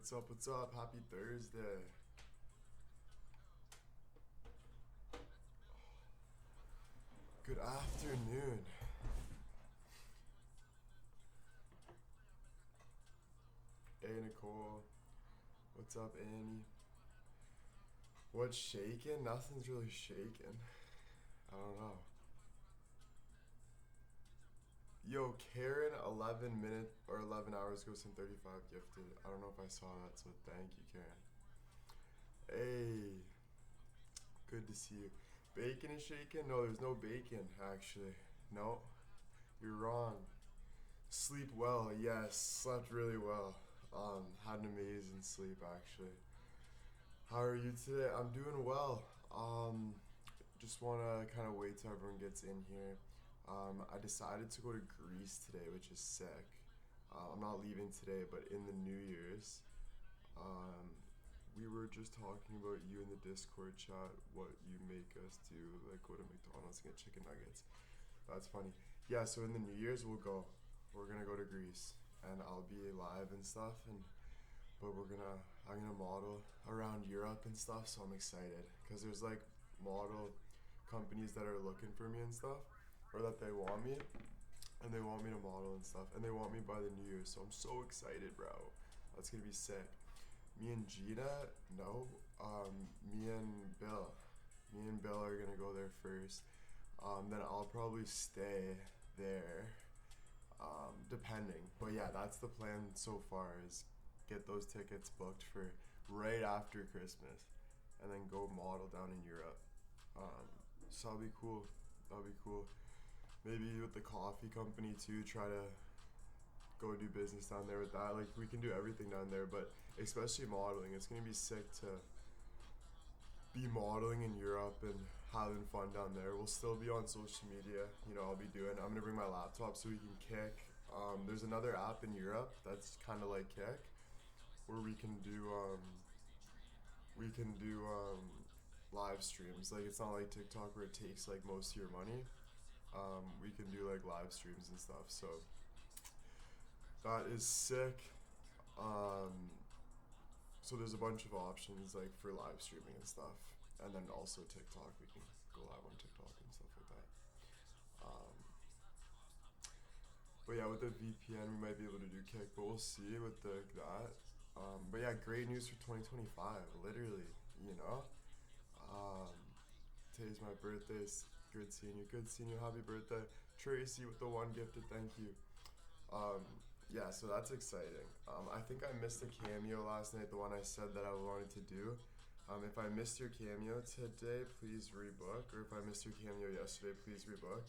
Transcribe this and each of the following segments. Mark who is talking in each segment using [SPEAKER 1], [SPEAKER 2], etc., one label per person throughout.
[SPEAKER 1] What's up? What's up? Happy Thursday. Good afternoon. Hey, Nicole. What's up, Annie? What's shaking? Nothing's really shaking. I don't know. Yo, Karen, 11 minute or 11 hours goes in 35 gifted. I don't know if I saw that, so thank you, Karen. Hey, good to see you. Bacon is shaking? No, there's no bacon, actually. No, you're wrong. Sleep well, yes. Slept really well. Had an amazing sleep, actually. How are you today? I'm doing well. Just want to kind of wait till everyone gets in here. I decided to go to Greece today, which is sick. I'm not leaving today, but in the New Year's, um, we were just talking about you in the Discord chat, what you make us do, like go to McDonald's and get chicken nuggets. That's funny. Yeah, so in the New Year's, we'll go. We're gonna go to Greece, and I'll be live and stuff, and but I'm gonna model around Europe and stuff, so I'm excited because there's like model companies that are looking for me and stuff, or that they want me, and they want me to model and stuff, and they want me by the New Year, so I'm so excited, bro. That's gonna be sick. Me and Gina, no, me and Bill, me and Bill are gonna go there first. Then I'll probably stay there, depending. But yeah, that's the plan so far is get those tickets booked for right after Christmas, and then go model down in Europe. So that'll be cool. That'll be cool. Maybe with the coffee company too. Try to go do business down there with that. Like we can do everything down there, but especially modeling. It's gonna be sick to be modeling in Europe and having fun down there. We'll still be on social media. I'll be doing. I'm gonna bring my laptop so we can kick. There's another app in Europe that's kind of like Kick, where we can do live streams. Like it's not like TikTok where it takes like most of your money. We can do like live streams and stuff. So that is sick. Um, so there's a bunch of options like for live streaming and stuff, and then also TikTok. We can go live on TikTok and stuff like that. But yeah, with the VPN, we might be able to do Kick, but we'll see with that. But yeah, great news for 2025. Literally, you know. Um, Today's my birthday. It's good seeing you. Good seeing you. Happy birthday, Tracy, with the one gifted. Thank you. Um, yeah, so that's exciting. I think I missed a cameo last night, the one I said that I wanted to do. If I missed your cameo today, please rebook. Or if I missed your cameo yesterday, please rebook.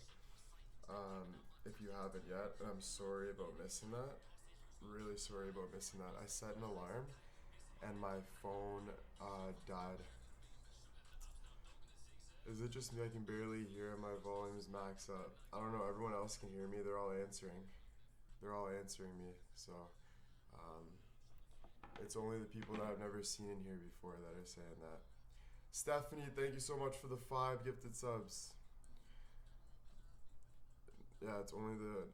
[SPEAKER 1] If you haven't yet, and I'm sorry about missing that. Really sorry about missing that. I set an alarm, and my phone died. Is it just me? I can barely hear. My volume's max up. I don't know. Everyone else can hear me. They're all answering. They're all answering me. So, um, it's only the people that I've never seen in here before that are saying that. Stephanie, thank you so much for the 5 gifted subs. Yeah, it's only the.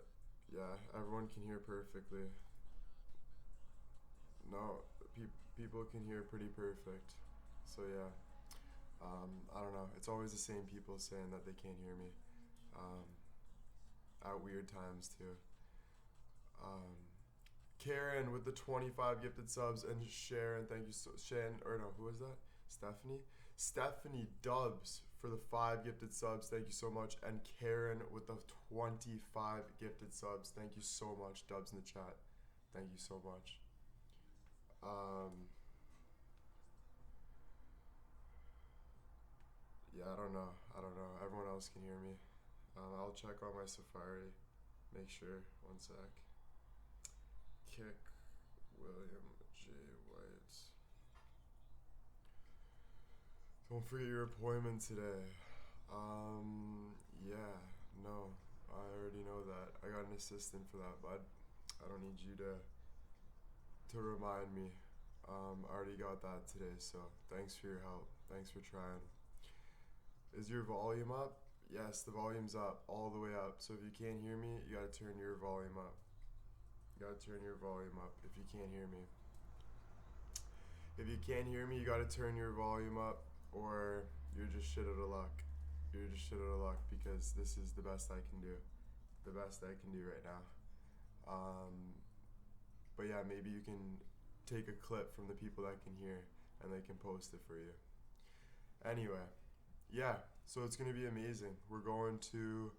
[SPEAKER 1] Yeah, everyone can hear perfectly. No, people can hear pretty perfect. So, yeah. I don't know. It's always the same people saying that they can't hear me. Um, at weird times, too. Um, Karen with the 25 gifted subs, and Sharon, thank you so Shan or no, who was that? Stephanie? Stephanie Dubs for the 5 gifted subs, thank you so much. And Karen with the 25 gifted subs, thank you so much. Dubs in the chat. Thank you so much. Um yeah, I don't know. I don't know. Everyone else can hear me. I'll check on my Safari. Make sure. One sec. Kick William J. White. Don't forget your appointment today. Yeah, no, I already know that. I got an assistant for that, bud. I don't need you to remind me. I already got that today, so thanks for your help. Thanks for trying. Is your volume up? Yes, the volume's up, all the way up. So if you can't hear me, you gotta turn your volume up. You gotta turn your volume up if you can't hear me. If you can't hear me, you gotta turn your volume up, or you're just shit out of luck. You're just shit out of luck because this is the best I can do. The best I can do right now. But yeah, maybe you can take a clip from the people that can hear and they can post it for you. Anyway, yeah, so it's gonna be amazing. We're going to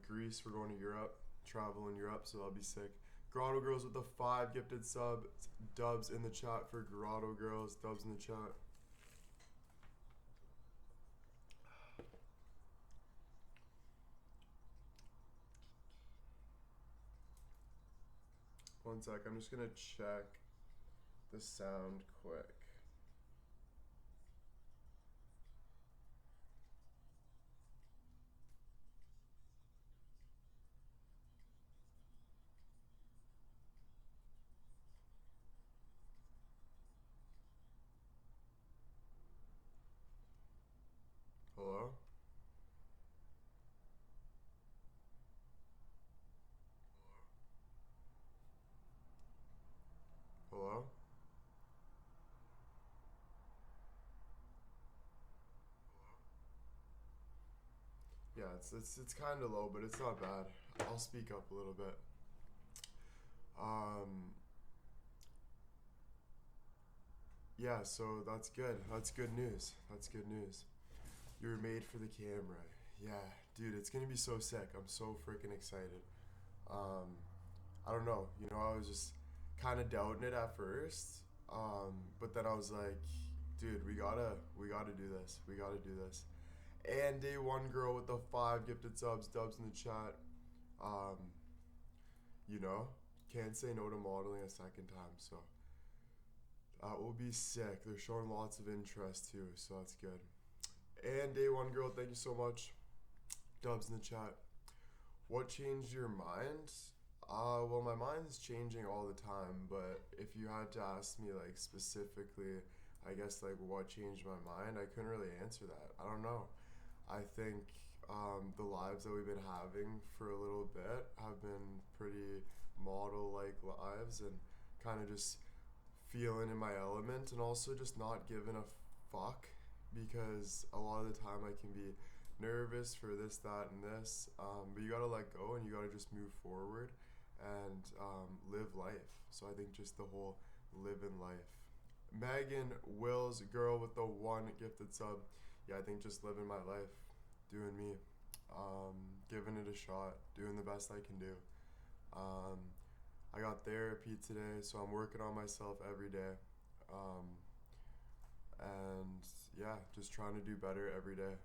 [SPEAKER 1] Greece, we're going to Europe, travel in Europe, so that'll be sick. Grotto Girls with the 5 gifted subs. Dubs in the chat for Grotto Girls. Dubs in the chat. One sec, I'm just gonna check the sound quick. Hello? Hello? Yeah, it's kind of low, but it's not bad. I'll speak up a little bit. Yeah, so that's good. That's good news. That's good news. You were made for the camera. Yeah, dude, it's gonna be so sick. I'm so freaking excited. Um, I don't know. You know, I was just kind of doubting it at first, but then I was like, dude, we gotta do this. We gotta do this. And day one girl with the 5 gifted subs, dubs in the chat. Um, you know, can't say no to modeling a second time, so that will be sick. They're showing lots of interest too, so that's good. And day one girl, thank you so much. Dubs in the chat. What changed your mind? Well, my mind's changing all the time, but if you had to ask me like specifically, I guess like what changed my mind, I couldn't really answer that. I don't know. I think the lives that we've been having for a little bit have been pretty model-like lives, and kind of just feeling in my element, and also just not giving a fuck, because a lot of the time I can be nervous for this, that, and this, but you gotta let go and you gotta just move forward and live life. So I think just the whole live in life. Megan Wills, girl with the 1 gifted sub. Yeah, I think just living my life, doing me, giving it a shot, doing the best I can do. I got therapy today, so I'm working on myself every day. And yeah, just trying to do better every day,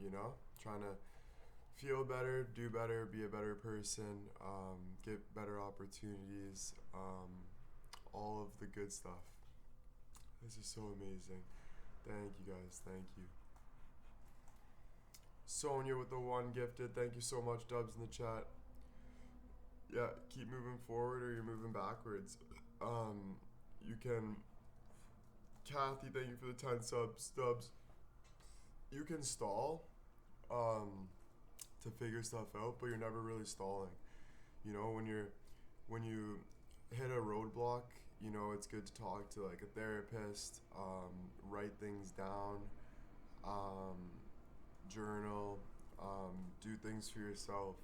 [SPEAKER 1] you know? Trying to feel better, do better, be a better person, get better opportunities, all of the good stuff. This is so amazing. Thank you guys, thank you. Sonia with the 1 gifted, thank you so much, dubs in the chat. Yeah, keep moving forward or you're moving backwards. You can, Kathy, thank you for the 10 stubs. You can stall to figure stuff out, but you're never really stalling. You know, when you hit a roadblock, you know, it's good to talk to like a therapist, write things down, journal, do things for yourself.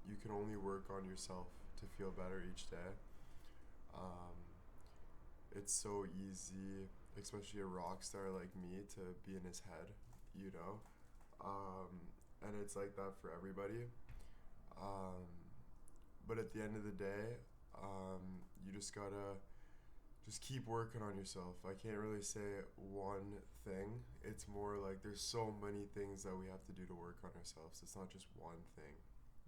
[SPEAKER 1] You can only work on yourself to feel better each day. It's so easy, especially a rock star like me, to be in his head, you know? And it's like that for everybody. But at the end of the day, you just gotta just keep working on yourself. I can't really say one thing. It's more like there's so many things that we have to do to work on ourselves. It's not just one thing.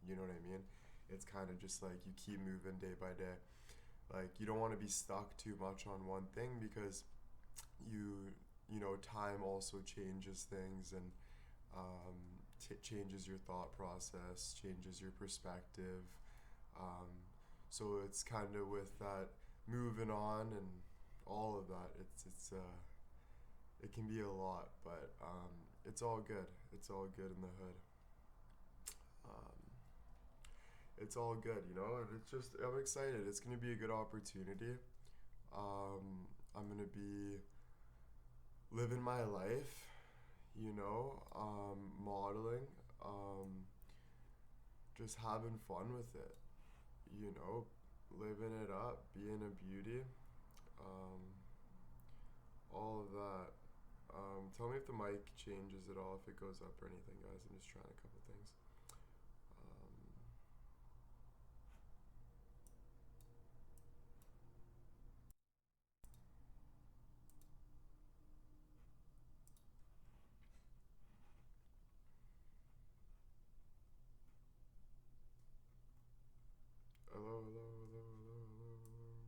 [SPEAKER 1] You know what I mean? It's kind of just like you keep moving day by day. Like you don't want to be stuck too much on one thing, because you know, time also changes things, and changes your thought process, changes your perspective. So it's kind of with that moving on and all of that. It can be a lot, but it's all good. It's all good in the hood. It's all good, you know. And it's just I'm excited. It's gonna be a good opportunity. I'm gonna be living my life, modeling, just having fun with it, you know, living it up, being a beauty, um, all of that. Tell me if the mic changes at all, if it goes up or anything, guys. I'm just trying a couple things. Hello, hello, hello, hello, hello.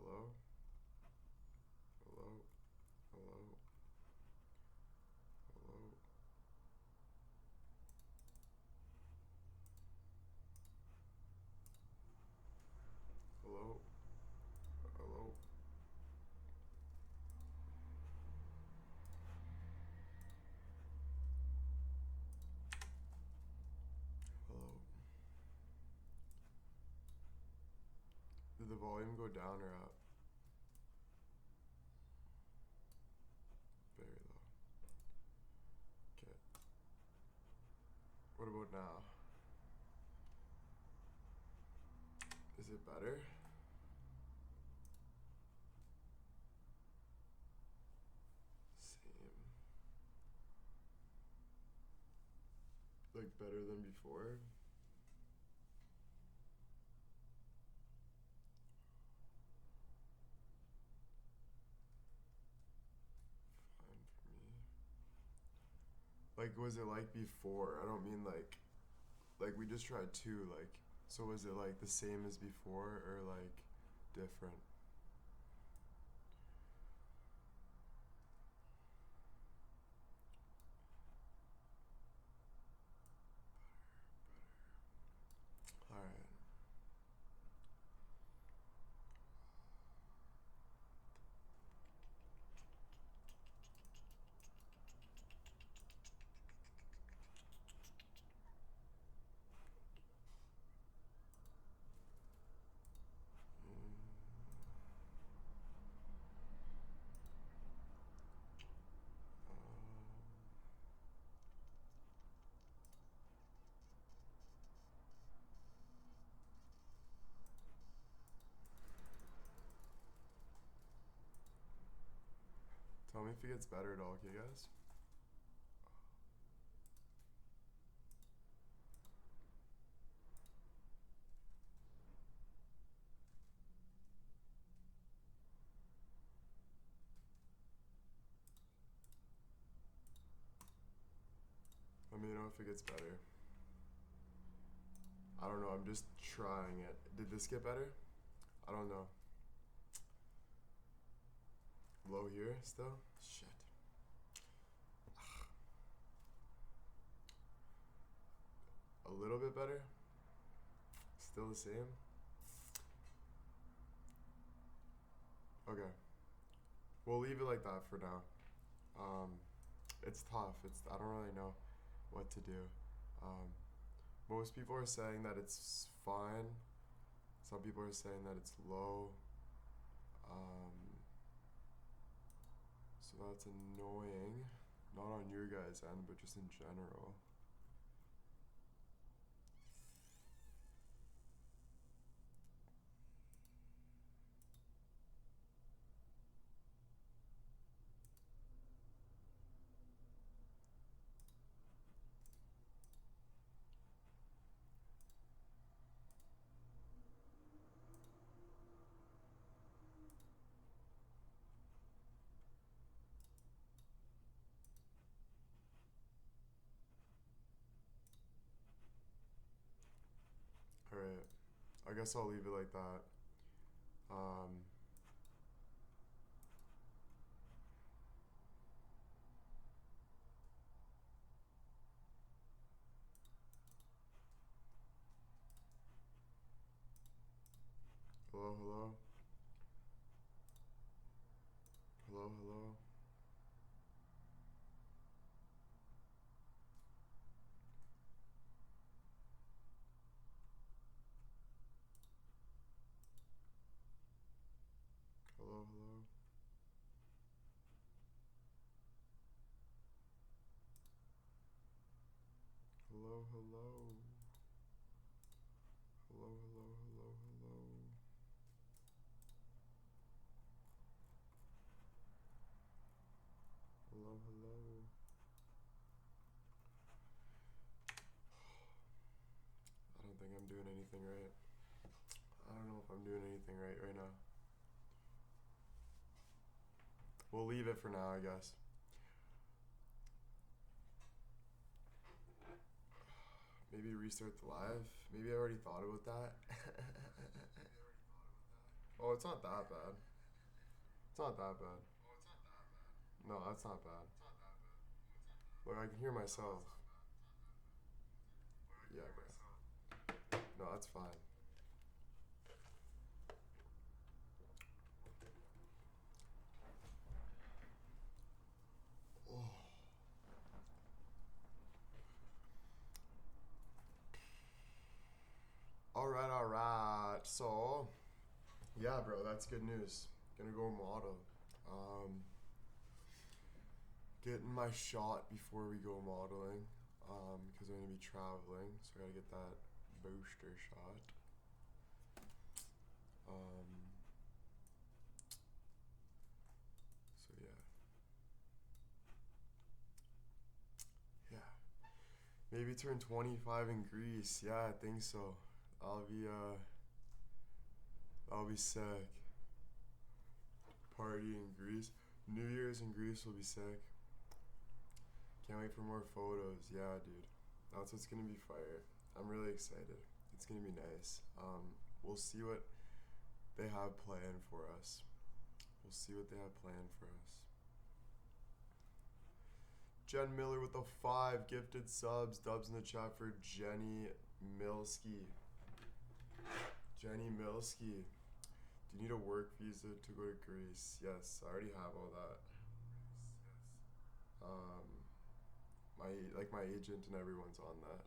[SPEAKER 1] Hello, hello, hello, hello. Hello, hello, hello. Did the volume go down or up? Very low. Okay. What about now? Is it better? Same. Like better than before? Fine for me. Like, was it like before? I don't mean like we just tried two, like, so was it like the same as before or like different? Alright. Tell me if it gets better at all, okay, guys? Let me know if it gets better. I don't know, I'm just trying it. Did this get better? I don't know. Low here still? Shit. A little bit better? Still the same? Okay. We'll leave it like that for now. It's tough. I don't really know what to do. Um, Most people are saying that it's fine. Some people are saying that it's low. Um, so that's annoying. Not on your guys' end, but just in general. guess I'll leave it like that. Hello, hello. Hello, hello. Hello, hello. Hello, hello. Hello, hello, hello, hello. Hello, hello. I don't think I'm doing anything right. I don't know if I'm doing anything right now. We'll leave it for now, I guess. Maybe restart the live. Maybe I already thought about that. Oh, it's not that bad. It's not that bad. No, that's not bad. Look, I can hear myself. Yeah, bro. No, that's fine. Oh. Alright. So, yeah, bro, that's good news. Gonna go model. Getting my shot before we go modeling. Because I'm gonna be traveling, so I gotta get that booster shot. So yeah. Maybe turn 25 in Greece. Yeah, I think so. I'll be sick. Party in Greece. New Year's in Greece will be sick. Can't wait for more photos. Yeah, dude. That's what's gonna be fire. I'm really excited. It's gonna be nice. We'll see what they have planned for us. Jen Miller with the 5 gifted subs. Dubs in the chat for Jenny Milski. Do you need a work visa to go to Greece? Yes, I already have all that. My agent and everyone's on that.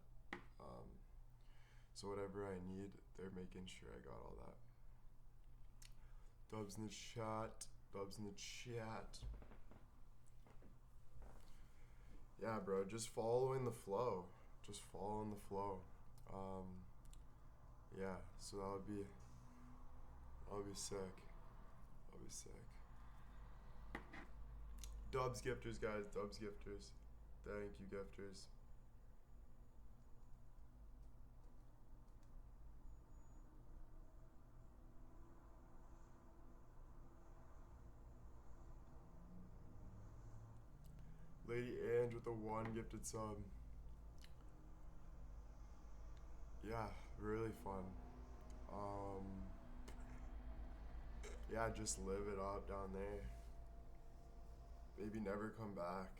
[SPEAKER 1] So whatever I need, they're making sure I got all that. Dubs in the chat. Yeah, bro, just following the flow. Yeah, so I'll be sick. Dubs gifters, guys. Thank you, gifters. Lady Ange with the 1 gifted sub. Yeah, really fun. Yeah, just live it up down there. Maybe never come back.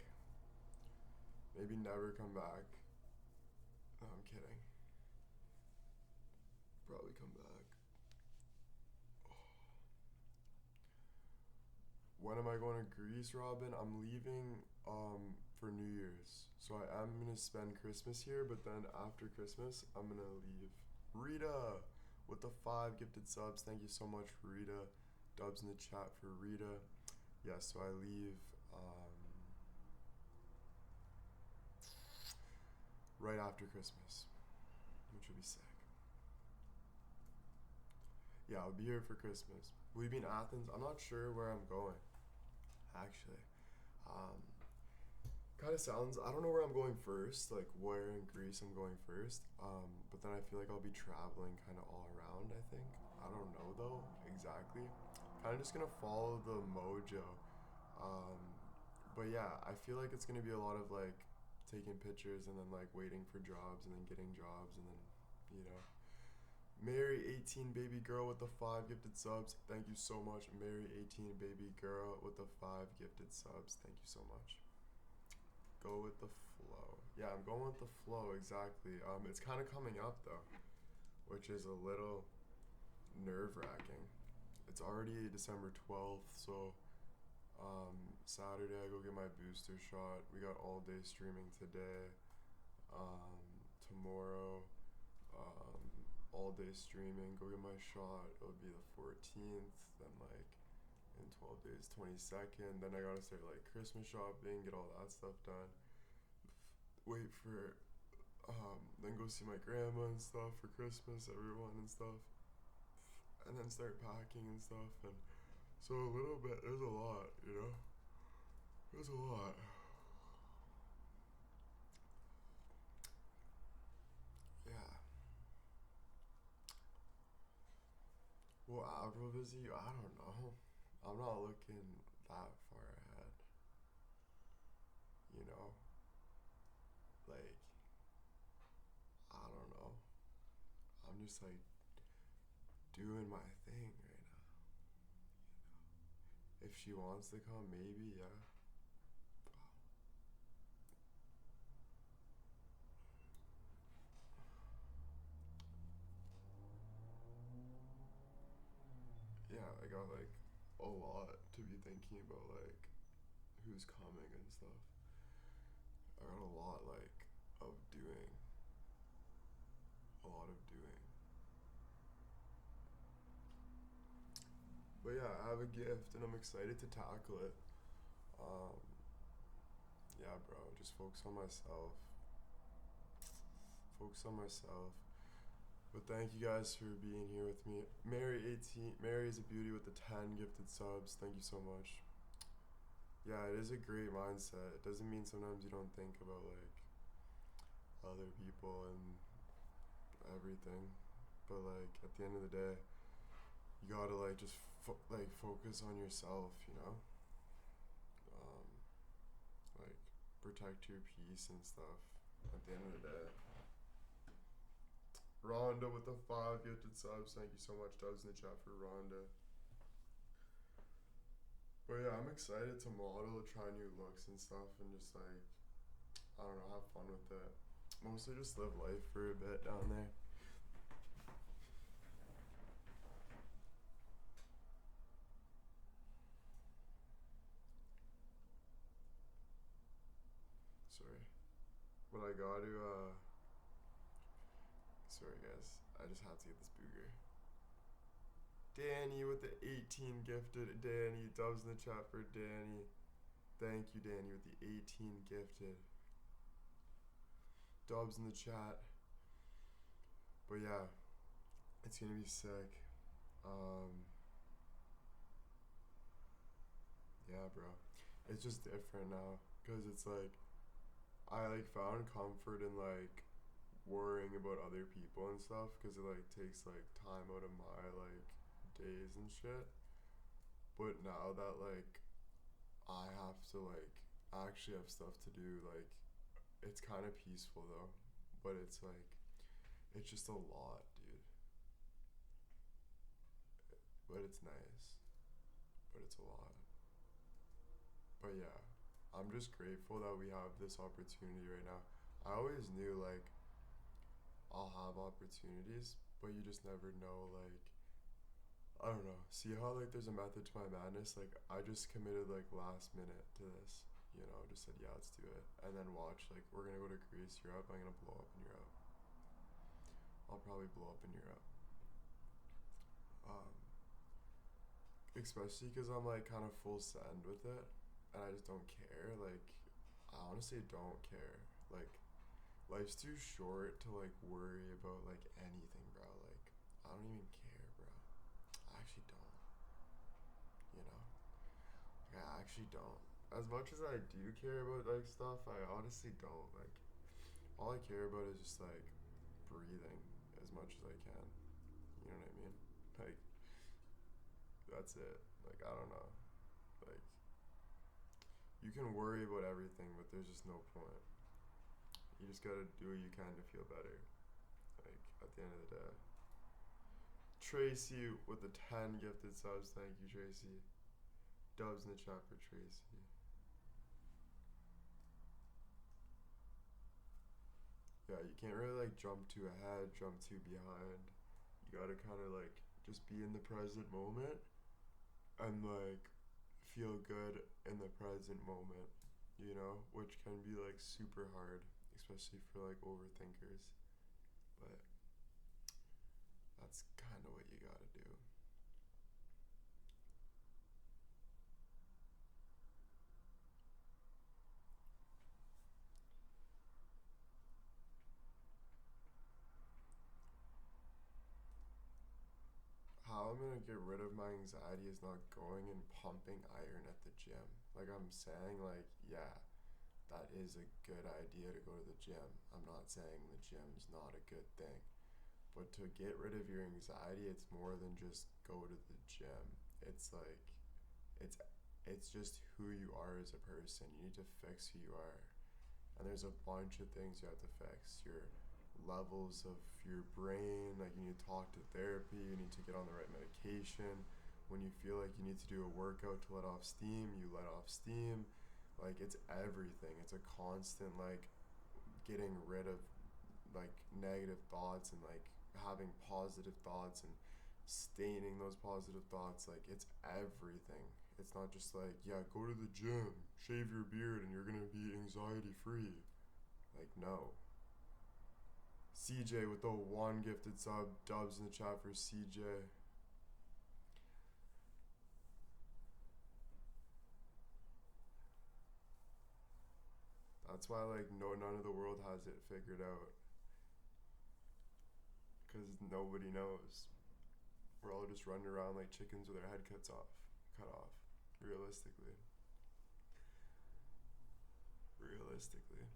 [SPEAKER 1] No, I'm kidding. Probably come back. When am I going to Greece, Robin? I'm leaving for New Year's. So I am going to spend Christmas here, but then after Christmas, I'm going to leave. Rita with the 5 gifted subs. Thank you so much, Rita. Dubs in the chat for Rita. Yeah, so I leave right after Christmas, which will be sick. Yeah, I'll be here for Christmas. Will you be in Athens? I'm not sure where I'm going, actually. Kind of sounds, I don't know where I'm going first, like where in Greece I'm going first, but then I feel like I'll be traveling kind of all around, I think. I don't know though, exactly. Kind of just gonna follow the mojo. But yeah, I feel like it's gonna be a lot of like taking pictures and then like waiting for jobs and then getting jobs and then, you know, Mary 18 baby girl with the 5 gifted subs. Thank you so much. Mary 18 baby girl with the 5 gifted subs. Thank you so much. Go with the flow. Yeah, I'm going with the flow, exactly. It's kind of coming up though, which is a little nerve-wracking. It's already December 12th, so Saturday I go get my booster shot. We got all day streaming today. Tomorrow, all day streaming. Go get my shot. It'll be the 14th. Then like in 12 days, 22nd. Then I gotta start like Christmas shopping, get all that stuff done. Wait for, then go see my grandma and stuff for Christmas, everyone and stuff. And then start packing and stuff. And so a little bit, there's a lot, you know? There's a lot. Yeah. Well, I'll visit you, I don't know. I'm not looking that far ahead. You know? Like, I don't know. I'm just like doing my thing right now. If she wants to come, maybe, yeah. Yeah, I got like a lot to be thinking about, like who's coming and stuff. I got a lot like of doing. A lot of doing. But yeah, I have a gift and I'm excited to tackle it. Um, yeah, bro, just focus on myself. Focus on myself. But thank you guys for being here with me. Mary 18, Mary is a beauty with the 10 gifted subs. Thank you so much. Yeah, it is a great mindset. It doesn't mean sometimes you don't think about like other people and everything, but like at the end of the day, you gotta like just like focus on yourself, you know. Um, like protect your peace and stuff. At the end of the day. Rhonda with the 5 gifted subs. Thank you so much. Dubs in the chat for Rhonda. But yeah, I'm excited to model, try new looks and stuff, and just like, I don't know, have fun with it. Mostly just live life for a bit down there. Sorry. But I gotta, sorry guys, I just have to get this booger. Danny with the 18 gifted. Danny, dubs in the chat for Danny. Thank you, Danny, with the 18 gifted. Dubs in the chat. But yeah, it's gonna be sick. Yeah, bro. It's just different now. Because it's like, I like found comfort in like worrying about other people and stuff. Because it like takes like time out of my like days and shit. But now that like I have to like actually have stuff to do, like it's kind of peaceful though, but it's like it's just a lot, dude. But it's nice, but it's a lot. But yeah, I'm just grateful that we have this opportunity right now. I always knew like I'll have opportunities, but you just never know. Like, I don't know. See how like there's a method to my madness? Like I just committed like last minute to this. You know, just said yeah, let's do it, and then watch. Like we're gonna go to Greece, Europe. I'm gonna blow up in Europe. I'll probably blow up in Europe. Um, Especially because I'm like kind of full send with it, and I just don't care. Like, I honestly don't care. Like, life's too short to like worry about like anything, bro. Like, I don't even care, bro. I actually don't. You know, like, I actually don't. As much as I do care about like stuff, I honestly don't. Like, all I care about is just like breathing as much as I can. You know what I mean? Like, that's it. Like, I don't know. Like, you can worry about everything, but there's just no point. You just gotta do what you can to feel better. Like, at the end of the day. Tracy with the 10 gifted subs. Thank you, Tracy. Dubs in the chat for Tracy. Yeah, you can't really like jump too ahead, jump too behind. You gotta kind of like just be in the present moment and like feel good in the present moment, which can be like super hard, especially for like overthinkers. But that's kind of what you gotta do. How I'm gonna get rid of my anxiety is not going and pumping iron at the gym. Like I'm saying, like, yeah, that is a good idea to go to the gym. I'm not saying the gym's not a good thing. But to get rid of your anxiety, it's more than just go to the gym. It's like it's it's just who you are as a person. You need to fix who you are. And there's a bunch of things you have to fix. Your levels of your brain, like you need to talk to therapy, you need to get on the right medication. When you feel like you need to do a workout to let off steam, you let off steam. Like it's everything. It's a constant like getting rid of like negative thoughts and like having positive thoughts and staining those positive thoughts. Like it's everything. It's not just like, yeah, go to the gym, shave your beard and you're gonna be anxiety free. Like no. CJ with the one gifted sub. Dubs in the chat for CJ. That's why like none of the world has it figured out. Cause nobody knows. We're all just running around like chickens with our head cut off. Realistically.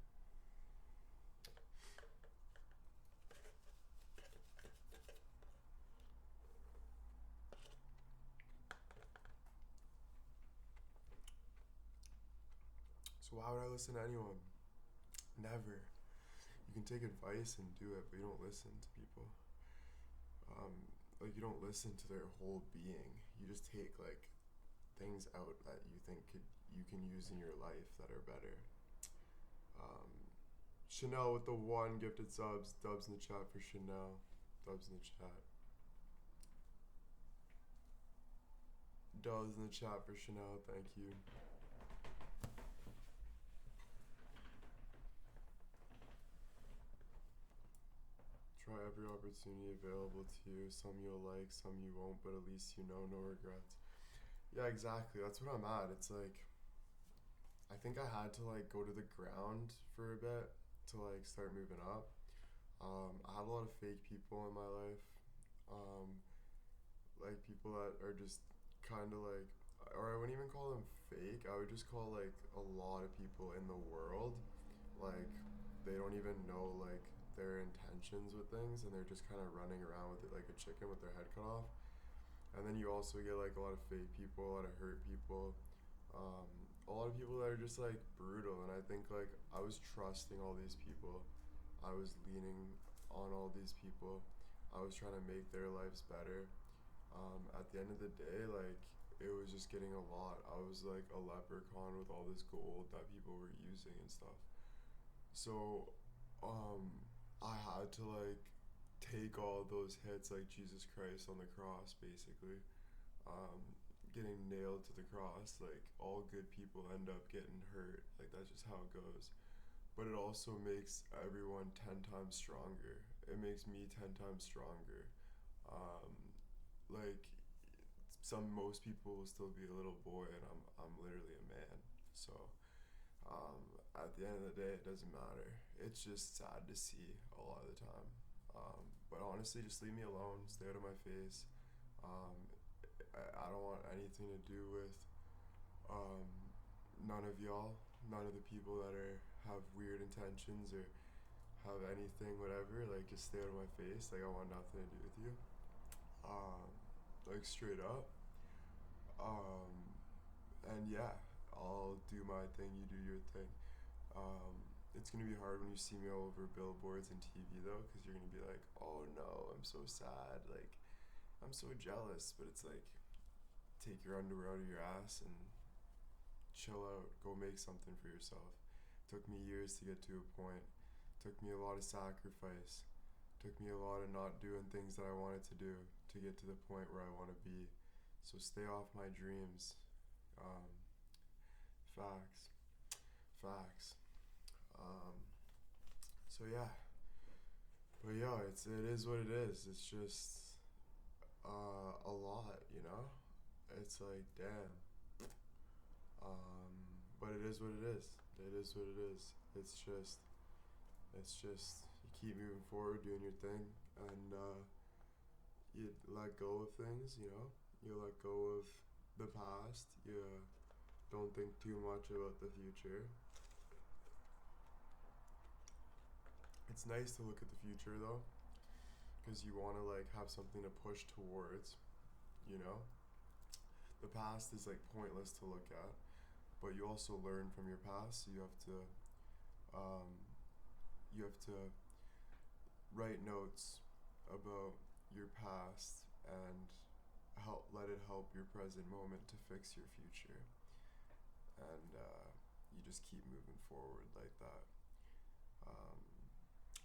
[SPEAKER 1] So why would I listen to anyone? Never. You can take advice and do it, but you don't listen to people. Like you don't listen to their whole being. You just take like things out that you think you can use in your life that are better. Chanel with the one gifted subs. Dubs in the chat for Chanel. Dubs in the chat. Dubs in the chat for Chanel. Thank you. Try every opportunity available to you. Some you'll like, some you won't, but at least you know, no regrets. Yeah, exactly. That's what I'm at. It's like, I think I had to like go to the ground for a bit to like start moving up. I have a lot of fake people in my life. Like people that are just kind of like, or I wouldn't even call them fake. I would just call like a lot of people in the world, like they don't even know like their intentions with things, and they're just kind of running around with it like a chicken with their head cut off. And then you also get like a lot of fake people, a lot of hurt people, a lot of people that are just like brutal. And I think like I was trusting all these people, I was leaning on all these people, I was trying to make their lives better. At the end of the day, like it was just getting a lot. I was like a leprechaun with all this gold that people were using and stuff. So I had to like take all those hits like Jesus Christ on the cross, basically. Um, Getting nailed to the cross, like all good people end up getting hurt. Like that's just how it goes. But it also makes everyone 10 times stronger. It makes me 10 times stronger. Um, like most people will still be a little boy, and I'm literally a man. So at the end of the day, it doesn't matter. It's just sad to see a lot of the time. But honestly, just leave me alone. Stay out of my face. Um, I don't want anything to do with um, none of y'all. None of the people that have weird intentions or have anything, whatever. Like, just stay out of my face. Like, I want nothing to do with you. Um, like, straight up. Um, and yeah, I'll do my thing. You do your thing. It's gonna be hard when you see me all over billboards and TV though, because you're gonna be like, oh no, I'm so sad. Like, I'm so jealous, but it's like, take your underwear out of your ass and chill out, go make something for yourself. Took me years to get to a point. Took me a lot of sacrifice. Took me a lot of not doing things that I wanted to do to get to the point where I want to be. So stay off my dreams. Um, facts. Facts. Um, so yeah. But yeah, it is what it is. It's just a lot, you know? It's like, damn. But it is what it is. It is what it is. It's just you keep moving forward, doing your thing, and you let go of things. You know, you let go of the past. You don't think too much about the future. It's nice to look at the future though, because you want to like have something to push towards. You know, the past is like pointless to look at, but you also learn from your past. So um, you have to write notes about your past and let it help your present moment to fix your future, and you just keep moving forward like that. Um,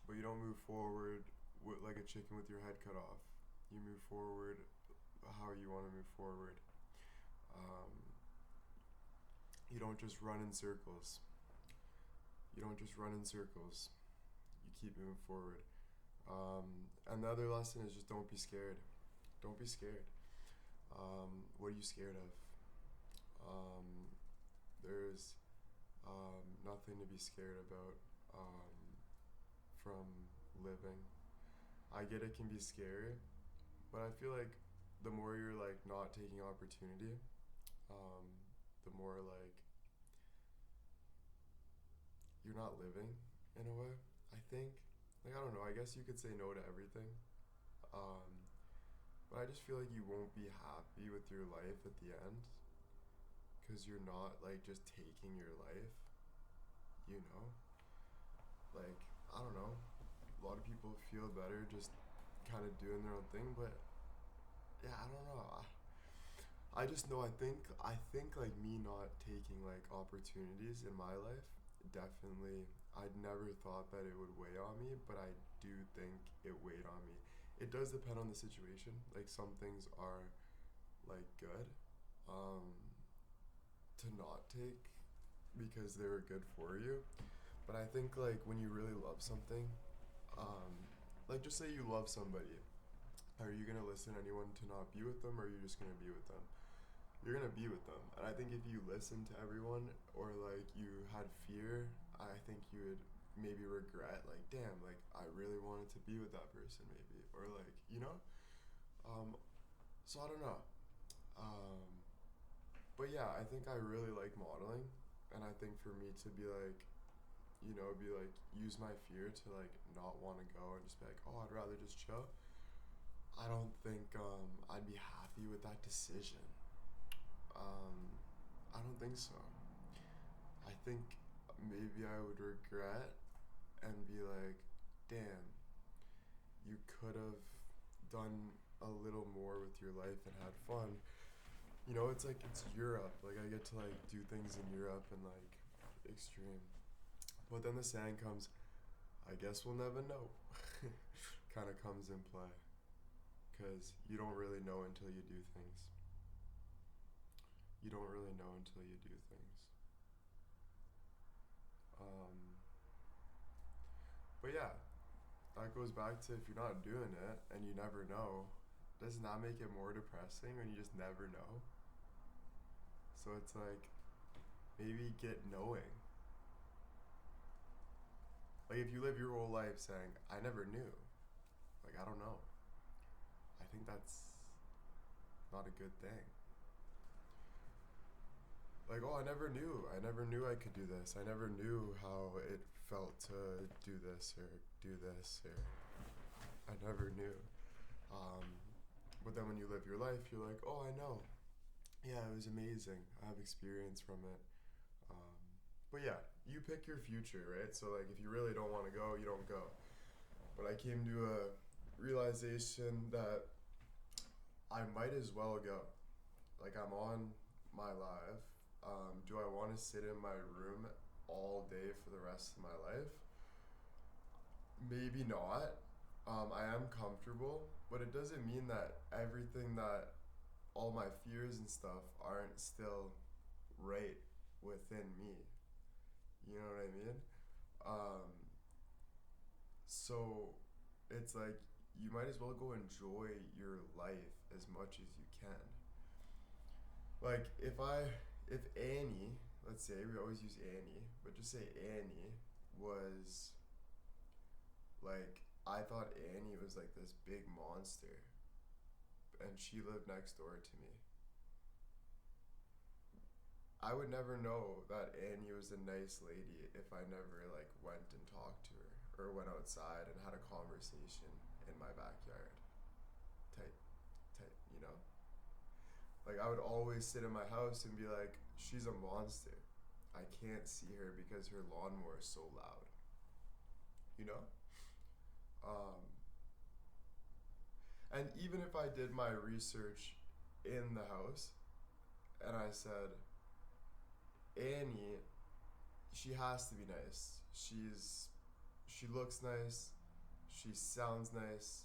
[SPEAKER 1] but you don't move forward like a chicken with your head cut off. You move forward how you want to move forward. Um, you don't just run in circles. You don't just run in circles. You keep moving forward. And the other lesson is just don't be scared. Don't be scared. What are you scared of? There's nothing to be scared about from living. I get it can be scary, but I feel like the more you're like not taking opportunity, the more like you're not living in a way. I think, like, I don't know. I guess you could say no to everything, um, but I just feel like you won't be happy with your life at the end because you're not like just taking your life. You know, like I don't know. A lot of people feel better just kind of doing their own thing, but yeah, I don't know. I just know I think like me not taking like opportunities in my life definitely I'd never thought that it would weigh on me, but I do think it weighed on me. It does depend on the situation. Like some things are like good um to not take because they were good for you. But I think like when you really love something, um like just say you love somebody, are you gonna listen to anyone to not be with them, or are you just gonna be with them? You're gonna be with them. And I think if you listen to everyone, or like you had fear, I think you would maybe regret like, damn, like I really wanted to be with that person maybe, or like, you know. Um, so I don't know. Um, but yeah, I think I really like modeling, and I think for me to be like, be like use my fear to like not want to go and just be like, oh, I'd rather just chill. I don't think I'd be happy with that decision. Um, I don't think so. I think maybe I would regret and be like, damn, you could have done a little more with your life and had fun. You know, it's like it's Europe. Like I get to like do things in Europe and like extreme. But then the saying comes, I guess we'll never know. Kind of comes in play. Because you don't really know until you do things. You don't really know until you do things. Um, but yeah, that goes back to if you're not doing it and you never know, doesn't that make it more depressing when you just never know? So it's like, maybe get knowing. Like if you live your whole life saying, I never knew, like I don't know, I think that's not a good thing. Like, oh, I never knew. I never knew I could do this. I never knew how it felt to do this or do this, or I never knew. Um, but then when you live your life, you're like, oh, I know. Yeah, it was amazing. I have experience from it. Um, but yeah, you pick your future, right? So like, if you really don't want to go, you don't go. But I came to a realization that I might as well go. Like, I'm on my live. Do I want to sit in my room all day for the rest of my life? Maybe not. I am comfortable, but it doesn't mean that everything that all my fears and stuff aren't still right within me. You know what I mean? Um, so it's like you might as well go enjoy your life as much as you can. Like if Annie, let's say we always use Annie, but just say Annie was like I thought Annie was like this big monster and she lived next door to me. I would never know that Annie was a nice lady if I never like went and talked to her or went outside and had a conversation in my backyard. Type you know? Like I would always sit in my house and be like, she's a monster. I can't see her because her lawnmower is so loud. You know? Um, and even if I did my research in the house and I said, Annie, she has to be nice. She looks nice. She sounds nice.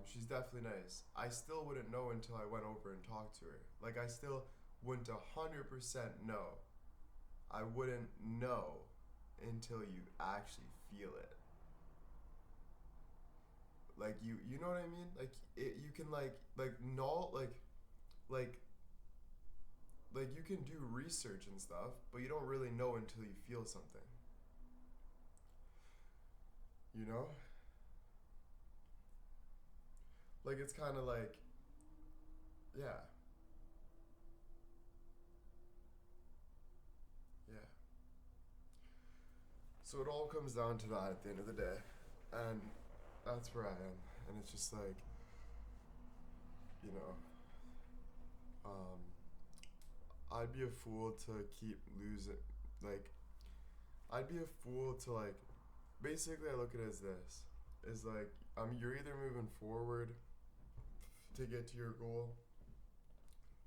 [SPEAKER 1] She's definitely nice. I still wouldn't know until I went over and talked to her. Like I still wouldn't 100% know. I wouldn't know until you actually feel it. Like you know what I mean? Like you can like no like like you can do research and stuff, but you don't really know until you feel something. You know? Like it's kind of like yeah, yeah. So it all comes down to that at the end of the day. And that's where I am. And it's just like, you know, um, I'd be a fool to keep losing. Like, I'd be a fool to like. Basically, I look at it as this: is like, you're either moving forward to get to your goal,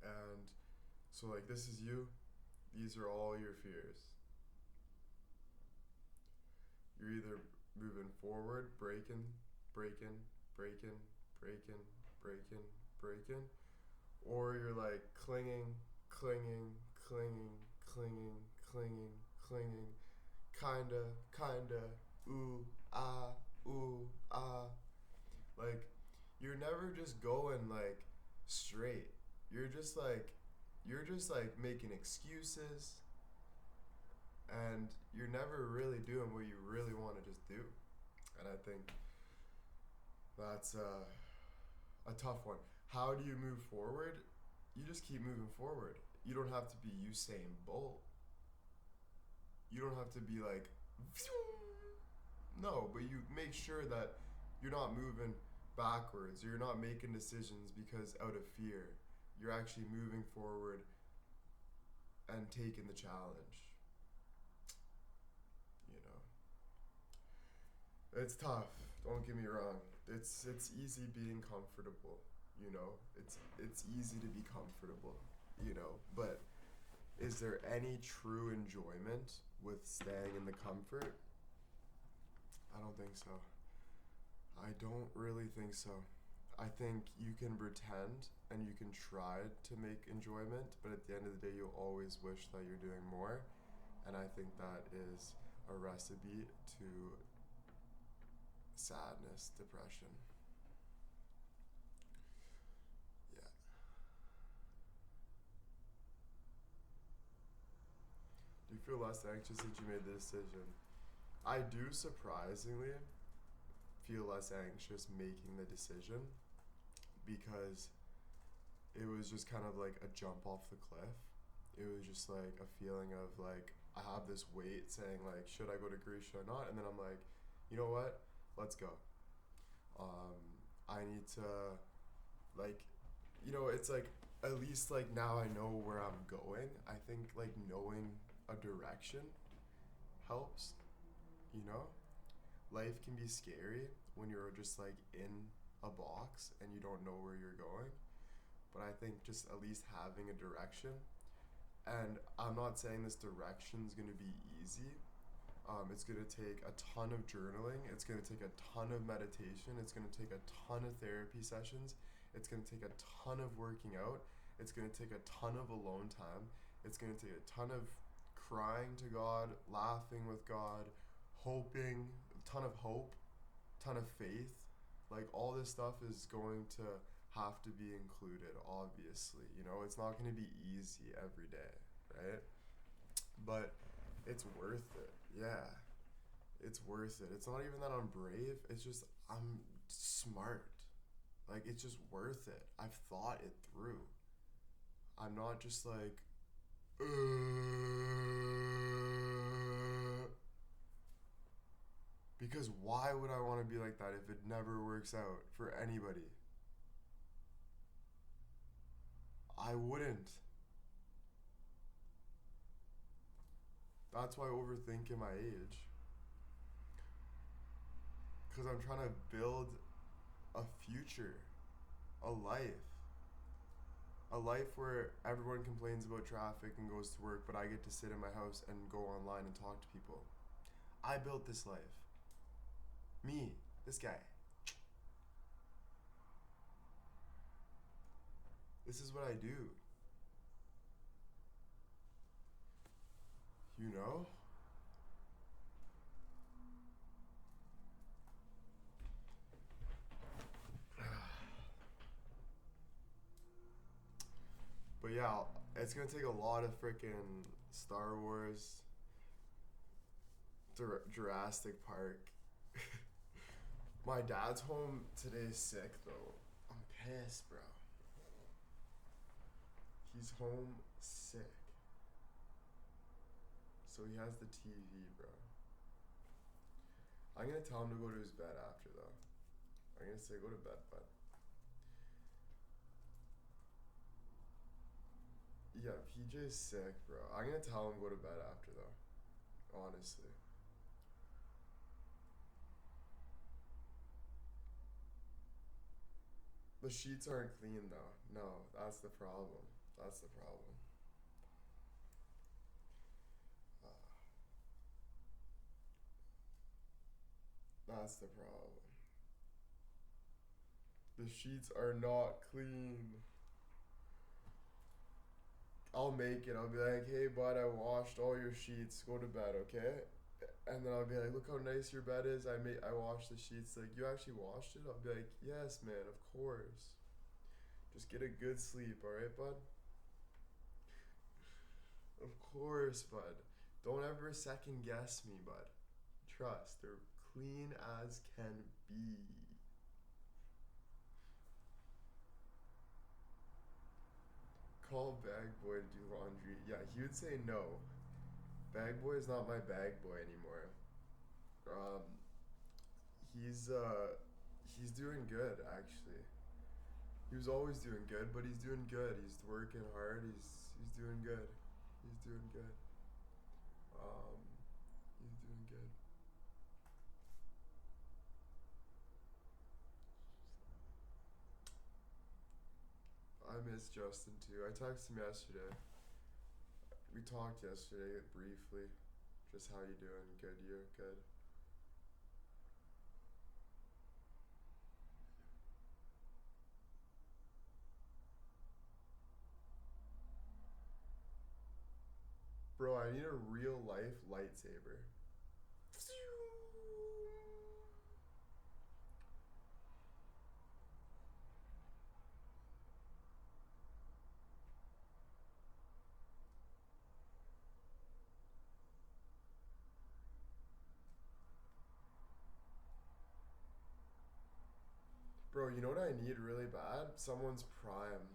[SPEAKER 1] and so like this is you. These are all your fears. You're either moving forward, breaking, breaking, breaking, breaking, breaking, or you're like clinging, clinging, clinging, clinging, clinging, kinda, ooh, ah. Like, you're never just going like straight. You're just like, making excuses and you're never really doing what you really want to just do. And I think that's a tough one. How do you move forward? You just keep moving forward. You don't have to be Usain Bolt. You don't have to be like, no, but you make sure that you're not moving backwards or you're not making decisions because out of fear. You're actually moving forward and taking the challenge. You know, it's tough. Don't get me wrong. It's easy being comfortable. You know, it's easy to be comfortable. You know, but is there any true enjoyment with staying in the comfort? I don't think so. I don't really think so. I think you can pretend and you can try to make enjoyment, but at the end of the day, you'll always wish that you're doing more. And I think that is a recipe to sadness, depression. Yeah. Do you feel less anxious since you made the decision? I do surprisingly feel less anxious making the decision because it was just kind of like a jump off the cliff. It was just like a feeling of like I have this weight saying like should I go to Greece, should I not? And then I'm like, you know what? Let's go. Um, I need to like, it's like at least like now I know where I'm going. I think like knowing a direction helps. You know, life can be scary when you're just like in a box and you don't know where you're going. but I think just at least having a direction. And I'm not saying this direction's going to be easy. It's going to take a ton of journaling. It's going to take a ton of meditation. It's going to take a ton of therapy sessions. It's going to take a ton of working out. It's going to take a ton of alone time. It's going to take a ton of crying to God, laughing with God, hoping, a ton of hope, ton of faith. Like, all this stuff is going to have to be included, obviously. You know, it's not going to be easy every day, right? But it's worth it. Yeah. It's worth it. It's not even that I'm brave. It's just I'm smart. Like, it's just worth it. I've thought it through. I'm not just like, because why would I want to be like that if it never works out for anybody? I wouldn't. That's why I overthink in my age. Because I'm trying to build a future, a life. A life where everyone complains about traffic and goes to work, but I get to sit in my house and go online and talk to people. I built this life. Me, this guy. This is what I do. You know? But yeah, it's gonna take a lot of freaking Star Wars, Jurassic Park. My dad's home today sick though. I'm pissed, bro. He's home sick. So he has the TV, bro. I'm gonna tell him to go to his bed after though. I'm gonna say go to bed, bud. Yeah, PJ's sick, bro. I'm gonna tell him go to bed after though. Honestly. The sheets aren't clean though. No, that's the problem. That's the problem. Uh, that's the problem. The sheets are not clean. I'll make it. I'll be like, hey, bud, I washed all your sheets. Go to bed, okay? And then I'll be like, look how nice your bed is. I washed the sheets. Like, you actually washed it? I'll be like, yes, man, of course. Just get a good sleep, alright, bud? Of course, bud. Don't ever second guess me, bud. Trust, they're clean as can be. Call Bag Boy to do laundry. Yeah, he would say no. Bag Boy is not my bag boy anymore. Um, he's doing good actually. He was always doing good, but he's doing good. He's working hard. He's doing good. He's doing good. Um, he's doing good. I miss Justin too. I texted him yesterday. We talked yesterday briefly. Just how you doing? Good, you? Good. Bro, I need a real life lightsaber. Bro, you know what I need really bad? Someone's Prime.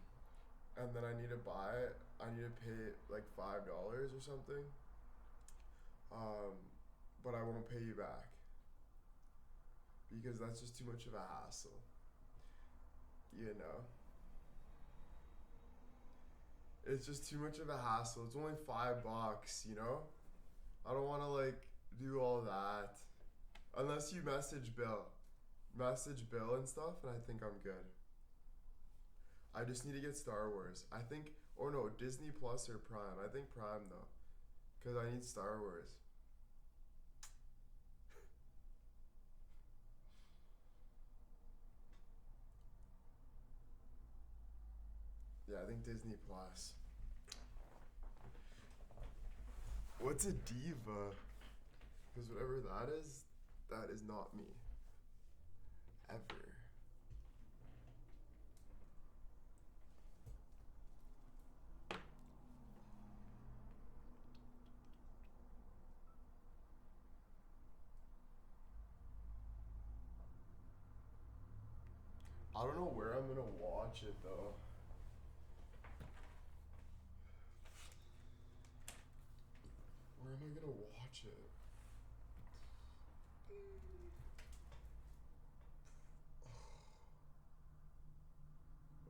[SPEAKER 1] And then I need to buy it. I need to pay like $5 or something. Um, but I won't pay you back because that's just too much of a hassle. You know, it's just too much of a hassle. It's only $5. You know, I don't want to like do all that unless you message Bill and stuff, and I think I'm good. I just need to get Star Wars. I think, or no, Disney Plus or Prime. I think Prime though, because I need Star Wars. Yeah, I think Disney Plus. What's a diva? Because whatever that is not me. Ever. I don't know where I'm gonna watch it though. Where am I gonna watch it?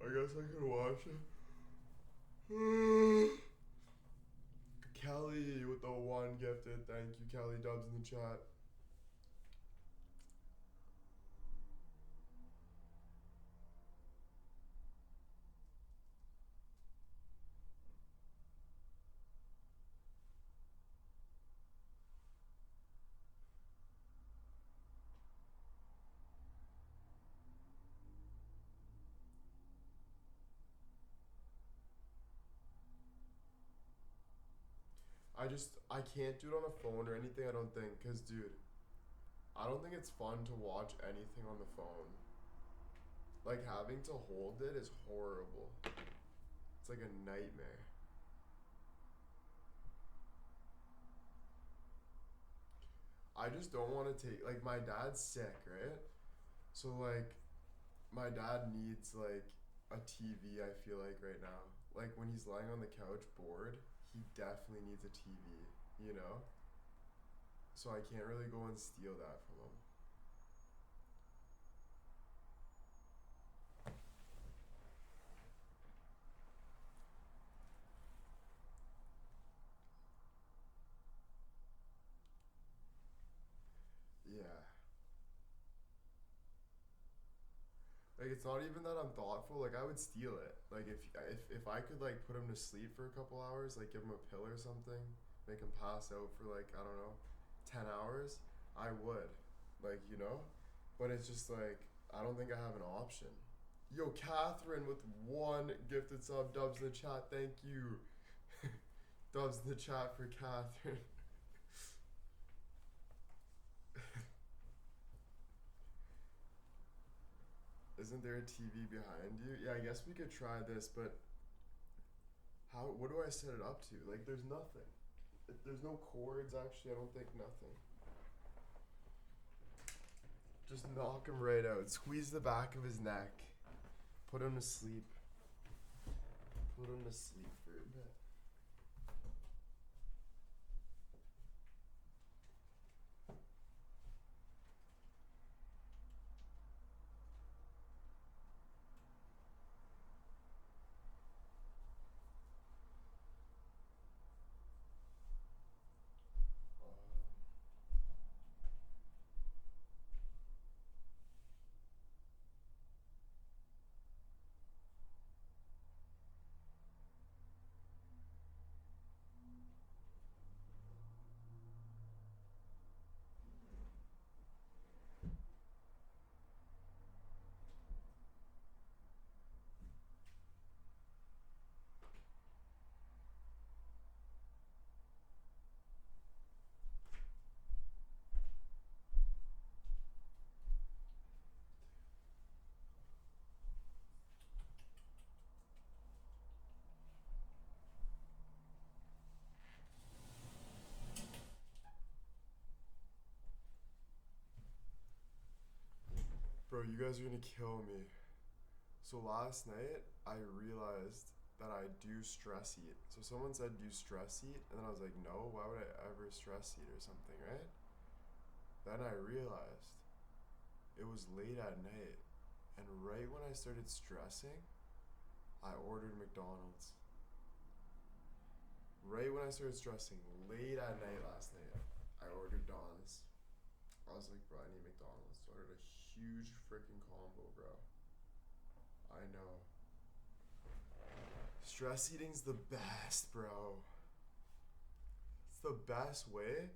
[SPEAKER 1] I guess I could watch it. Kelly with the one gifted. Thank you, Kelly Dubs in the chat. I can't do it on a phone or anything, I don't think, because, dude, I don't think it's fun to watch anything on the phone. Like, having to hold it is horrible. It's like a nightmare. I just don't want to take, like, my dad's sick, right? So, like, my dad needs, like, a TV, I feel like, right now. Like, when he's lying on the couch bored, he definitely needs a TV, you know? So I can't really go and steal that from him. Yeah. Like it's not even that I'm thoughtful. Like I would steal it. Like if I could like put him to sleep for a couple hours, like give him a pill or something, make him pass out for like I don't know, 10 hours, I would. Like you know, but it's just like I don't think I have an option. Yo, Catherine with one gifted sub. Dubs in the chat. Thank you. Dubs in the chat for Catherine. Isn't there a TV behind you? Yeah, I guess we could try this, but how? What do I set it up to? Like, there's nothing. There's no cords. Actually, I don't think nothing. Just knock him right out. Squeeze the back of his neck. Put him to sleep. Put him to sleep for a bit. Bro, you guys are gonna kill me. So last night, I realized that I do stress eat. So someone said, do you stress eat? And then I was like, no, why would I ever stress eat or something, right? Then I realized it was late at night. And right when I started stressing, I ordered McDonald's. Right when I started stressing, late at night last night, I ordered Don's. I was like, bro, I need McDonald's. So I ordered a huge freaking combo, bro. I know. Stress eating's the best, bro. It's the best way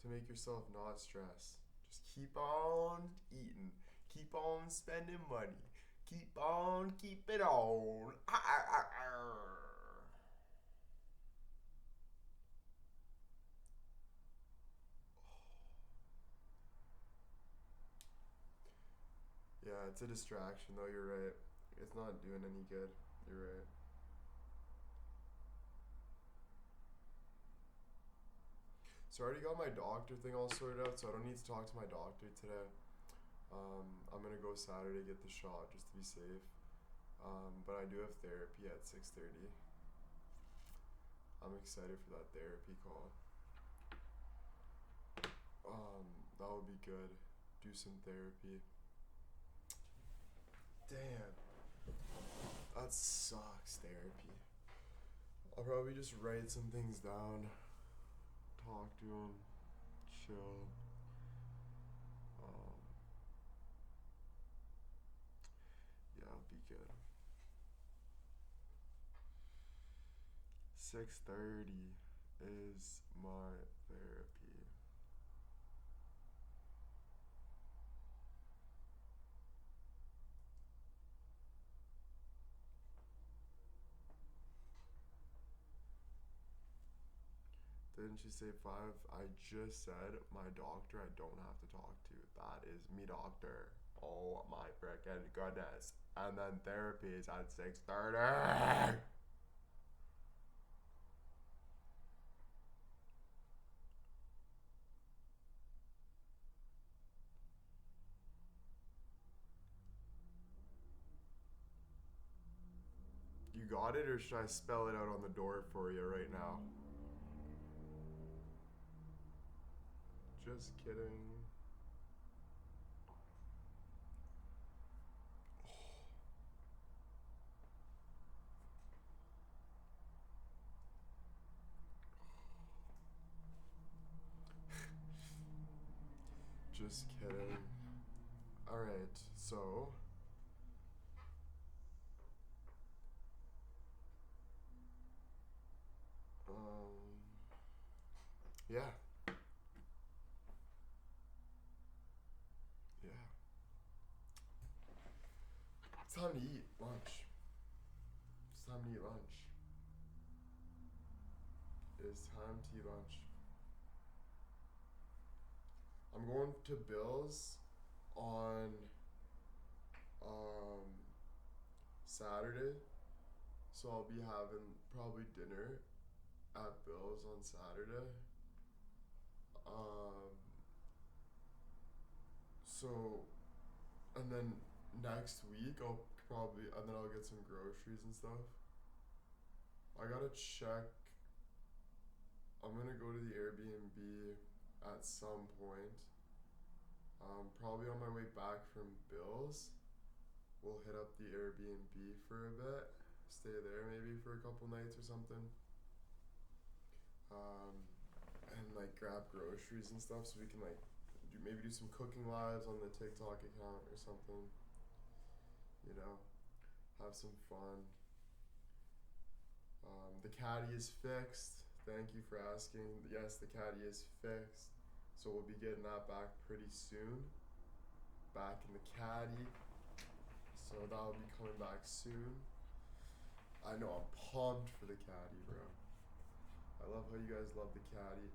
[SPEAKER 1] to make yourself not stress. Just keep on eating. Keep on spending money. Keep on keeping on. Yeah, it's a distraction though, you're right. It's not doing any good. You're right. So I already got my doctor thing all sorted out, so I don't need to talk to my doctor today. I'm gonna go Saturday get the shot just to be safe. But I do have therapy at 6:30. I'm excited for that therapy call. That would be good. Do some therapy. Damn, that sucks. Therapy. I'll probably just write some things down, talk to him, chill. Um, yeah, I'll be good. 6:30 is my therapy. Didn't she say 5? I just said my doctor I don't have to talk to. That is me doctor. Oh my freaking goodness. And then therapy is at 6:30. You got it, or should I spell it out on the door for you right now? Just kidding. Just kidding. Alright, so. Yeah. Yeah. It's time to eat lunch. It's time to eat lunch. It's time to eat lunch. I'm going to Bill's on um, Saturday, so I'll be having probably dinner at Bill's on Saturday. Um, so, and then next week and then I'll get some groceries and stuff. I gotta check. I'm gonna go to the Airbnb at some point. Probably on my way back from Bill's. We'll hit up the Airbnb for a bit. Stay there maybe for a couple nights or something. And like grab groceries and stuff so we can like maybe do some cooking lives on the TikTok account or something. You know, have some fun. The caddy is fixed. Thank you for asking. Yes, the caddy is fixed. So we'll be getting that back pretty soon. Back in the caddy. So that'll be coming back soon. I know, I'm pumped for the caddy, bro. I love how you guys love the caddy.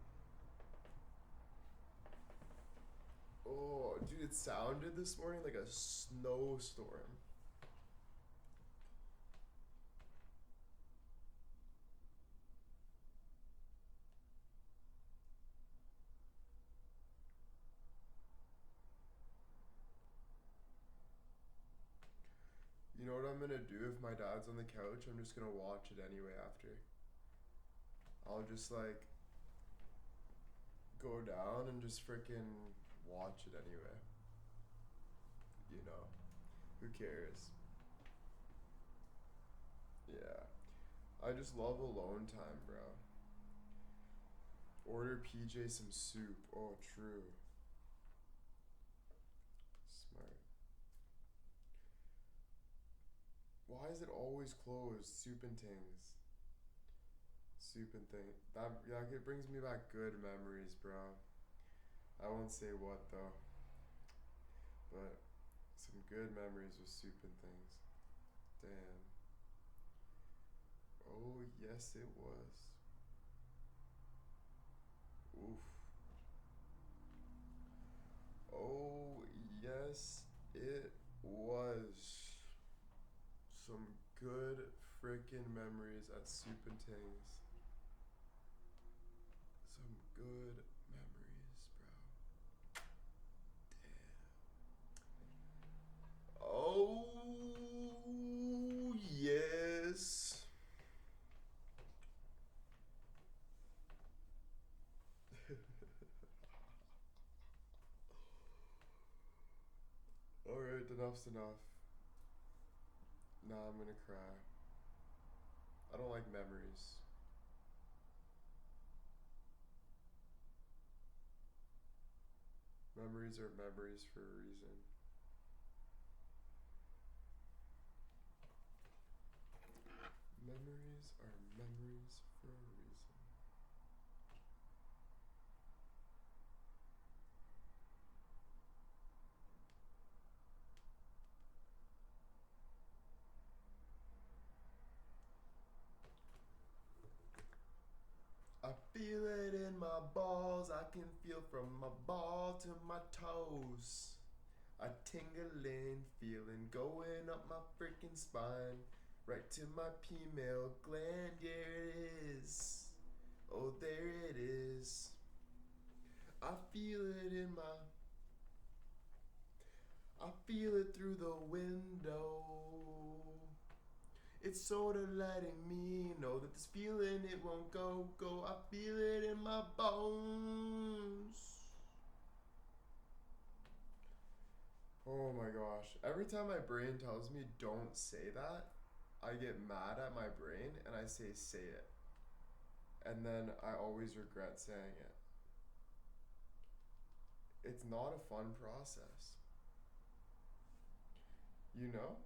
[SPEAKER 1] Oh, dude, it sounded this morning like a snowstorm. You know what I'm gonna do if my dad's on the couch? I'm just gonna watch it anyway after. I'll just like go down and just freaking watch it anyway. You know, who cares? Yeah. I just love alone time, bro. Order PJ some soup. Oh, true. Smart. Why is it always closed? Soup and Tings. Soup and Thing. It brings me back good memories, bro. I won't say what though, but some good memories with Soup and Things. Damn. Oh yes, it was. Oof. Oh yes, it was. Some good freaking memories at Soup and Tings. Some good memories, bro. Damn. Oh yes. Alright, enough's enough. Nah, I'm gonna cry. I don't like memories. Memories are memories for a reason. Memories are memories for a reason. I feel it in my balls. I can feel from my ball to my toes. A tingling feeling going up my freaking spine. Right to my pineal gland. Yeah, it is. Oh, there it is. I feel it in my. I feel it through the window. It's sort of letting me know that this feeling it won't go. I feel it in my bones. Oh my gosh. Every time my brain tells me don't say that, I get mad at my brain and I say it. And then I always regret saying it. It's not a fun process. You know?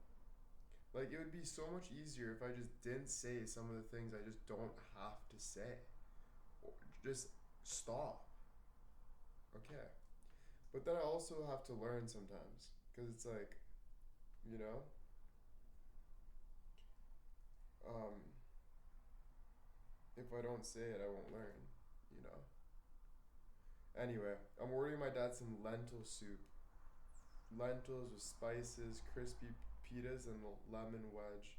[SPEAKER 1] Like, it would be so much easier if I just didn't say some of the things I just don't have to say. Or just stop. Okay. But then I also have to learn sometimes. Because it's like, you know? Um, if I don't say it, I won't learn, you know? Anyway, I'm ordering my dad some lentil soup. Lentils with spices, crispy pitas, and lemon wedge.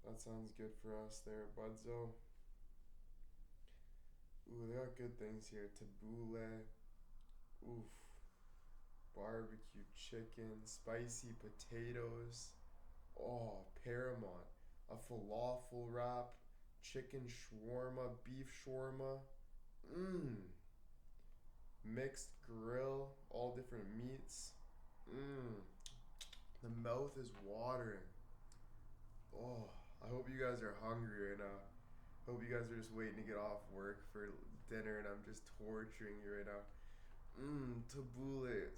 [SPEAKER 1] That sounds good for us there, Budzo. Ooh, they got good things here. Tabbouleh. Oof. Barbecue chicken, spicy potatoes. Oh, Paramount. A falafel wrap, chicken shawarma, beef shawarma. Mmm. Mixed grill, all different meats. Mmm. The mouth is watering. Oh, I hope you guys are hungry right now. Hope you guys are just waiting to get off work for dinner and I'm just torturing you right now. Tabbouleh,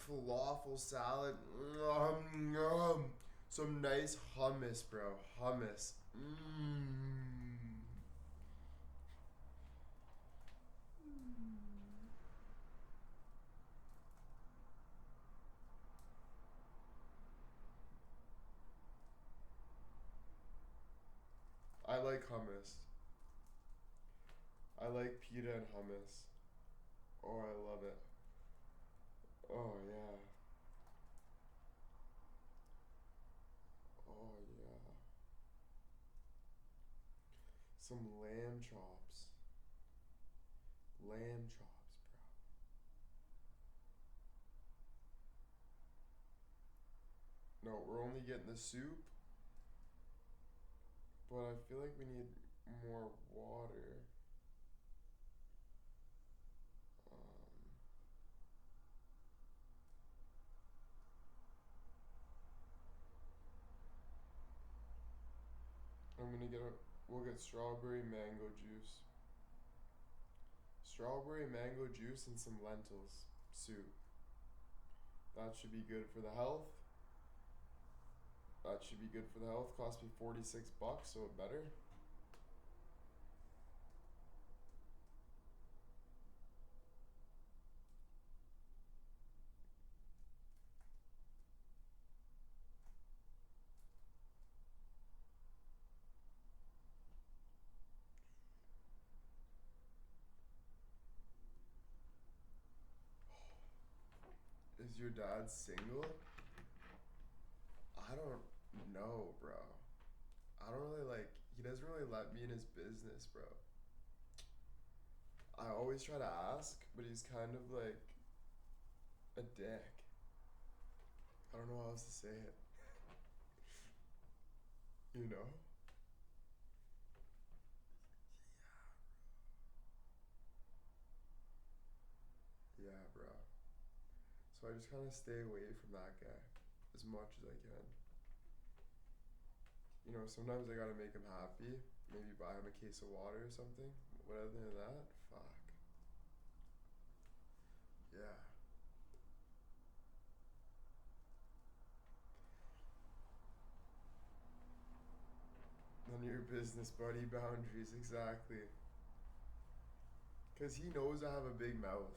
[SPEAKER 1] falafel salad. Some nice hummus, bro. Hummus. I like hummus. I like pita and hummus. Oh, I love it. Oh, yeah. Oh, yeah. Some lamb chops. Lamb chops, bro. No, we're only getting the soup, but I feel like we need more water. Um, we'll get strawberry mango juice. Strawberry mango juice and some lentils soup. That should be good for the health. That should be good for the health. Cost me $46, so it better. Is your dad single? I don't know, bro. I don't really like, he doesn't really let me in his business, bro. I always try to ask, but he's kind of like a dick. I don't know how else to say it. You know? Yeah, bro. So I just kind of stay away from that guy as much as I can. You know, sometimes I gotta make him happy. Maybe buy him a case of water or something. But other than that, fuck. Yeah. None of your business, buddy. Boundaries, exactly. Because he knows I have a big mouth,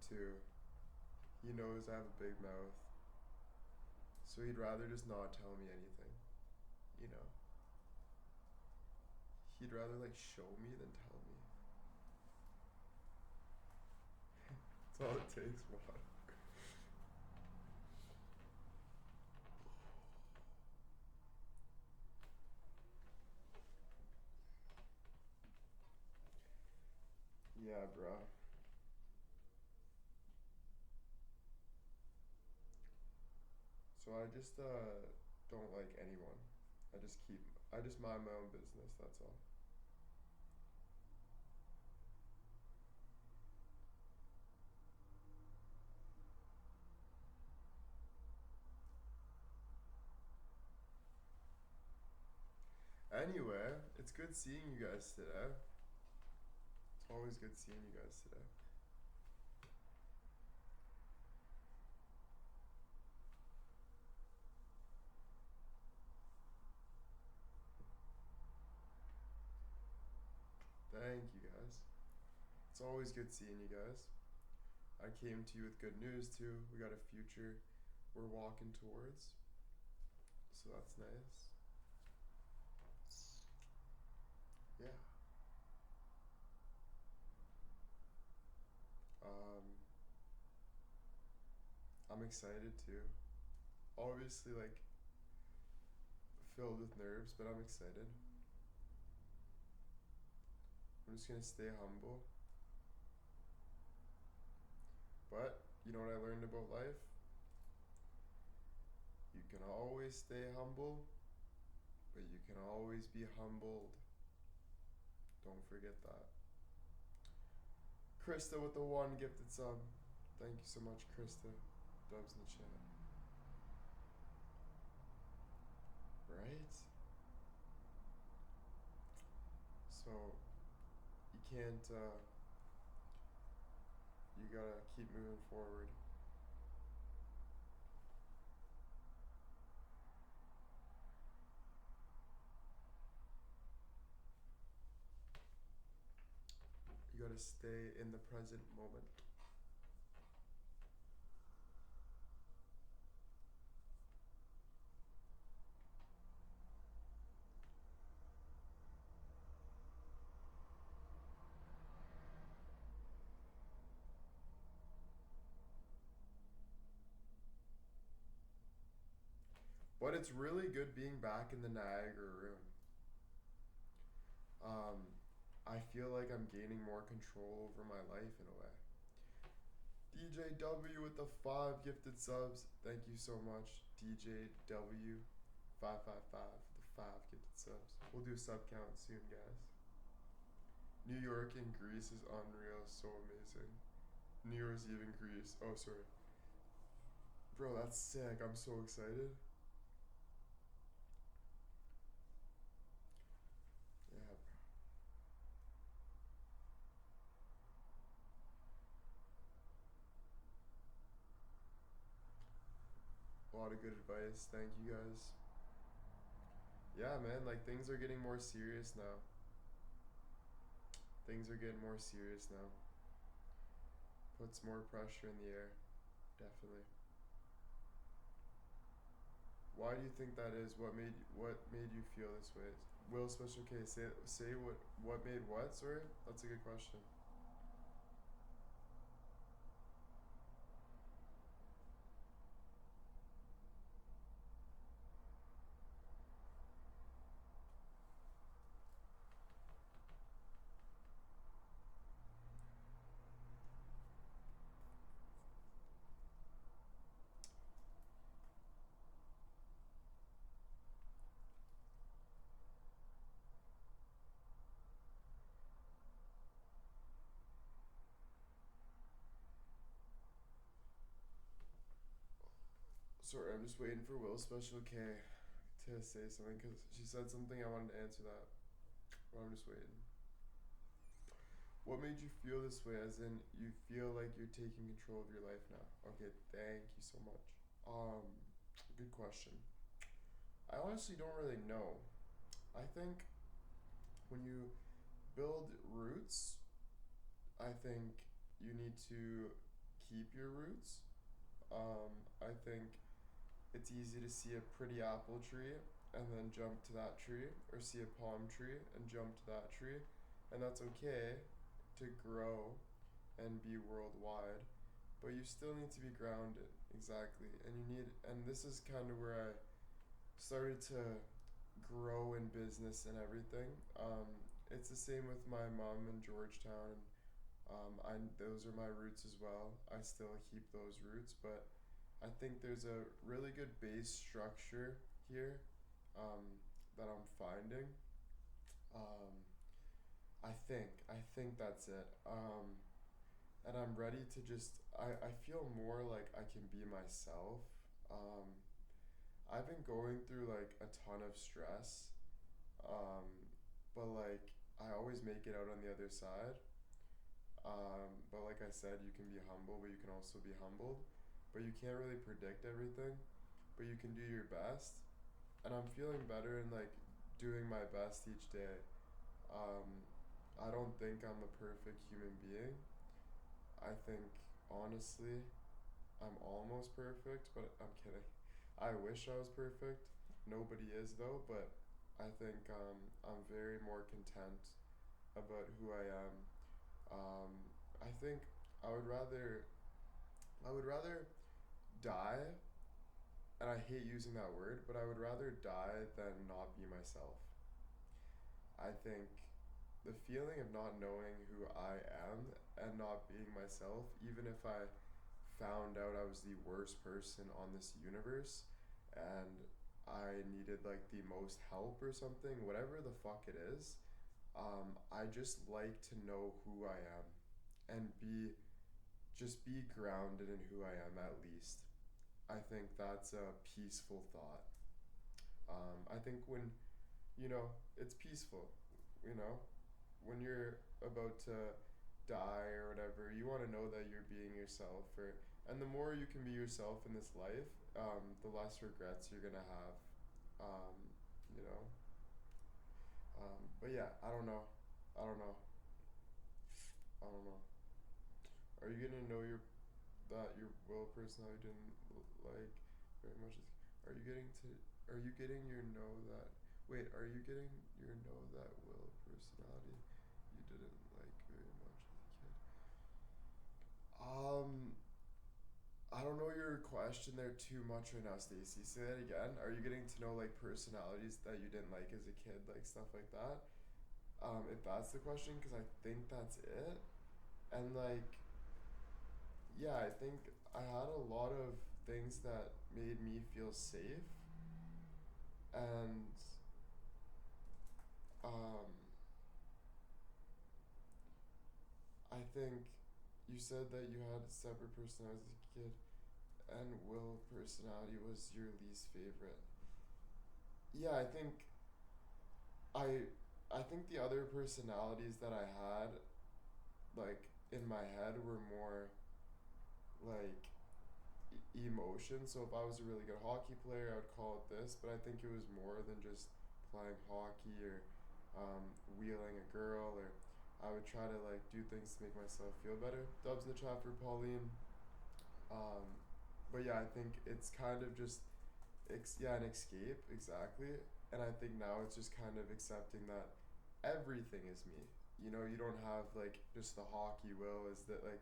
[SPEAKER 1] too. He knows I have a big mouth. So he'd rather just not tell me anything, you know? He'd rather, like, show me than tell me. That's all it takes, man. Yeah, bro. So I just, don't like anyone. I just mind my own business, that's all. Anyway, it's good seeing you guys today. It's always good seeing you guys today. Thank you guys. It's always good seeing you guys. I came to you with good news too. We got a future we're walking towards. So that's nice. Yeah. Um, I'm excited too. Obviously, like, filled with nerves, but I'm excited. I'm just gonna stay humble. But, you know what I learned about life? You can always stay humble, but you can always be humbled. Don't forget that. Krista with the one gifted sub. Thank you so much, Krista. Dubs in the chat. Right? So, you can't, you gotta keep moving forward. You gotta stay in the present moment. But it's really good being back in the Niagara room. Um, I feel like I'm gaining more control over my life in a way. DJW with the 5 gifted subs. Thank you so much, DJW555 with the 5 gifted subs. We'll do a sub count soon, guys. New York and Greece is unreal, so amazing. New Year's Eve in Greece. Oh, sorry. Bro, that's sick. I'm so excited. Yeah. A lot of good advice. Thank you guys. Yeah, man, like things are getting more serious now. Things are getting more serious now. Puts more pressure in the air, definitely. Why do you think that is? What made you feel this way? Will special case say what made what? Sorry, that's a good question. Sorry, I'm just waiting for Will special K to say something because she said something. I wanted to answer that, but I'm just waiting. What made you feel this way? As in, you feel like you're taking control of your life now. Okay, thank you so much. Um, Good question. I honestly don't really know. I think when you build roots, I think you need to keep your roots. I think it's easy to see a pretty apple tree and then jump to that tree, or see a palm tree and jump to that tree, and that's okay to grow and be worldwide, but you still need to be grounded, exactly. And this is kind of where I started to grow in business and everything. It's the same with my mom in Georgetown. I those are my roots as well. I still keep those roots, but I think there's a really good base structure here, um, that I'm finding. Um, I think that's it. And I'm ready to just I feel more like I can be myself. Um, I've been going through like a ton of stress, um, but like I always make it out on the other side. But like I said, you can be humble, but you can also be humbled. But you can't really predict everything, but you can do your best. And I'm feeling better and like doing my best each day. Um, I don't think I'm a perfect human being. I think honestly, I'm almost perfect, but I'm kidding. I wish I was perfect. Nobody is though, but I think I'm very more content about who I am. Um, I think I would rather I would rather die, and I hate using that word, but I would rather die than not be myself. I think the feeling of not knowing who I am and not being myself, even if I found out I was the worst person on this universe and I needed like the most help or something, whatever the fuck it is, I just like to know who I am and be grounded in who I am at least. I think that's a peaceful thought. I think when, it's peaceful, you know, when you're about to die or whatever, you want to know that you're being yourself. And the more you can be yourself in this life, the less regrets you're gonna have. Um, you know. But yeah, I don't know. I don't know. I don't know. Are you gonna know your will personality didn't like very much? Are you getting to? Are you getting your know that? Wait, are you getting your know that will personality you didn't like very much as a kid? Um, I don't know your question there too much right now, Stacy. Say that again. Are you getting to know like personalities that you didn't like as a kid, like stuff like that? If that's the question, because I think that's it. And like, yeah, I think I had a lot of things that made me feel safe, and um, I think you said that you had a separate personality as a kid, and Will personality was your least favorite. Yeah, I I think the other personalities that I had, like in my head, were more like emotion. So if I was a really good hockey player, I would call it this. But I think it was more than just playing hockey or wheeling a girl, or I would try to like do things to make myself feel better. Dubs in the chat for Pauline. Um, but yeah, I think it's kind of just an escape exactly. And I think now it's just kind of accepting that everything is me. You know, you don't have like just the hockey will is that like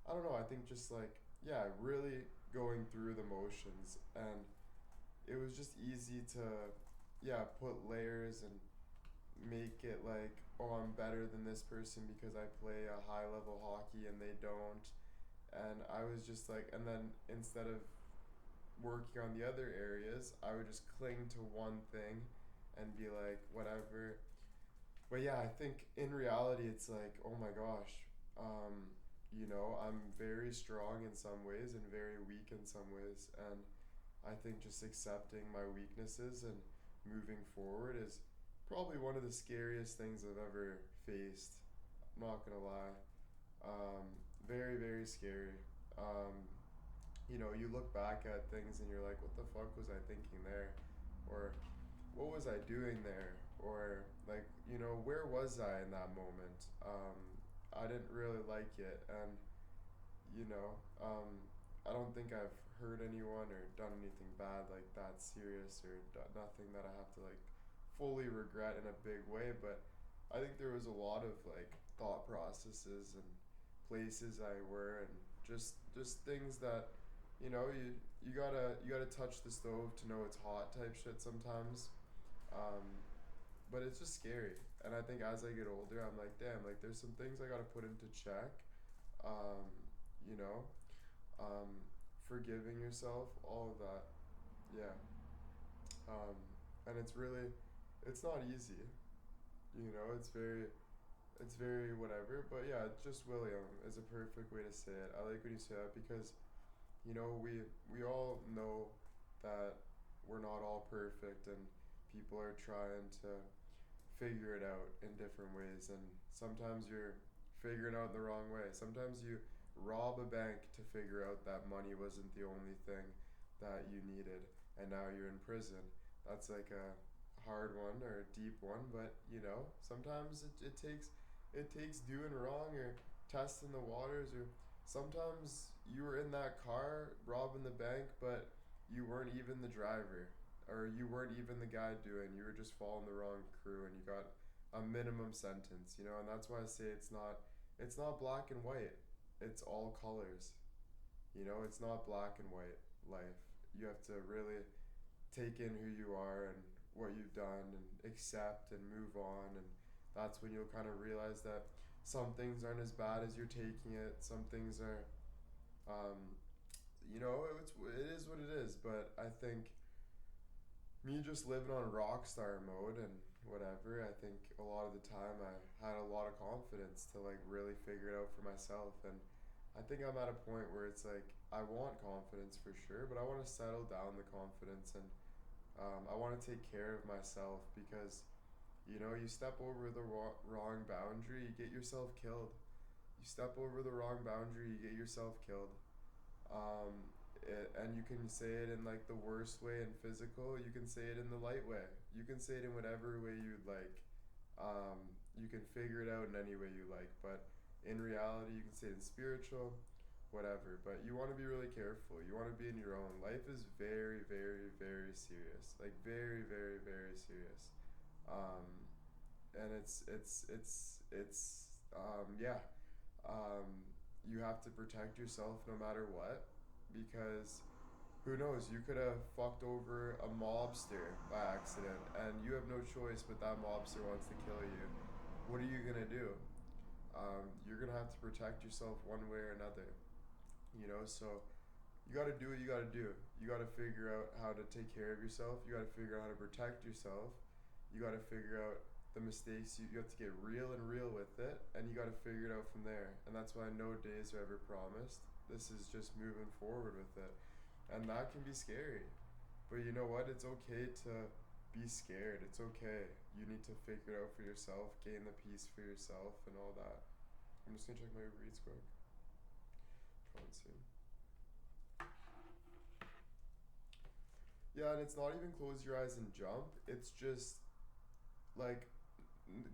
[SPEAKER 1] I don't know, I think just like yeah, really going through the motions, and it was just easy to yeah, put layers and make it like, oh, I'm better than this person because I play a high level hockey and they don't. And I was just like, and then instead of working on the other areas, I would just cling to one thing and be like, whatever. But yeah, I think in reality, it's like, oh my gosh, you know, I'm very strong in some ways and very weak in some ways. And I think just accepting my weaknesses and moving forward is probably one of the scariest things I've ever faced. I'm not gonna lie. Very, very scary. Um, you know, you look back at things and you're like, what the fuck was I thinking there? Or what was I doing there? Or like, you know, where was I in that moment? I didn't really like it, and you know, I don't think I've hurt anyone or done anything bad like that serious, or nothing that I have to like fully regret in a big way. But I think there was a lot of like thought processes and places I were, and just things that you know you gotta touch the stove to know it's hot type shit sometimes. Um, but it's just scary, and I think as I get older, I'm like, damn, like there's some things I gotta put into check. Um, you know, um, forgiving yourself, all of that. Yeah. Um, and it's really, it's not easy. You know, it's very whatever. But yeah, just William is a perfect way to say it. I like when you say that because, you know, we all know that we're not all perfect, and people are trying to figure it out in different ways, and sometimes you're figuring out the wrong way. Sometimes you rob a bank to figure out that money wasn't the only thing that you needed, and now you're in prison. That's like a hard one or a deep one, but you know, sometimes it takes doing wrong or testing the waters, or sometimes you were in that car robbing the bank, but you weren't even the driver, or you weren't even the guy doing. You were just following the wrong crew, and you got a minimum sentence. You know, and that's why I say it's not black and white. It's all colors. You know, it's not black and white life. You have to really take in who you are and what you've done and accept and move on, and that's when you'll kind of realize that some things aren't as bad as you're taking it. Some things are um, you know, it is what it is, but I think me just living on rock star mode and whatever, I think a lot of the time I had a lot of confidence to like really figure it out for myself. And I think I'm at a point where it's like I want confidence for sure, but I want to settle down the confidence, and I want to take care of myself, because you know, you step over the wrong boundary, you get yourself killed. You step over the wrong boundary, you get yourself killed. Um, and you can say it in like the worst way and physical. You can say it in the light way. You can say it in whatever way you'd like. You can figure it out in any way you like. But in reality, you can say it in spiritual, whatever. But you want to be really careful. You want to be in your own. Life is very, very, very serious. Like very, very, very serious. Um, and yeah. You have to protect yourself no matter what, because who knows, you could have fucked over a mobster by accident, and you have no choice, but that mobster wants to kill you. What are you gonna do? You're gonna have to protect yourself one way or another, you know. So you got to do what you got to do. You got to figure out how to take care of yourself. You got to figure out how to protect yourself. You got to figure out the mistakes. You have to get real and real with it, and you got to figure it out from there. And that's why no days are ever promised. This is just moving forward with it, and that can be scary. But you know what? It's okay to be scared. It's okay. You need to figure it out for yourself, gain the peace for yourself, and all that. I'm just gonna check my reads quick. Try and see. Yeah, and it's not even close your eyes and jump. It's just like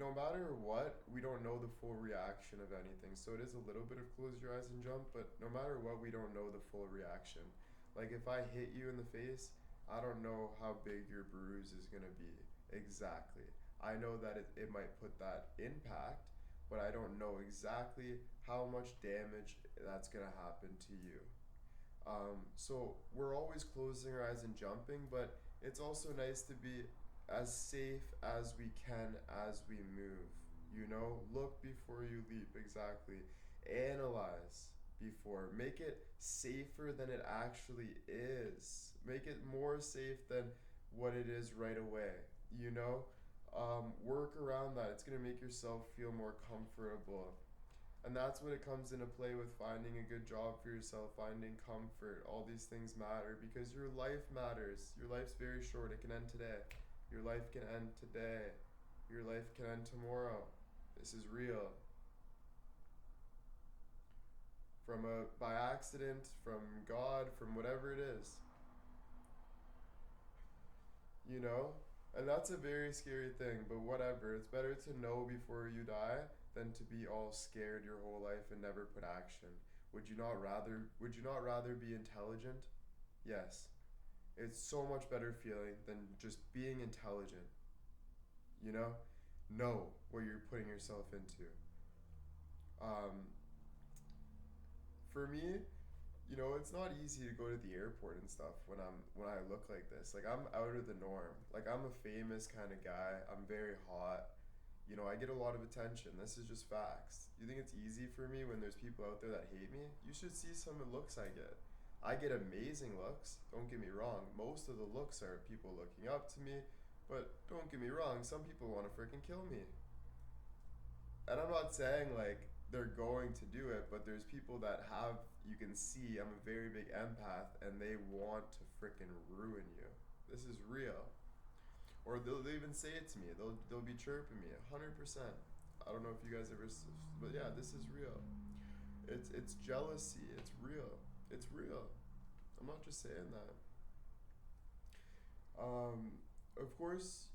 [SPEAKER 1] no matter what, we don't know the full reaction of anything. So it is a little bit of close your eyes and jump, but no matter what, we don't know the full reaction. Like if I hit you in the face, I don't know how big your bruise is gonna be exactly. I know that it might put that impact, but I don't know exactly how much damage that's gonna happen to you. So we're always closing our eyes and jumping, but it's also nice to be as safe as we can as we move. You know, look before you leap, exactly. Analyze before. Make it safer than it actually is. Make it more safe than what it is right away. You know, work around that. It's going to make yourself feel more comfortable. And that's when it comes into play with finding a good job for yourself, finding comfort. All these things matter because your life matters. Your life's very short. It can end today. Your life can end today. Your life can end tomorrow. This is real. By accident, from God, from whatever it is. You know? And that's a very scary thing, but whatever. It's better to know before you die than to be all scared your whole life and never put action. Would you not rather be intelligent? Yes. It's so much better feeling than just being intelligent. You know what you're putting yourself into. Um, for me, it's not easy to go to the airport and stuff when I look like this. Like I'm out of the norm. Like I'm a famous kind of guy. I'm very hot. I get a lot of attention. This is just facts. You think it's easy for me when there's people out there that hate me? You should see some of the looks I get. I get amazing looks. Don't get me wrong. Most of the looks are people looking up to me, but don't get me wrong. Some people want to freaking kill me. And I'm not saying like they're going to do it, but there's people that you can see I'm a very big empath and they want to freaking ruin you. This is real. Or they'll even say it to me. They'll be chirping me 100%. I don't know if you guys ever, but yeah, this is real. It's jealousy. It's real. It's real. I'm not just saying that. Of course,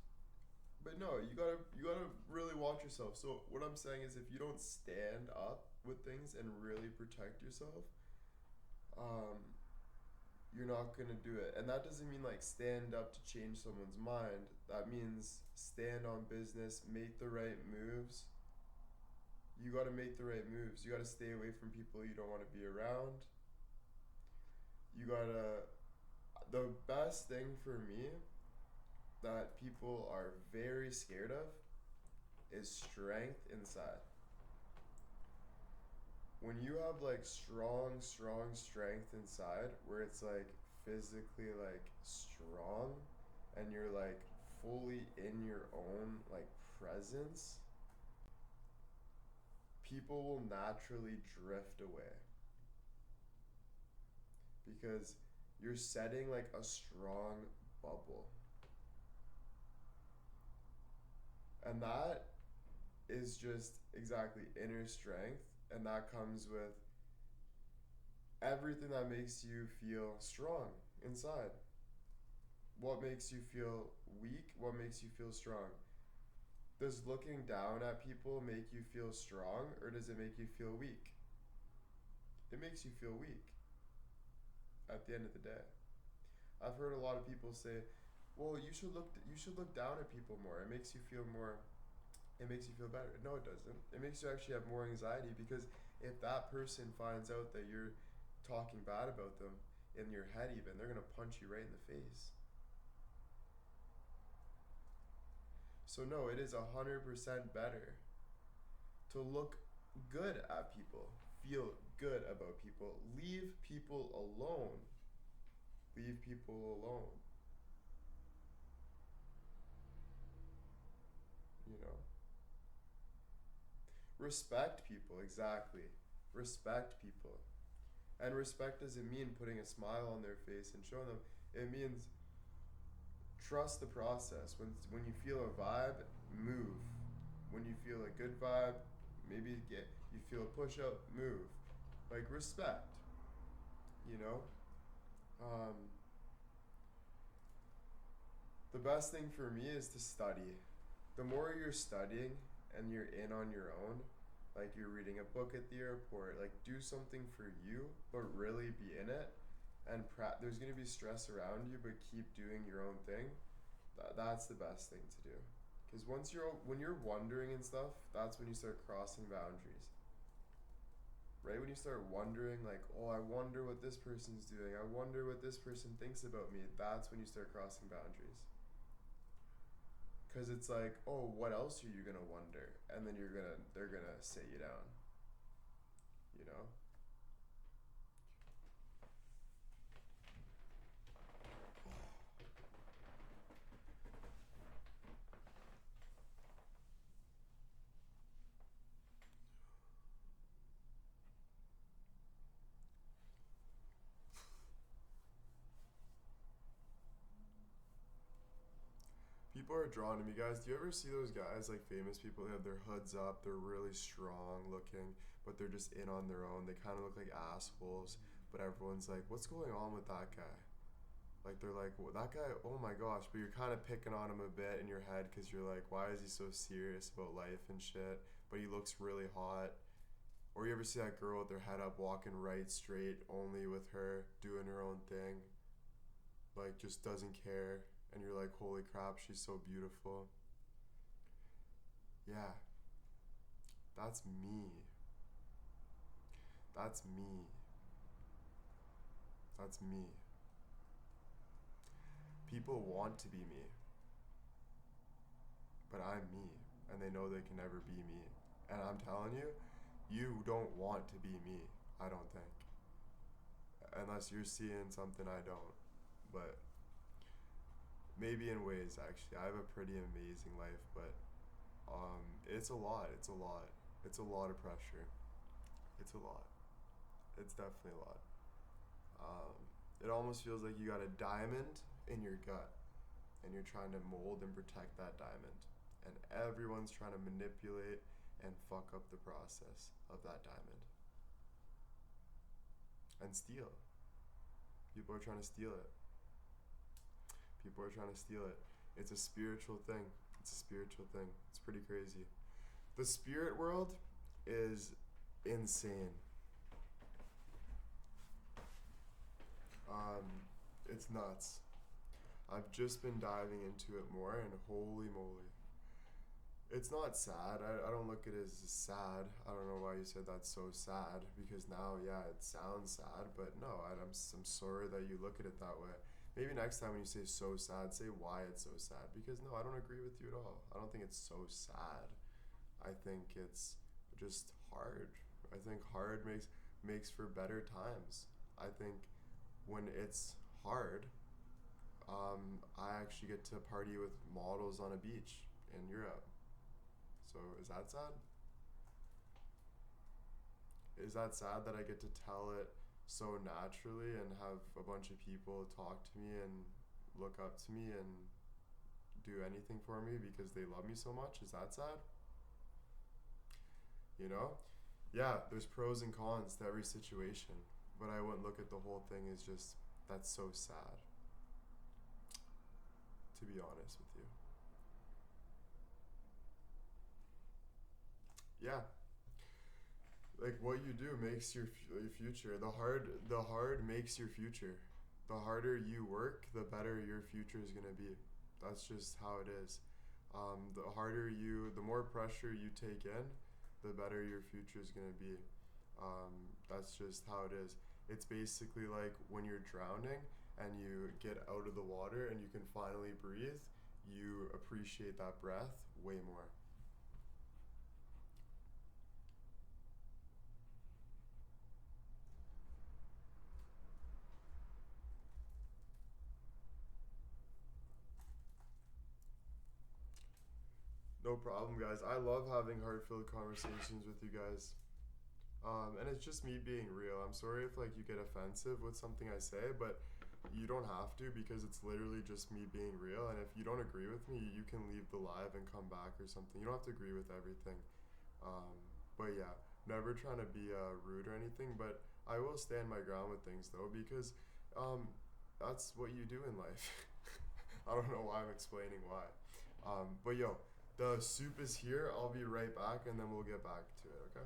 [SPEAKER 1] but no, you gotta really watch yourself. So what I'm saying is, if you don't stand up with things and really protect yourself, um, you're not gonna do it. And that doesn't mean like stand up to change someone's mind. That means stand on business, make the right moves. You gotta make the right moves. You gotta stay away from people you don't want to be around. You gotta. The best thing for me that people are very scared of is strength inside. When you have like strong strength inside, where it's like physically like strong and you're like fully in your own like presence, people will naturally drift away because you're setting like a strong bubble. And that is just exactly inner strength, and that comes with everything that makes you feel strong inside. What makes you feel weak? What makes you feel strong? Does looking down at people make you feel strong, or does it make you feel weak? It makes you feel weak at the end of the day. I've heard a lot of people say, well, you should look down at people more. It makes you feel better. No, it doesn't. It makes you actually have more anxiety, because if that person finds out that you're talking bad about them in your head, even, they're going to punch you right in the face. So no, it is 100% better to look good at people, feel good about people, leave people alone. Leave people alone. You know? Respect people, exactly. Respect people. And respect doesn't mean putting a smile on their face and showing them. It means trust the process. When you feel a vibe, move. When you feel a good vibe, you feel a push up, move. Like respect. You know? The best thing for me is to study. the more you're studying and you're in on your own, like you're reading a book at the airport, like do something for you, but really be in it. And there's gonna be stress around you, but keep doing your own thing. That's the best thing to do. Because when you're wondering and stuff, that's when you start crossing boundaries. Right when you start wondering, like, oh, I wonder what this person's doing. I wonder what this person thinks about me. That's when you start crossing boundaries. Because it's like, oh, what else are you gonna wonder? And then they're gonna sit you down. You know. People are drawn to me, guys. Do you ever see those guys, like famous people, they have their hoods up, they're really strong looking, but they're just in on their own. They kind of look like assholes, but everyone's like, what's going on with that guy? Like, they're like, well, that guy, oh my gosh, but you're kind of picking on him a bit in your head because you're like, why is he so serious about life and shit? But he looks really hot. Or you ever see that girl with her head up walking right straight, only with her, doing her own thing? Like, just doesn't care. And you're like, holy crap, she's so beautiful. Yeah, that's me. That's me. That's me. People want to be me, but I'm me, and they know they can never be me. And I'm telling you, you don't want to be me, I don't think. Unless you're seeing something I don't. But maybe in ways, actually. I have a pretty amazing life, but it's a lot. It's a lot. It's a lot of pressure. It's a lot. It's definitely a lot. Um, it almost feels like you got a diamond in your gut, and you're trying to mold and protect that diamond. And everyone's trying to manipulate and fuck up the process of that diamond. And steal. People are trying to steal it. People are trying to steal it. It's a spiritual thing. It's a spiritual thing. It's pretty crazy. The spirit world is insane. It's nuts. I've just been diving into it more, and holy moly. It's not sad. I don't look at it as sad. I don't know why you said that's so sad, because now, yeah, it sounds sad, but no, I'm sorry that you look at it that way. Maybe next time when you say so sad, say why it's so sad, because no, I don't agree with you at all. I don't think it's so sad. I think it's just hard. I think hard makes for better times. I think when it's hard, I actually get to party with models on a beach in Europe. So is that sad? Is that sad that I get to tell it so naturally and have a bunch of people talk to me and look up to me and do anything for me because they love me so much? Is that sad? You know? Yeah, there's pros and cons to every situation, but I wouldn't look at the whole thing as just, that's so sad, to be honest with you. Yeah, like what you do makes your future. The hard makes your future. The harder you work, the better your future is gonna be. That's just how it is. The more pressure you take in, the better your future is gonna be. That's just how it is. It's basically like when you're drowning and you get out of the water and you can finally breathe, you appreciate that breath way more. No problem, guys. I love having heart-filled conversations with you guys. And it's just me being real. I'm sorry if like you get offensive with something I say, but you don't have to because it's literally just me being real. And if you don't agree with me, you can leave the live and come back or something. You don't have to agree with everything. Um, but yeah, never trying to be rude or anything. But I will stand my ground with things though because um, that's what you do in life. I don't know why I'm explaining why. But yo, The soup is here. I'll be right back, and then we'll get back to it, okay?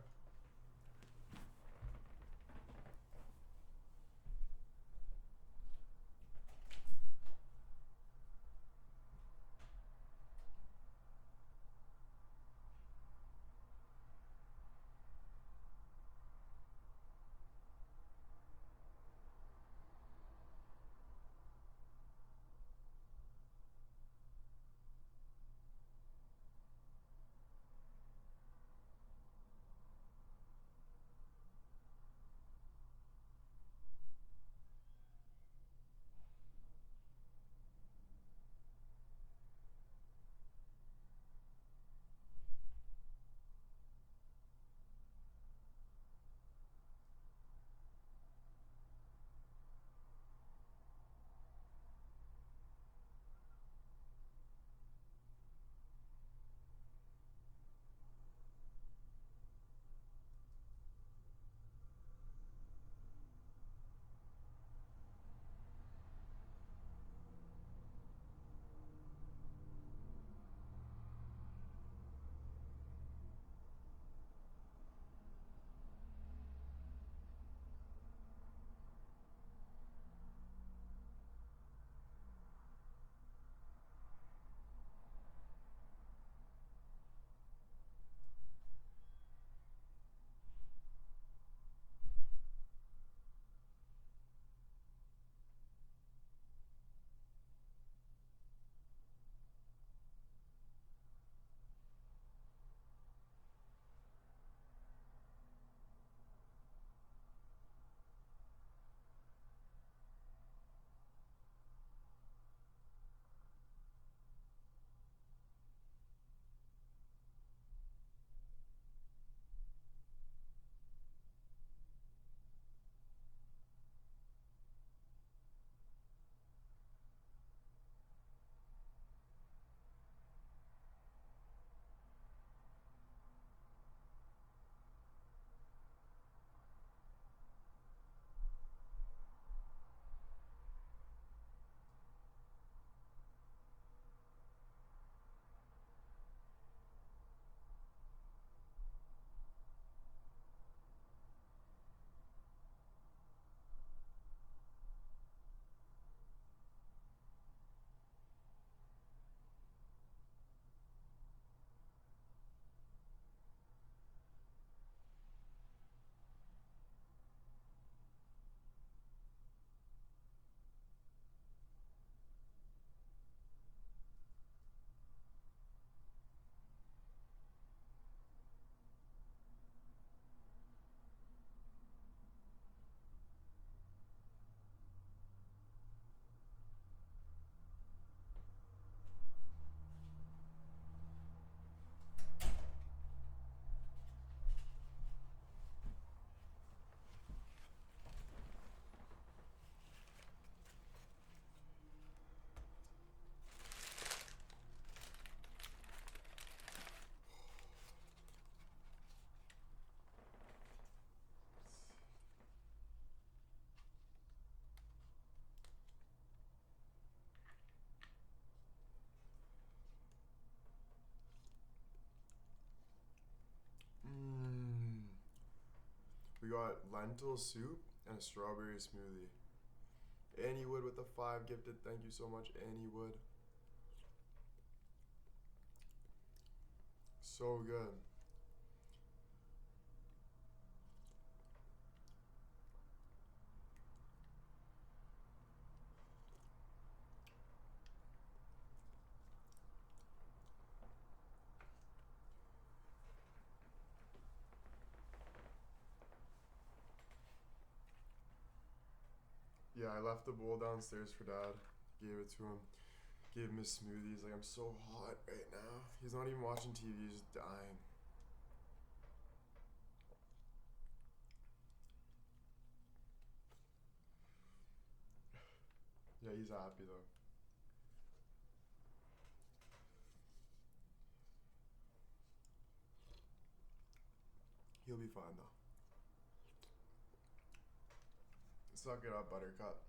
[SPEAKER 1] Mmm. We got lentil soup and a strawberry smoothie. Annie Wood with the 5 gifted. Thank you so much, Annie Wood. So good. Yeah, I left the bowl downstairs for Dad. Gave it to him. Gave him his smoothies. Like, I'm so hot right now. He's not even watching TV. He's just dying. Yeah, he's happy though. He'll be fine though. Suck it up, Buttercup.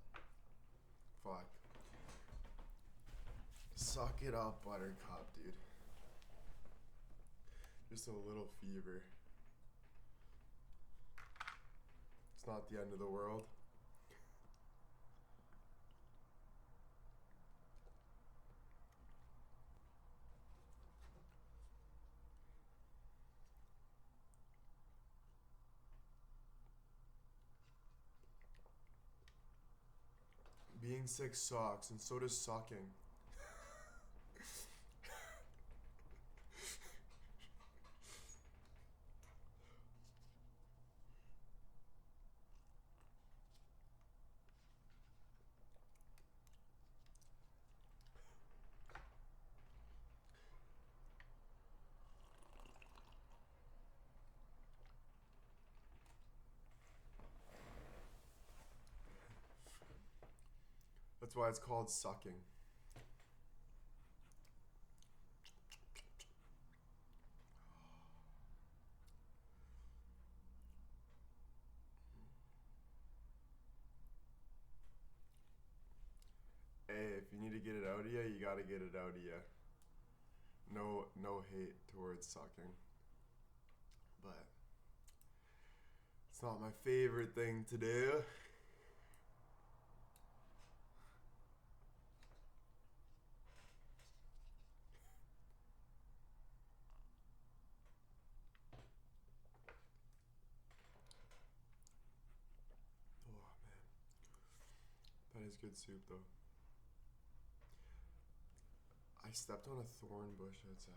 [SPEAKER 1] Fuck. Suck it up, Buttercup, dude. Just a little fever. It's not the end of the world. Being sick sucks, and so does sucking. That's why it's called sucking. Hey, if you need to get it out of you, you gotta get it out of you. No hate towards sucking. But it's not my favorite thing to do. Oh man. That is good soup though. I stepped on a thorn bush outside.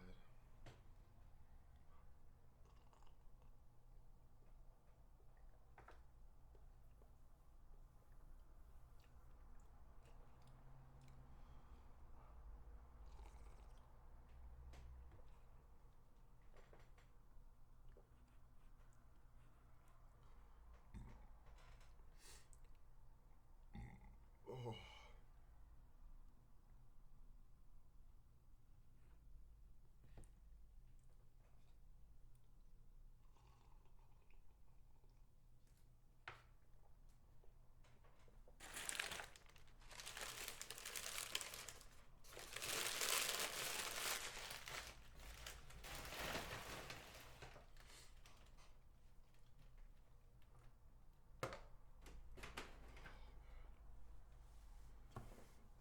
[SPEAKER 1] Oh.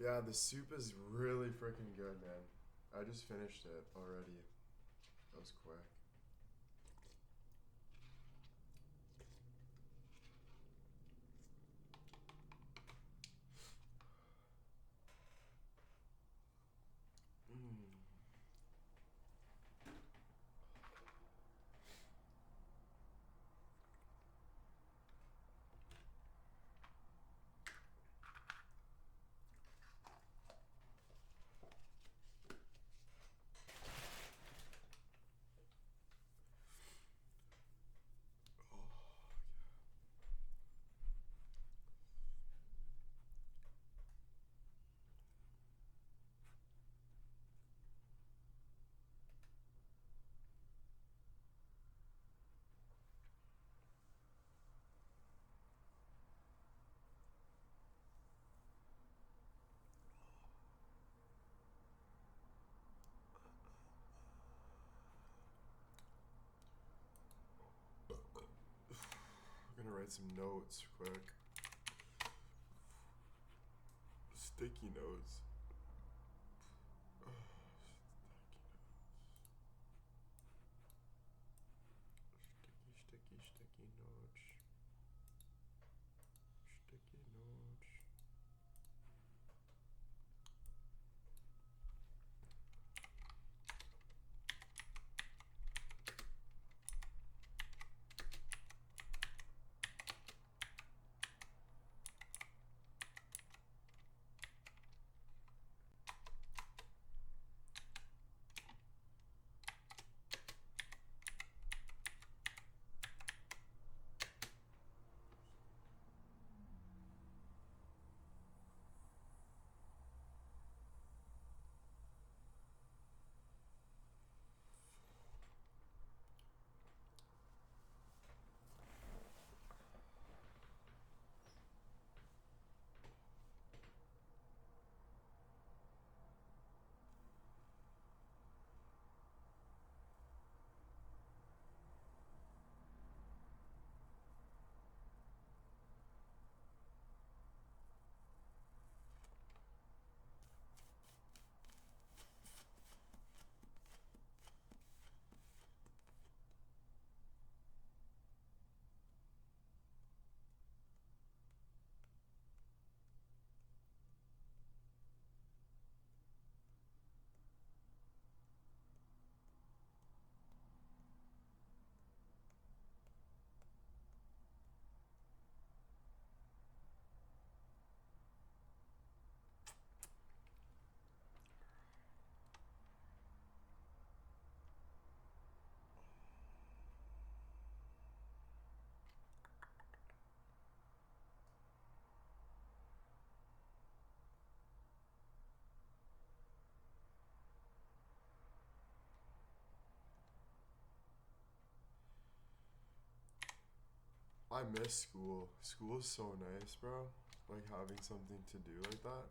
[SPEAKER 1] Yeah, the soup is really freaking good, man. I just finished it already. That was quick. Mm. I'm gonna write some notes quick. Sticky notes. Sticky notes. Sticky notes. I miss school. School is so nice, bro. Like having something to do like that.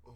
[SPEAKER 1] Oh.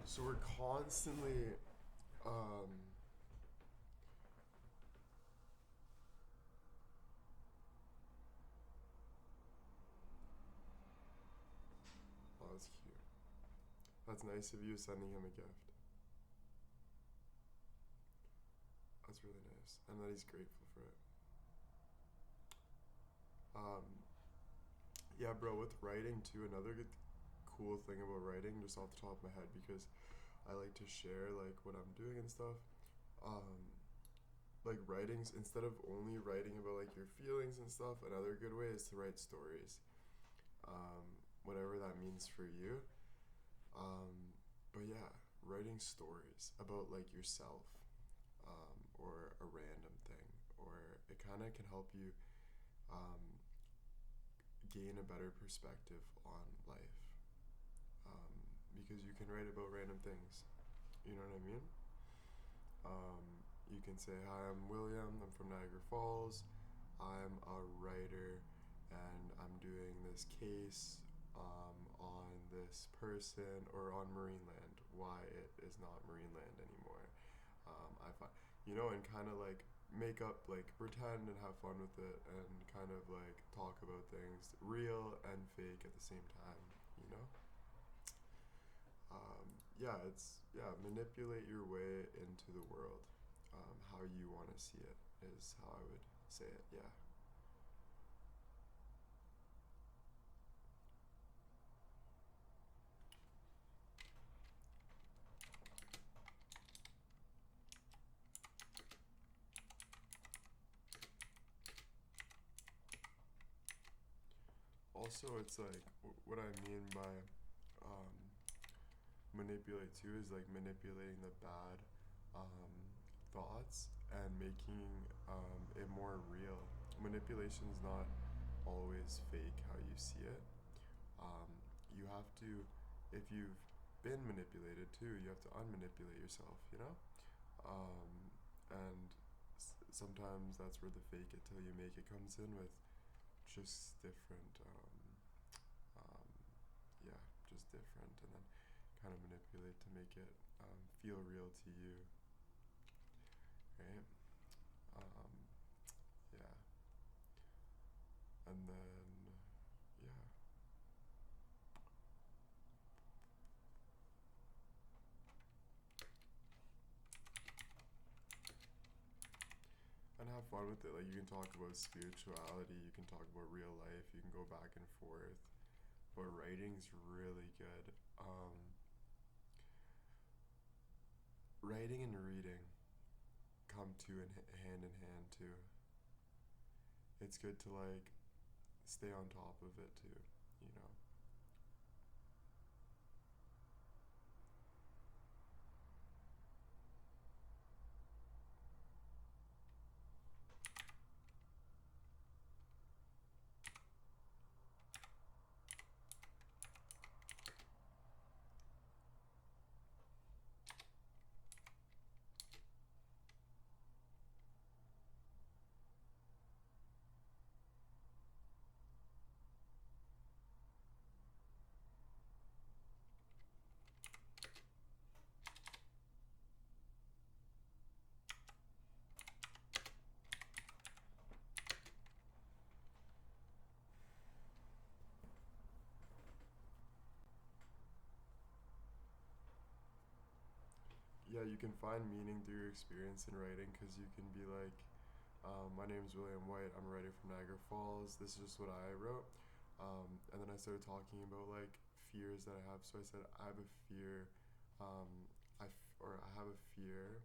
[SPEAKER 1] So we're constantly, um, oh, that's cute. That's nice of you sending him a gift. That's really nice. And that he's grateful for it. Um, yeah, bro, with writing too, another good, cool thing about writing, just off the top of my head, because I like to share like what I'm doing and stuff. Um, like writings, instead of only writing about like your feelings and stuff, another good way is to write stories. Um, whatever that means for you. But yeah, writing stories about like yourself, or a random thing, or it kind of can help you um, gain a better perspective on life, um, because you can write about random things. You know what I mean? Um, you can say, "Hi, I'm William. I'm from Niagara Falls. I'm a writer, and I'm doing this case on this person or on Marineland. Why it is not Marineland anymore." I find, and kind of like make up, like pretend and have fun with it, and kind of like talk about things real and fake at the same time. You know. Yeah, manipulate your way into the world. How you want to see it is how I would say it. Yeah. Also, it's like what I mean by um, manipulate too is like manipulating the bad um, thoughts and making it more real. Manipulation is not always fake how you see it. Um, you have to, if you've been manipulated too, you have to unmanipulate yourself, you know? Um, and sometimes that's where the fake it till you make it comes in with just different, um, yeah, just different, and then kind of manipulate to make it feel real to you, right? Um, yeah, and then, yeah, and have fun with it. Like, you can talk about spirituality, you can talk about real life, you can go back and forth. But writing's really good. Writing and reading come hand in hand too. It's good to like stay on top of it too, you know. Yeah, you can find meaning through your experience in writing because you can be like, my name's William White. I'm a writer from Niagara Falls. This is just what I wrote. And then I started talking about like fears that I have. So I said I have a fear, I have a fear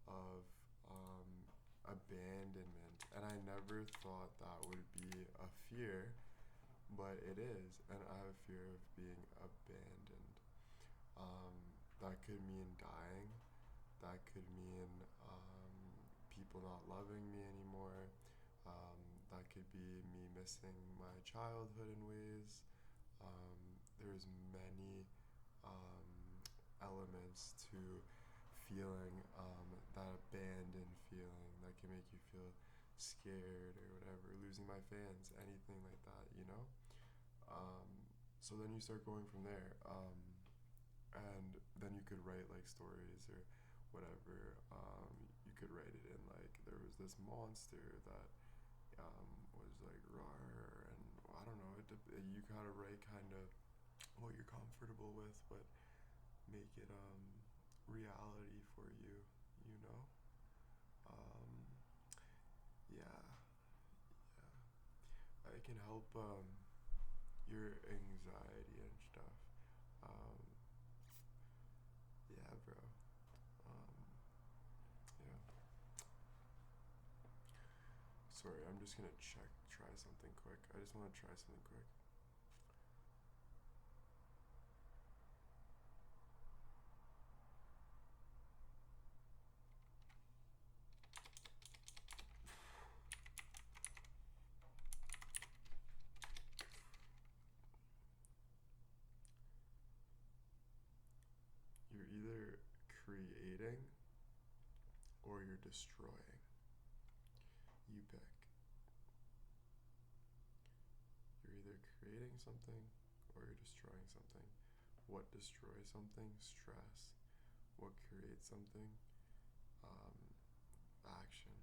[SPEAKER 1] of abandonment, and I never thought that would be a fear, but it is. And I have a fear of being abandoned. Um, that could mean dying. That could mean people not loving me anymore. Um, that could be me missing my childhood in ways. There's many um, elements to feeling that abandoned feeling that can make you feel scared or whatever, losing my fans, anything like that, you know? Um, so then you start going from there. And then you could write like stories or whatever. You could write it in like there was this monster that was like rawr, and I don't know. You gotta write kind of what you're comfortable with, but make it reality for you. You know. Um, yeah, yeah. It can help your anxiety and stuff. Um, Yeah, bro. Um, yeah. Sorry, I'm just gonna try something quick. I just want to try something quick. You're either creating or you're destroying. You pick. You're either creating something or you're destroying something. What destroys something? Stress. What creates something? Um, Action.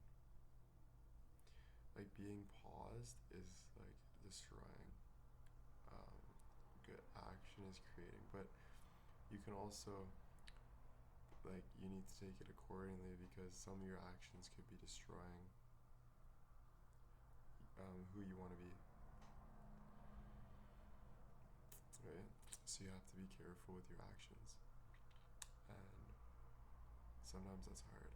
[SPEAKER 1] Like being paused is like destroying. Um, Good action is creating, but you can also like you need to take it accordingly because some of your actions could be destroying who you want to be, right? So you have to be careful with your actions, and sometimes that's hard.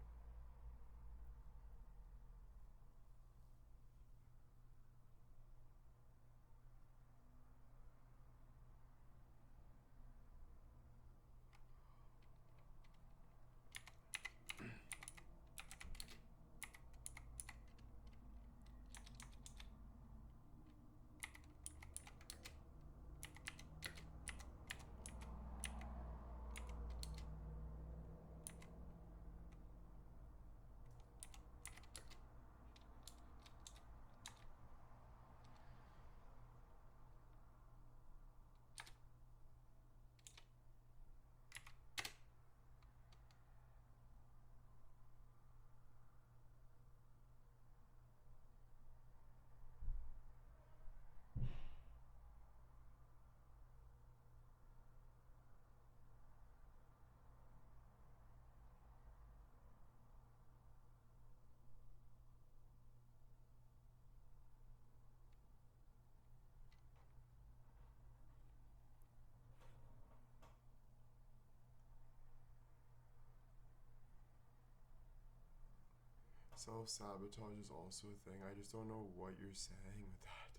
[SPEAKER 1] Self-sabotage is also a thing. I just don't know what you're saying with that.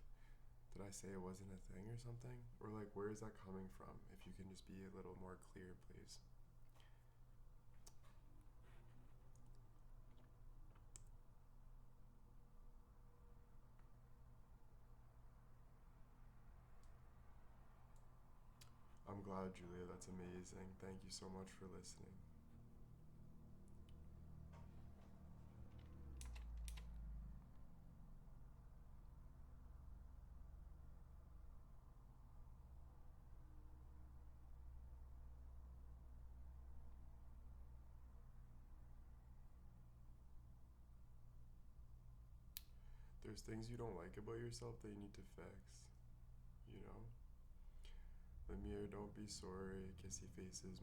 [SPEAKER 1] Did I say it wasn't a thing or something? Or like, where is that coming from? If you can just be a little more clear, please. I'm glad, Julia. That's amazing. Thank you so much for listening. There's things you don't like about yourself that you need to fix. You know? Lemire, don't be sorry. Kissy faces.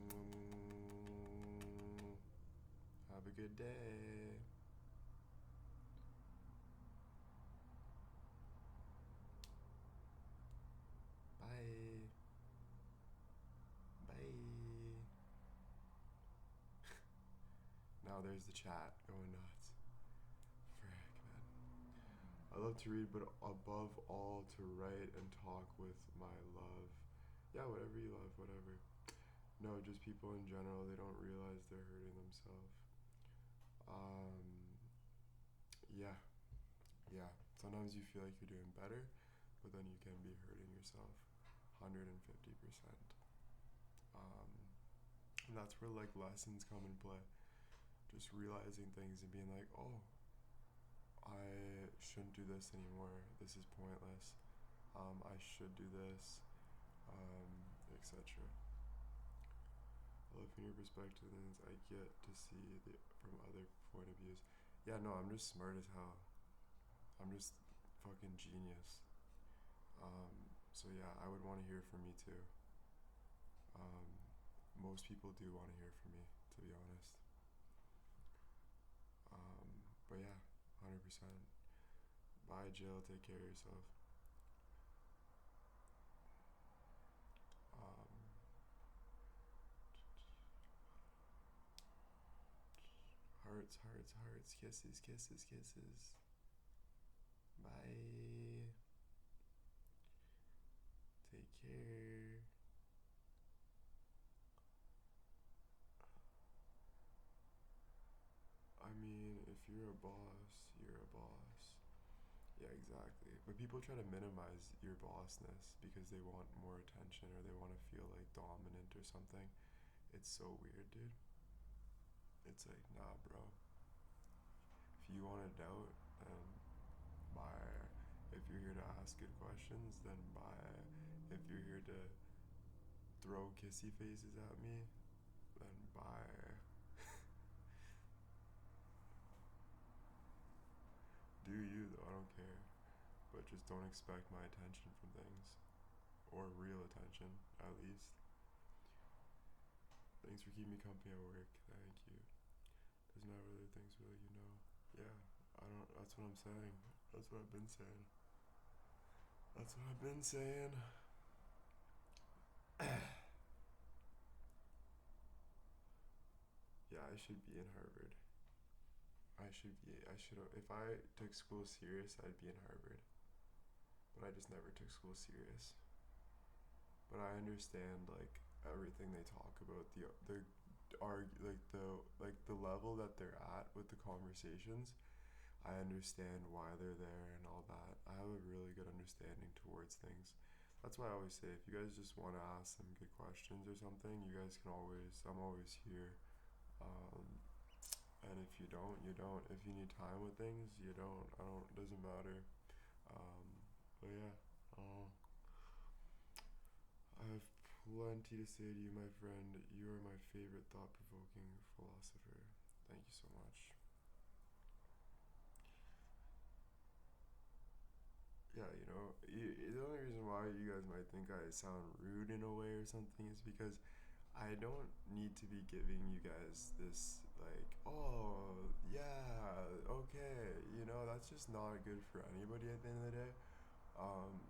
[SPEAKER 1] Have a good day. Bye. Bye. Now there's the chat going nuts. Frick, man. I love to read, but above all, to write and talk with my love. Yeah, whatever you love, whatever. No, just people in general, they don't realize they're hurting themselves. Yeah, yeah. Sometimes you feel like you're doing better, but then you can be hurting yourself 150%. And that's where like lessons come in play. Just realizing things and being like, oh, I shouldn't do this anymore. This is pointless. I should do this, etc. I love from your perspective, and I get to see from other point of views. Yeah, no, I'm just smart as hell. I'm just fucking genius. So yeah, I would want to hear from me too. Most people do want to hear from me, to be honest. But yeah, 100%. Bye, Jill. Take care of yourself. Hearts, hearts, hearts. Kisses, kisses, kisses. Bye. Take care. I mean, if you're a boss, you're a boss. Yeah, exactly. But people try to minimize your bossness because they want more attention or they want to feel like dominant or something. It's so weird, dude. It's like, nah, bro. If you want to doubt, then bye. If you're here to ask good questions, then bye. If you're here to throw kissy faces at me, then bye. Do you, though? I don't care. But just don't expect my attention from things. Or real attention, at least. Thanks for keeping me company at work. Thank you. Doesn't matter other things, will you know? Yeah, I don't. That's what I'm saying. That's what I've been saying. That's what I've been saying. Yeah, I should be in Harvard. I should be. I should. If I took school serious, I'd be in Harvard. But I just never took school serious. But I understand like everything they talk about. The the level that they're at with the conversations. I understand why they're there and all that. I have a really good understanding towards things. That's why I always say if you guys just want to ask some good questions or something, you guys can always. I'm always here. Um, and if you don't, you don't. If you need time with things, you don't. I don't. Doesn't matter. Um, but yeah. I have plenty to say to you, my friend. You are my favorite thought-provoking philosopher. Thank you so much. Yeah, the only reason why you guys might think I sound rude in a way or something is because I don't need to be giving you guys this, like, oh, yeah, okay, that's just not good for anybody at the end of the day. Um,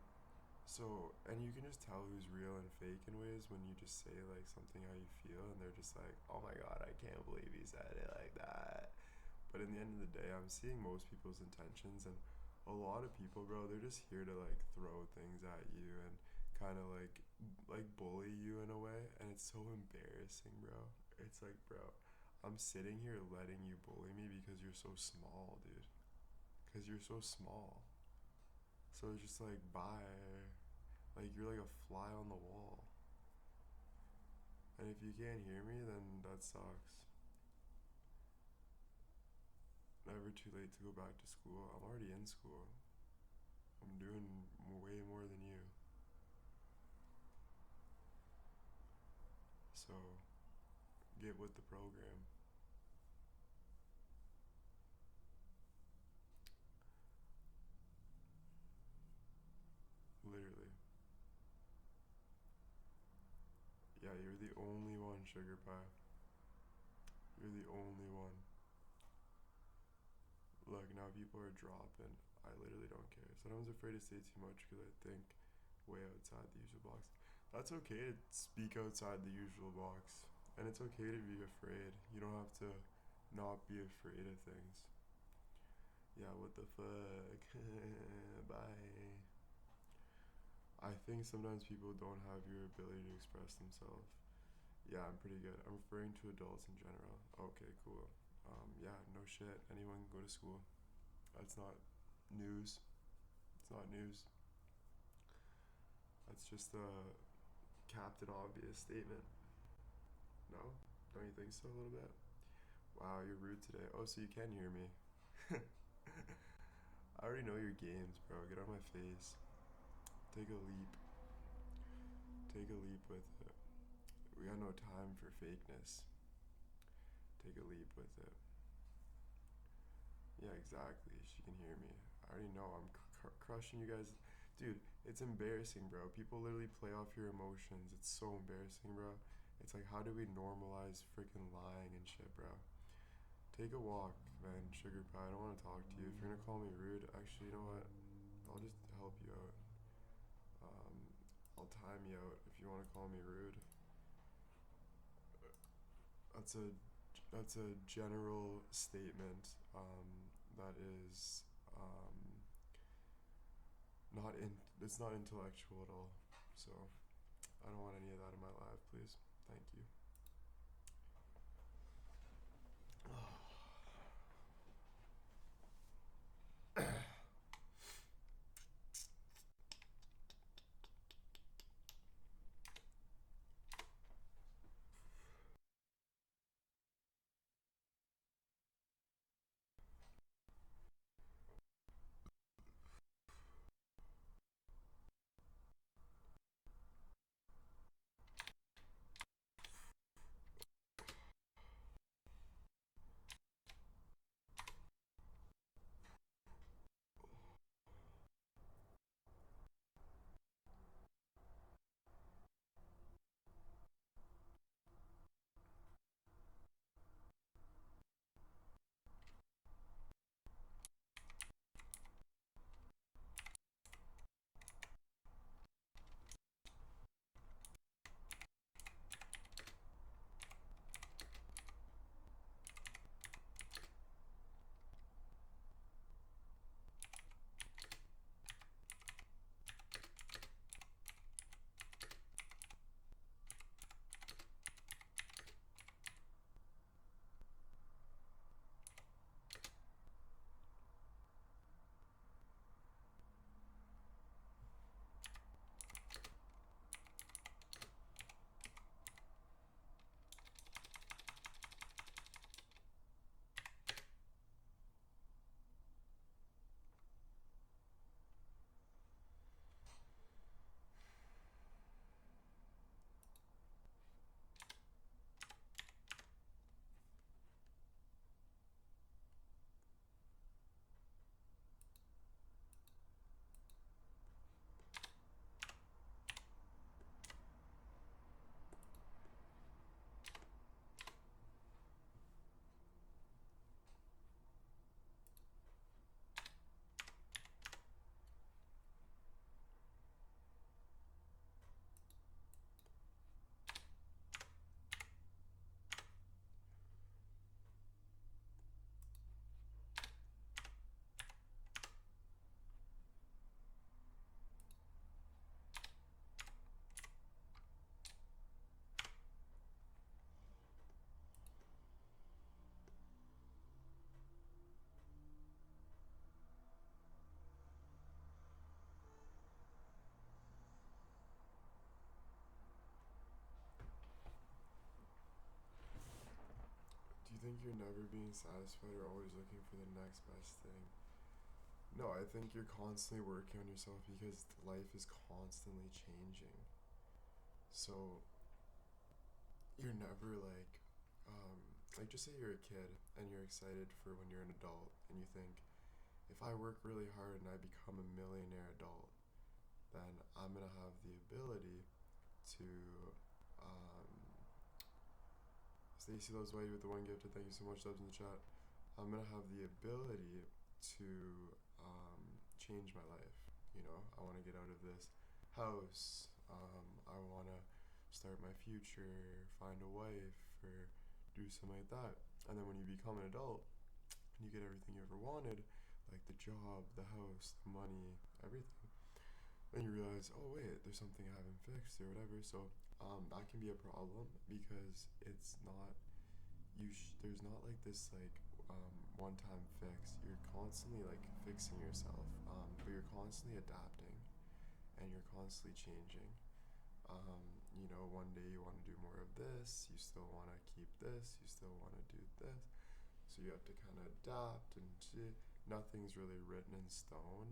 [SPEAKER 1] and you can just tell who's real and fake in ways when you just say, like, something how you feel, and they're just like, oh my god, I can't believe he said it like that. But in the end of the day, I'm seeing most people's intentions, and a lot of people, bro, they're just here to like throw things at you and kind of like bully you in a way, and it's so embarrassing, bro. It's like, bro, I'm sitting here letting you bully me because you're so small, dude. Because you're so small. So it's just like, bye. Like, you're like a fly on the wall. And if you can't hear me, then that sucks. Never too late to go back to school. I'm already in school. I'm doing way more than you. So, get with the program. Literally. Yeah, you're the only one, Sugar Pie. You're the only one. Look, now people are dropping. I literally don't care. Sometimes I'm afraid to say too much because I think way outside the usual box. That's okay to speak outside the usual box. And it's okay to be afraid. You don't have to not be afraid of things. Yeah, what the fuck? Bye. I think sometimes people don't have your ability to express themselves. Yeah, I'm pretty good. I'm referring to adults in general. Okay, cool. Yeah, no shit. Anyone can go to school. That's not news. It's not news. That's just a Captain Obvious statement. No? Don't you think so a little bit? Wow, you're rude today. Oh, so you can hear me. I already know your games, bro. Get out of my face. Take a leap. Take a leap with it. We got no time for fakeness. Take a leap with it. Yeah, exactly. She can hear me. I already know. I'm crushing you guys. Dude, it's embarrassing, bro. People literally play off your emotions. It's so embarrassing, bro. It's like, how do we normalize freaking lying and shit, bro? Take a walk, man, Sugar Pie. I don't want to talk to you. If you're gonna call me rude, actually, you know what? I'll just help you out. Um, I'll time you out if you want to call me rude. That's a that's a general statement that is not in it's not intellectual at all. So I don't want any of that in my life, please. Thank you. think you're never being satisfied or always looking for the next best thing. No, I think you're constantly working on yourself because life is constantly changing. So you're never like just say you're a kid and you're excited for when you're an adult and you think, if I work really hard and I become a millionaire adult, then I'm gonna have the ability to Stacy loves Whitey with the one gifted. Thank you so much, subs in the chat. I'm gonna have the ability to change my life. You know, I want to get out of this house. I want to start my future, find a wife, or do something like that. And then when you become an adult and you get everything you ever wanted, like the job, the house, the money, everything, then you realize, oh wait, there's something I haven't fixed or whatever. So that can be a problem because it's not there's not like this one-time fix. You're constantly like fixing yourself, but you're constantly adapting and you're constantly changing. You know, one day you want to do more of this, you still want to keep this, you still want to do this. So you have to kind of adapt and nothing's really written in stone.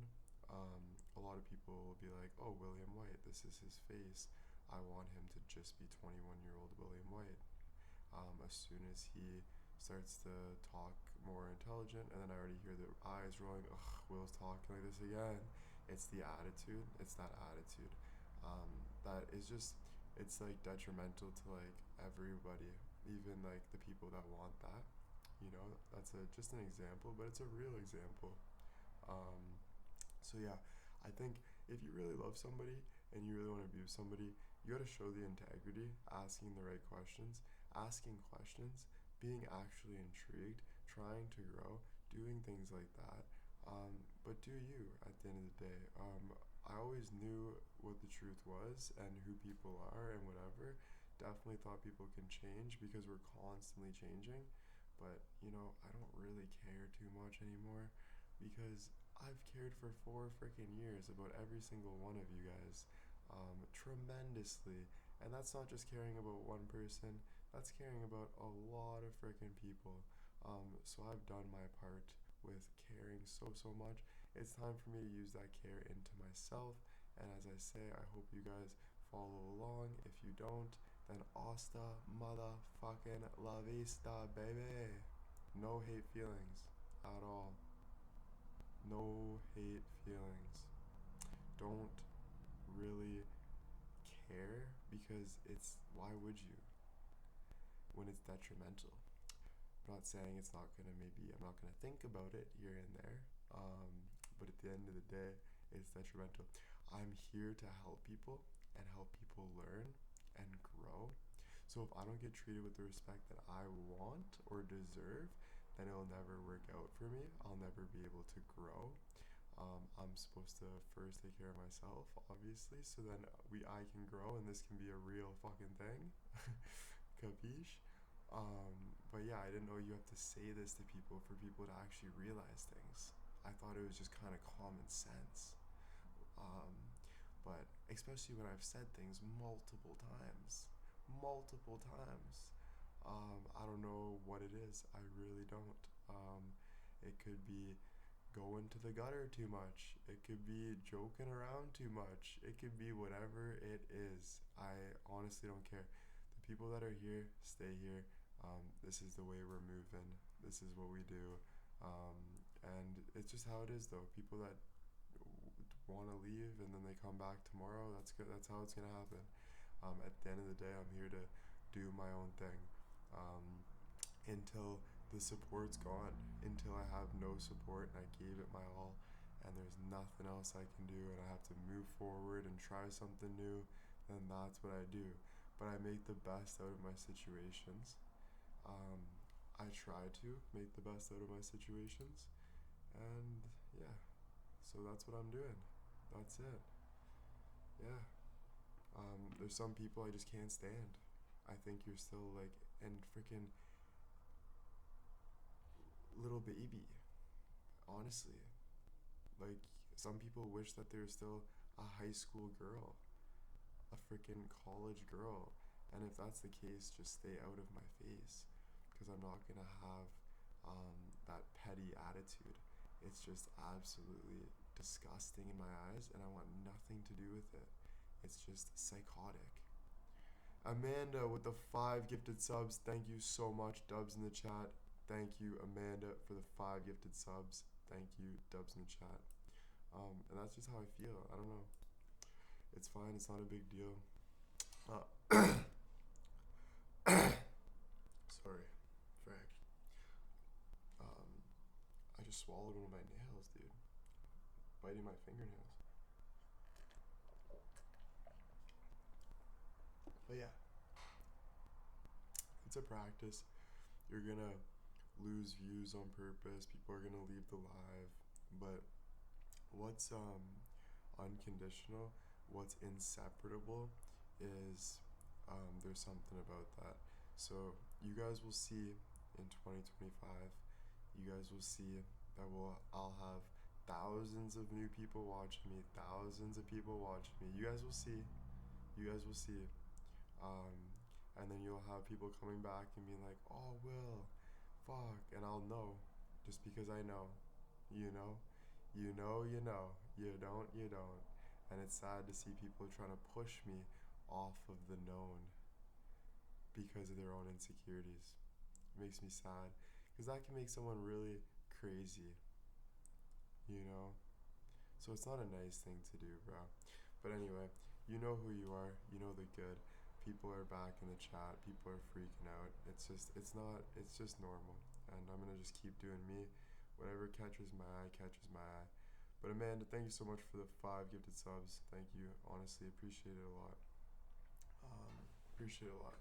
[SPEAKER 1] A lot of people will be like, oh, William White, this is his face. I want him to just be 21-year-old William White. As soon as he starts to talk more intelligent, and then I already hear the eyes rolling, ugh, Will's talking like this again. It's the attitude. It's that attitude. That is just, it's like detrimental to like everybody, even like the people that want that. You know, that's just an example, but it's a real example. So yeah, I think if you really love somebody and you really want to be with somebody, you got to show the integrity, asking the right questions, being actually intrigued, trying to grow, doing things like that. But do you at the end of the day? I always knew what the truth was and who people are and whatever. Definitely thought people can change because we're constantly changing. But, you know, I don't really care too much anymore because I've cared for 4 freaking years about every single one of you guys tremendously. And that's not just caring about one person, that's caring about a lot of freaking people. So I've done my part with caring so much. It's time for me to use that care into myself. And as I say, I hope you guys follow along. If you don't, then hasta motherfucking la vista, baby. No hate feelings at all. No hate feelings. Don't really care because why would you when it's detrimental? I'm not saying it's not gonna I'm not gonna think about it here and there, but at the end of the day, it's detrimental. I'm here to help people and help people learn and grow. So if I don't get treated with the respect that I want or deserve, then it'll never work out for me. I'll never be able to grow. I'm supposed to first take care of myself, obviously, so then I can grow and this can be a real fucking thing. Capiche? But yeah, I didn't know you have to say this to people for people to actually realize things. I thought it was just kind of common sense. But especially when I've said things multiple times. I don't know what it is. I really don't. It could be going to the gutter too much. It could be joking around too much. It could be whatever it is. I honestly don't care. The people that are here, stay here. This is the way we're moving. This is what we do. And it's just how it is, though. People that want to leave and then they come back tomorrow, that's good. That's how it's going to happen. At the end of the day, I'm here to do my own thing until the support's gone, until I have no support and I gave it my all and there's nothing else I can do and I have to move forward and try something new, then that's what I do. But I make the best out of my situations. I try to make the best out of my situations, and yeah, so that's what I'm doing. That's it. Yeah. There's some people I just can't stand. I think you're still like and freaking little baby. Honestly, like some people wish that they're still a high school girl, a freaking college girl, and if that's the case, just stay out of my face. because I'm not gonna have that petty attitude. It's just absolutely disgusting in my eyes, and I want nothing to do with it. It's just psychotic. Amanda with the 5 gifted subs. Thank you so much. Dubs in the chat. Thank you, Amanda, for the 5 gifted subs. Thank you, Dubs in the chat. And that's just how I feel. I don't know. It's fine. It's not a big deal. Sorry. Frick. I just swallowed one of my nails, dude. Biting my fingernails. But yeah. It's a practice. You're gonna lose views on purpose. People are gonna leave the live. But what's unconditional, what's inseparable is there's something about that. So you guys will see in 2025, you guys will see that I'll have thousands of new people watching me, thousands of people watching me. You guys will see. You guys will see. And then you'll have people coming back and being like, oh, Will, fuck. And I'll know just because I know. You know? You know, you know. You don't, you don't. And it's sad to see people trying to push me off of the known because of their own insecurities. It makes me sad because that can make someone really crazy, you know? So it's not a nice thing to do, bro. But anyway, you know who you are. You know the good. People are back in the chat. People are freaking out. It's just normal. And I'm gonna just keep doing me. Whatever catches my eye, catches my eye. But Amanda, thank you so much for the 5 gifted subs. Thank you. Honestly, appreciate it a lot. Appreciate it a lot.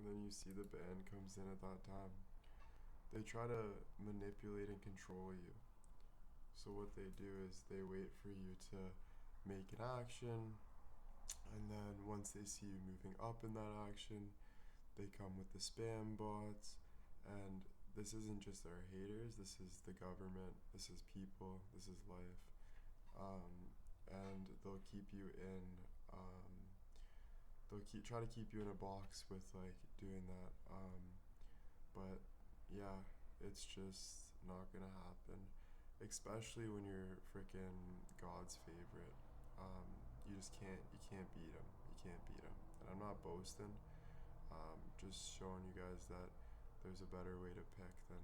[SPEAKER 1] And then you see the band comes in at that time. They try to manipulate and control you. So what they do is they wait for you to make an action, and then once they see you moving up in that action, they come with the spam bots. And this isn't just our haters, this is the government, this is people, this is life. And they'll keep you in try to keep you in a box with like doing that. But yeah, it's just not gonna happen. Especially when you're freaking God's favorite. You just can't beat him. You can't beat him. And I'm not boasting. Just showing you guys that there's a better way to pick than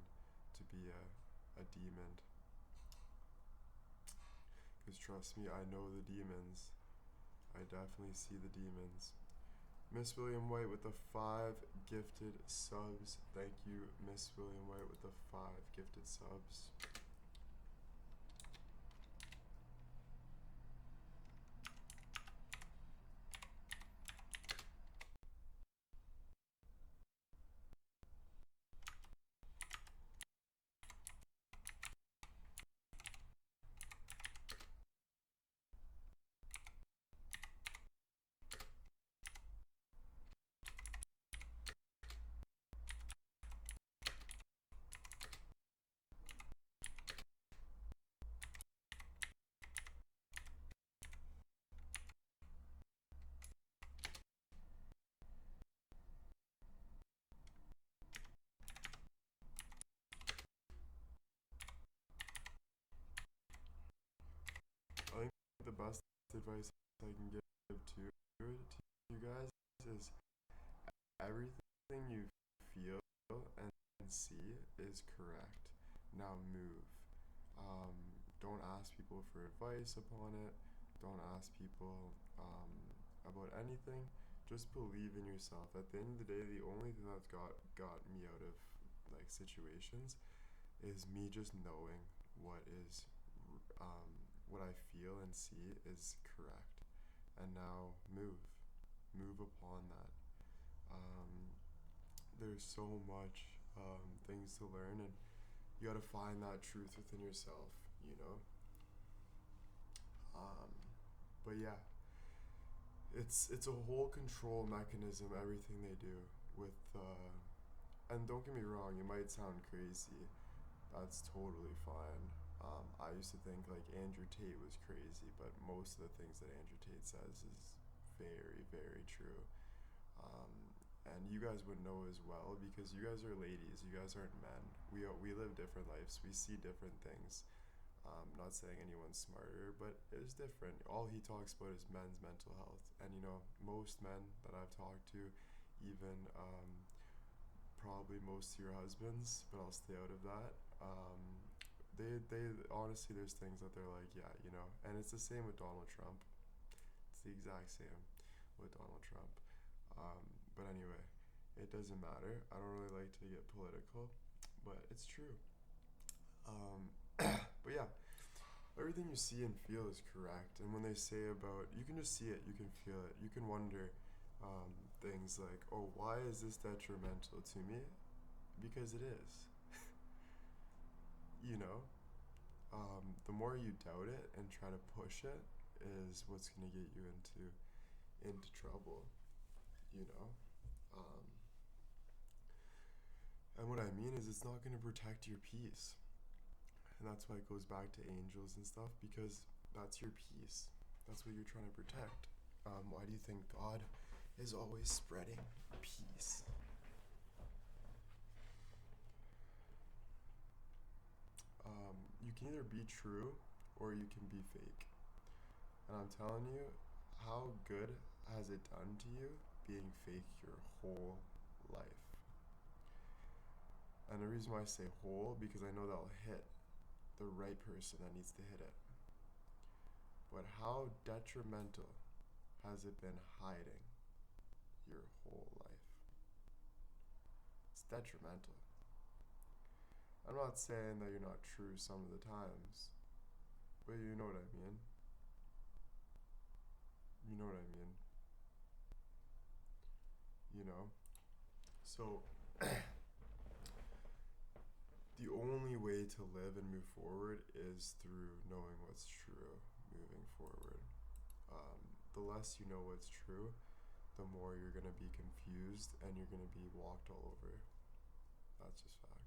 [SPEAKER 1] to be a demon. Because trust me, I know the demons. I definitely see the demons. Miss William White with the 5 gifted subs. Thank you, Miss William White with the 5 gifted subs. the best advice I can give to you guys is everything you feel and see is correct. Now move. Um, don't ask people for advice upon it. Don't ask people about anything. Just believe in yourself. At the end of the day, the only thing that's got me out of like situations is me just knowing what is um, what I feel and see is correct. And now move upon that. Um, there's so much things to learn, and you got to find that truth within yourself. You know. Um, but yeah, it's a whole control mechanism. Everything they do with and don't get me wrong, it might sound crazy. That's totally fine. I used to think like Andrew Tate was crazy, but most of the things that Andrew Tate says is very, very true. Um, and you guys would know as well because you guys are ladies. You guys aren't men. We live different lives. We see different things. Not saying anyone's smarter, but it's different. All he talks about is men's mental health, and you know most men that I've talked to, even probably most of your husbands, but I'll stay out of that. They honestly, there's things that they're like, yeah, you know, and it's the same with Donald Trump. It's the exact same with Donald Trump. Um, but anyway, it doesn't matter. I don't really like to get political, but it's true. Um, but yeah, everything you see and feel is correct. And when they say about, you can just see it, you can feel it, you can wonder things like, oh, why is this detrimental to me? Because it is. You know, the more you doubt it and try to push it is what's going to get you into trouble. You know, um, and what I mean is it's not going to protect your peace. And that's why it goes back to angels and stuff because that's your peace. That's what you're trying to protect. Why do you think God is always spreading peace? You can either be true or you can be fake. And I'm telling you, how good has it done to you being fake your whole life? And the reason why I say whole, because I know that'll hit the right person that needs to hit it. But how detrimental has it been hiding your whole life? It's detrimental. I'm not saying that you're not true some of the times, but you know what I mean. You know what I mean. You know? So, the only way to live and move forward is through knowing what's true moving forward. The less you know what's true, the more you're going to be confused and you're going to be walked all over. That's just facts.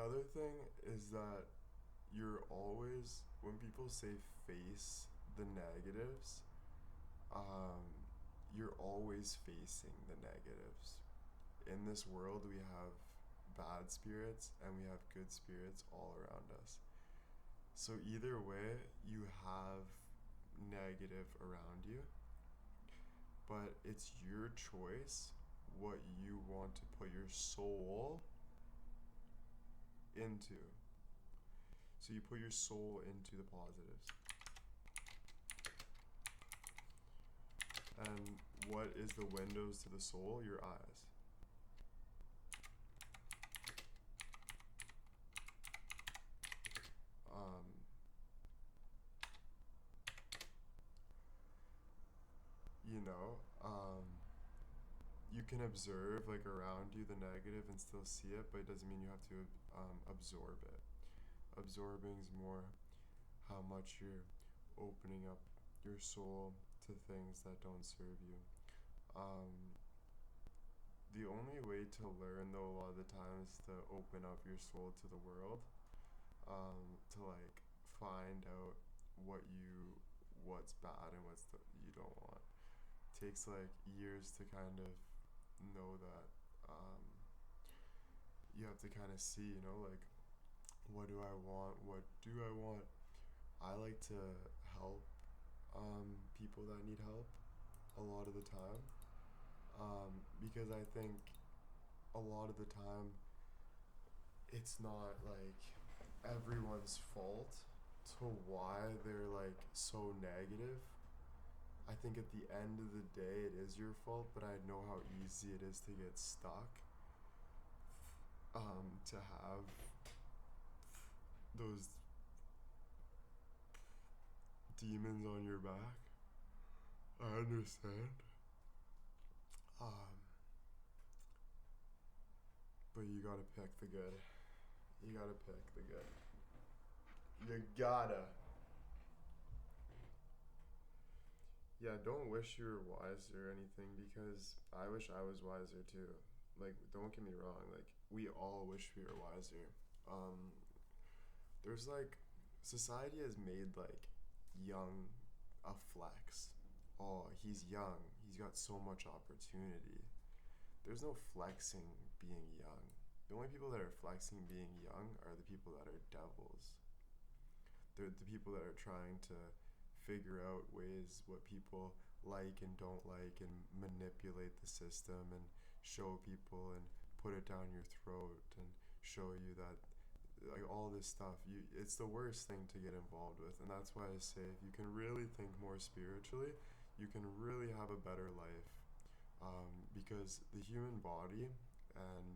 [SPEAKER 1] Another thing is that you're always, when people say face the negatives, um, you're always facing the negatives. In this world, we have bad spirits and we have good spirits all around us. So, either way, you have negative around you, but it's your choice what you want to put your soul into. So you put your soul into the positives. And what is the windows to the soul? Your eyes. Um, you know, you can observe like around you the negative and still see it, but it doesn't mean you have to absorb it. Absorbing is more how much you're opening up your soul to things that don't serve you. Um, the only way to learn, though, a lot of the time is to open up your soul to the world, to like find out what's bad and you don't want. It takes like years to kind of know that. You have to kind of see, like, what do I want? What do I want? I like to help people that need help a lot of the time, because I think a lot of the time it's not like everyone's fault to why they're like so negative. I think at the end of the day it is your fault, but I know how easy it is to get stuck, to have those demons on your back. I understand. Um, but you gotta pick the good. You gotta pick the good. You gotta. Yeah, don't wish you were wiser or anything, because I wish I was wiser too. Like, don't get me wrong, like, we all wish we were wiser. Um, there's like, society has made like young a flex. Oh, he's young, he's got so much opportunity. There's no flexing being young. The only people that are flexing being young are the people that are devils. They're the people that are trying to figure out ways what people like and don't like, and manipulate the system and show people and put it down your throat and show you that, like, all this stuff, it's the worst thing to get involved with. And that's why I say, if you can really think more spiritually, you can really have a better life, because the human body and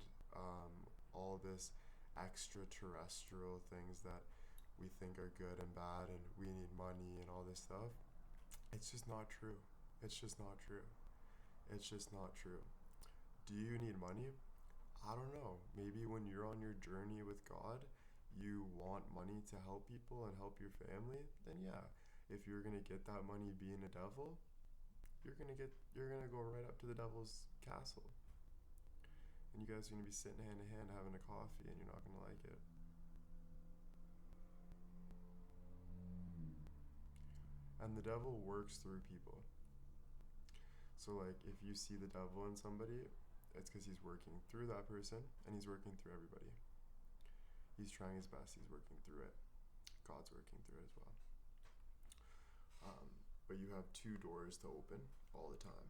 [SPEAKER 1] all this extraterrestrial things that we think are good and bad and we need money and all this stuff, it's just not true. It's just not true. It's just not true. Do you need money? I don't know. Maybe when you're on your journey with God, you want money to help people and help your family, then yeah. If you're gonna get that money being a devil, you're gonna go right up to the devil's castle. And you guys are gonna be sitting hand in hand having a coffee, and you're not gonna like it. And the devil works through people. So like, if you see the devil in somebody, it's because he's working through that person, and he's working through everybody. He's trying his best. He's working through it. God's working through it as well. But you have two doors to open all the time.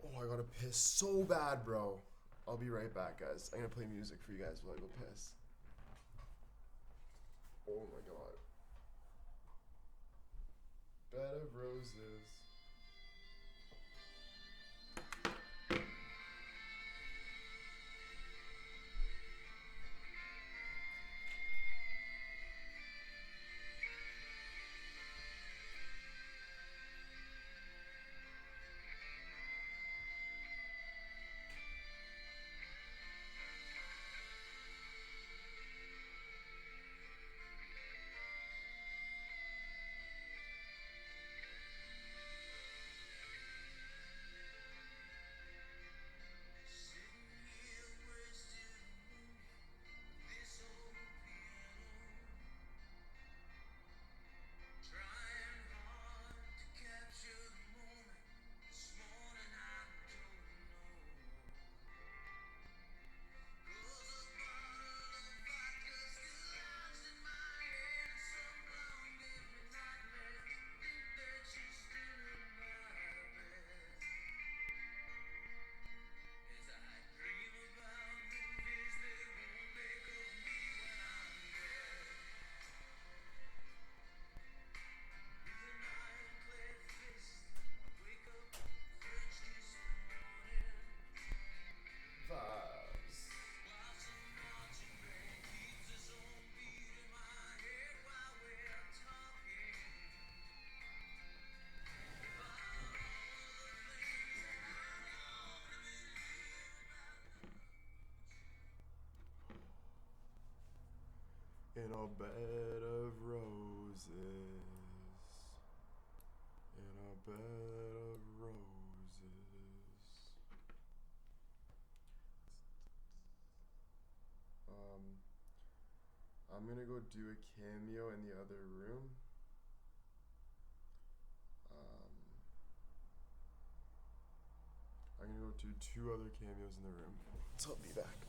[SPEAKER 1] Oh, I gotta piss so bad, bro. I'll be right back, guys. I'm gonna play music for you guys while I go piss. Oh my god. Bed of roses. bed of roses. In a bed of roses. I'm gonna go do a cameo in the other room. I'm gonna go do 2 other cameos in the room. So I'll be back.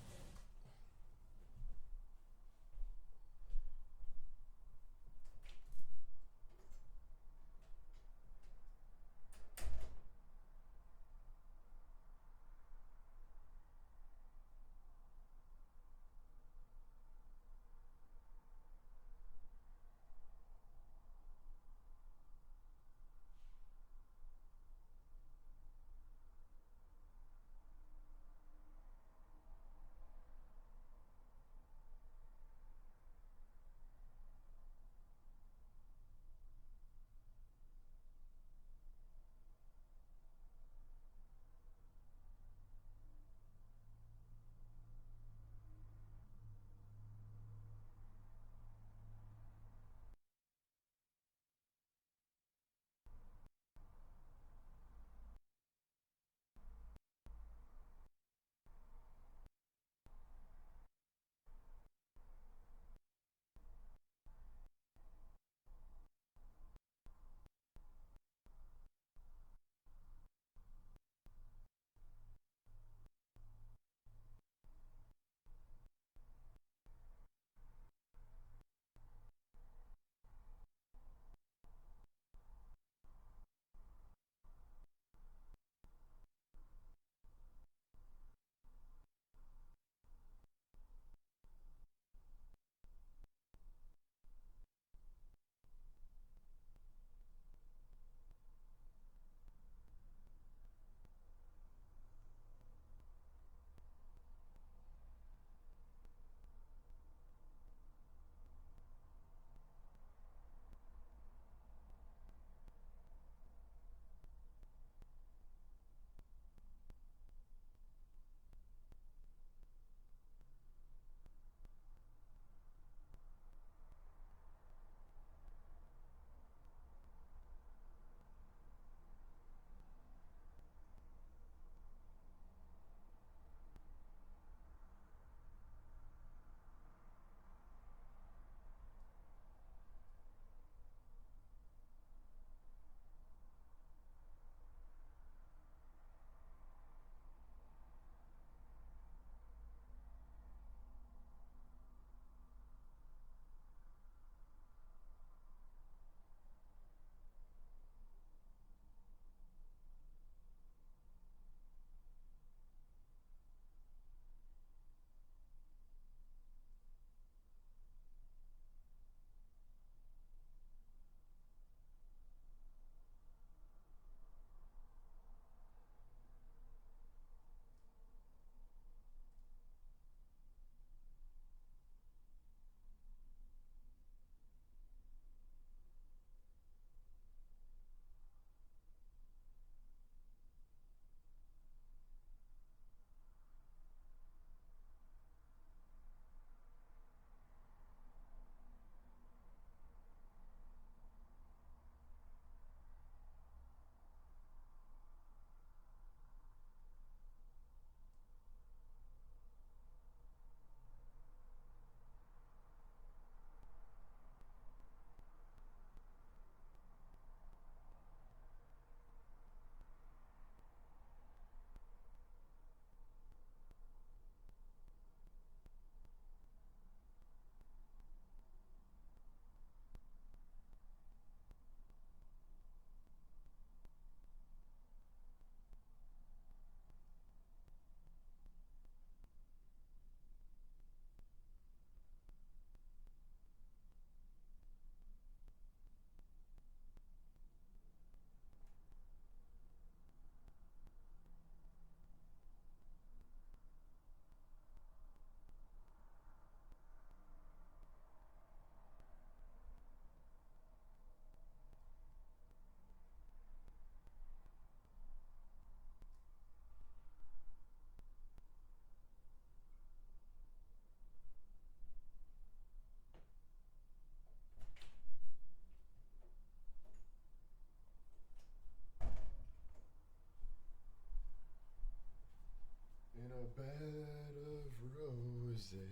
[SPEAKER 1] bed of roses,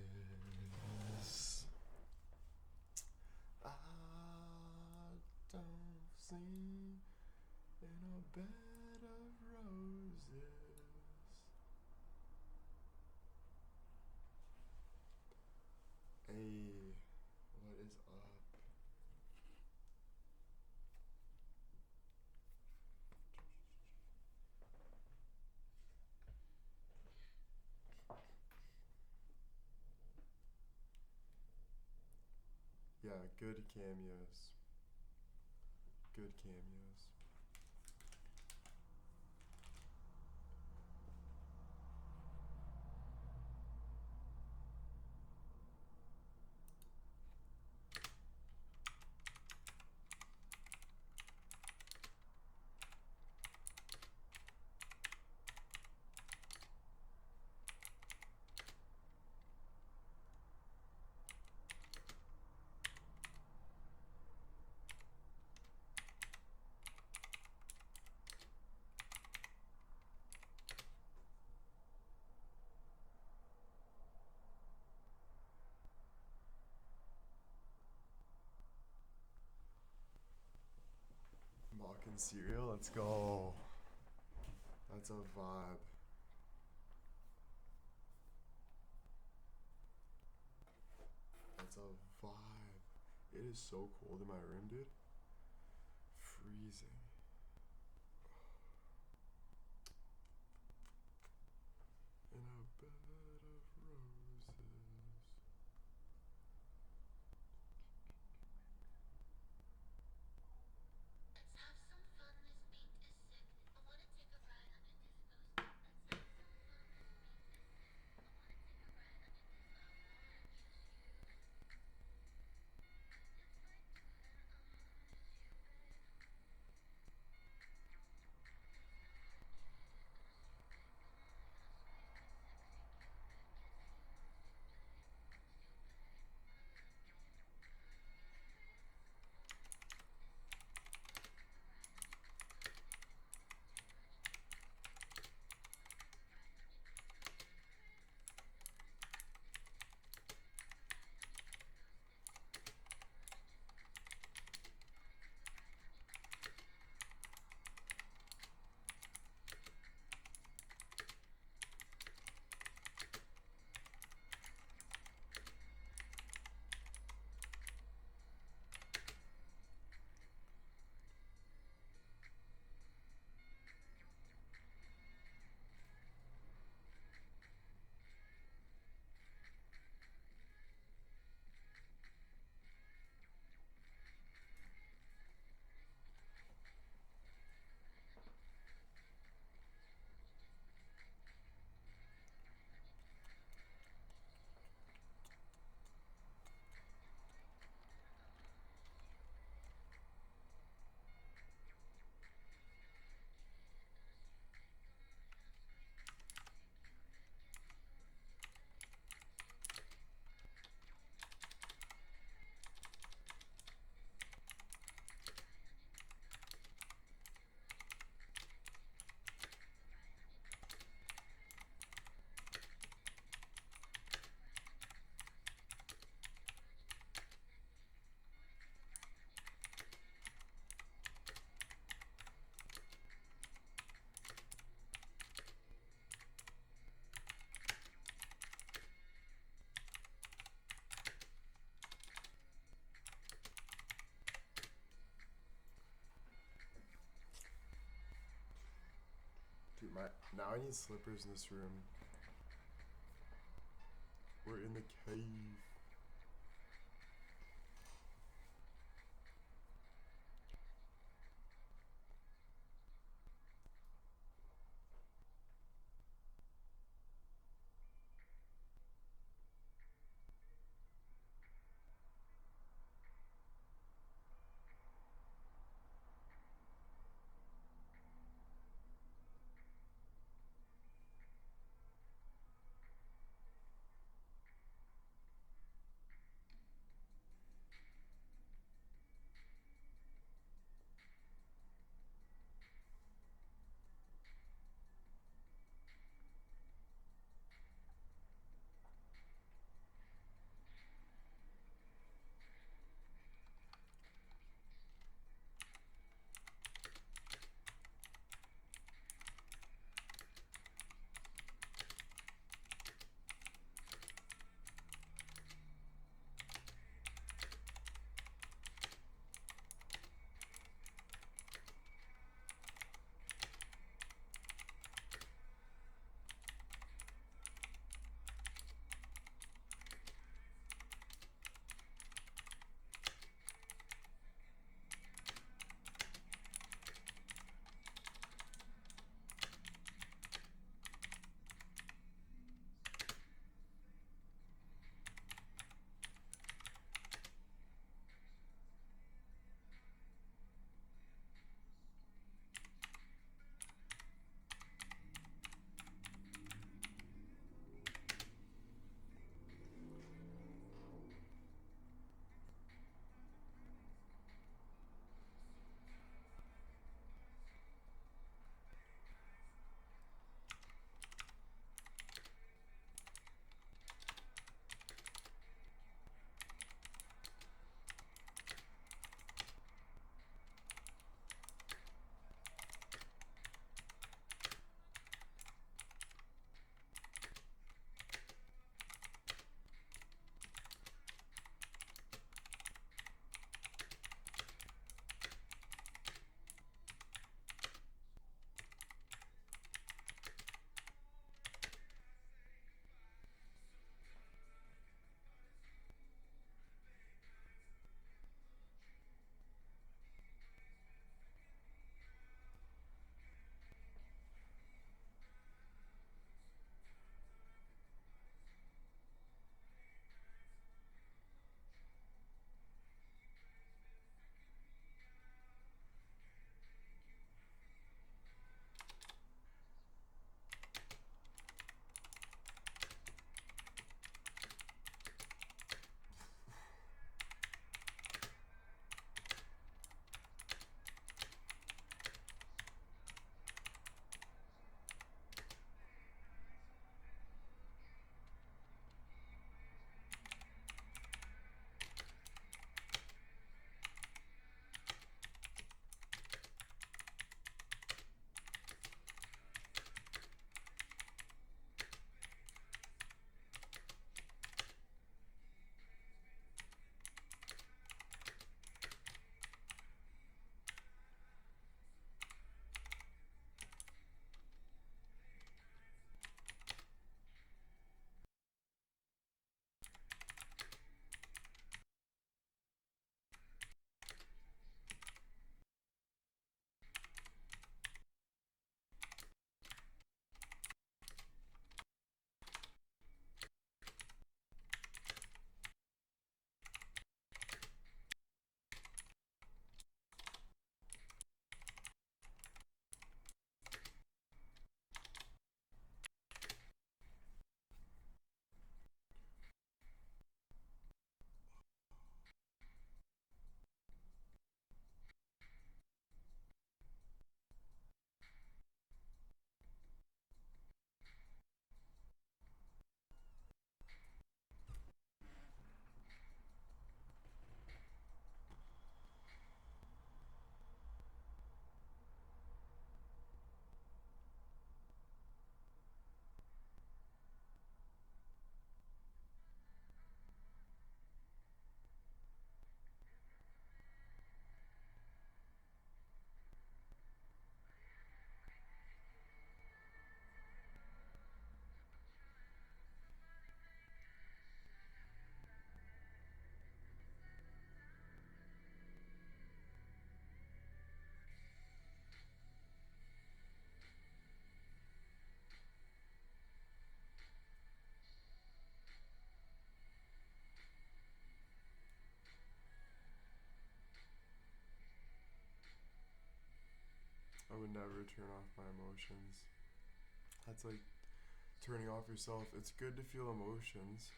[SPEAKER 1] I don't sleep in a bed of roses. Hey, what is up? Yeah, good cameos. Good cameos. Mocking cereal, let's go. That's a vibe. That's a vibe. It is so cold in my room, dude. Freezing. In a bed of roses. Dude, now I need slippers in this room. We're in the cave. never turn off my emotions. That's like turning off yourself. It's good to feel emotions.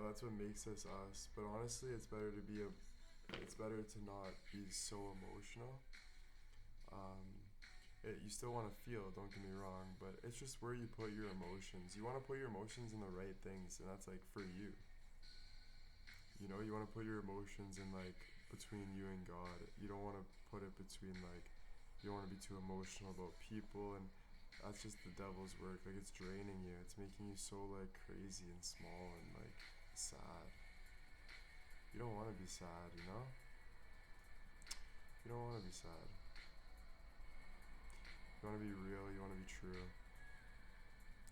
[SPEAKER 1] That's what makes us us. But honestly, it's better to not be so emotional. You still want to feel, don't get me wrong, but it's just where you put your emotions. You want to put your emotions in the right things, and that's like for you. You want to put your emotions in like between you and God. You don't want to put it between like, you don't want to be too emotional about people, and that's just the devil's work. Like, it's draining you. It's making you so like crazy and small and like sad. You don't want to be sad, you know? You don't want to be sad. You want to be real, you want to be true,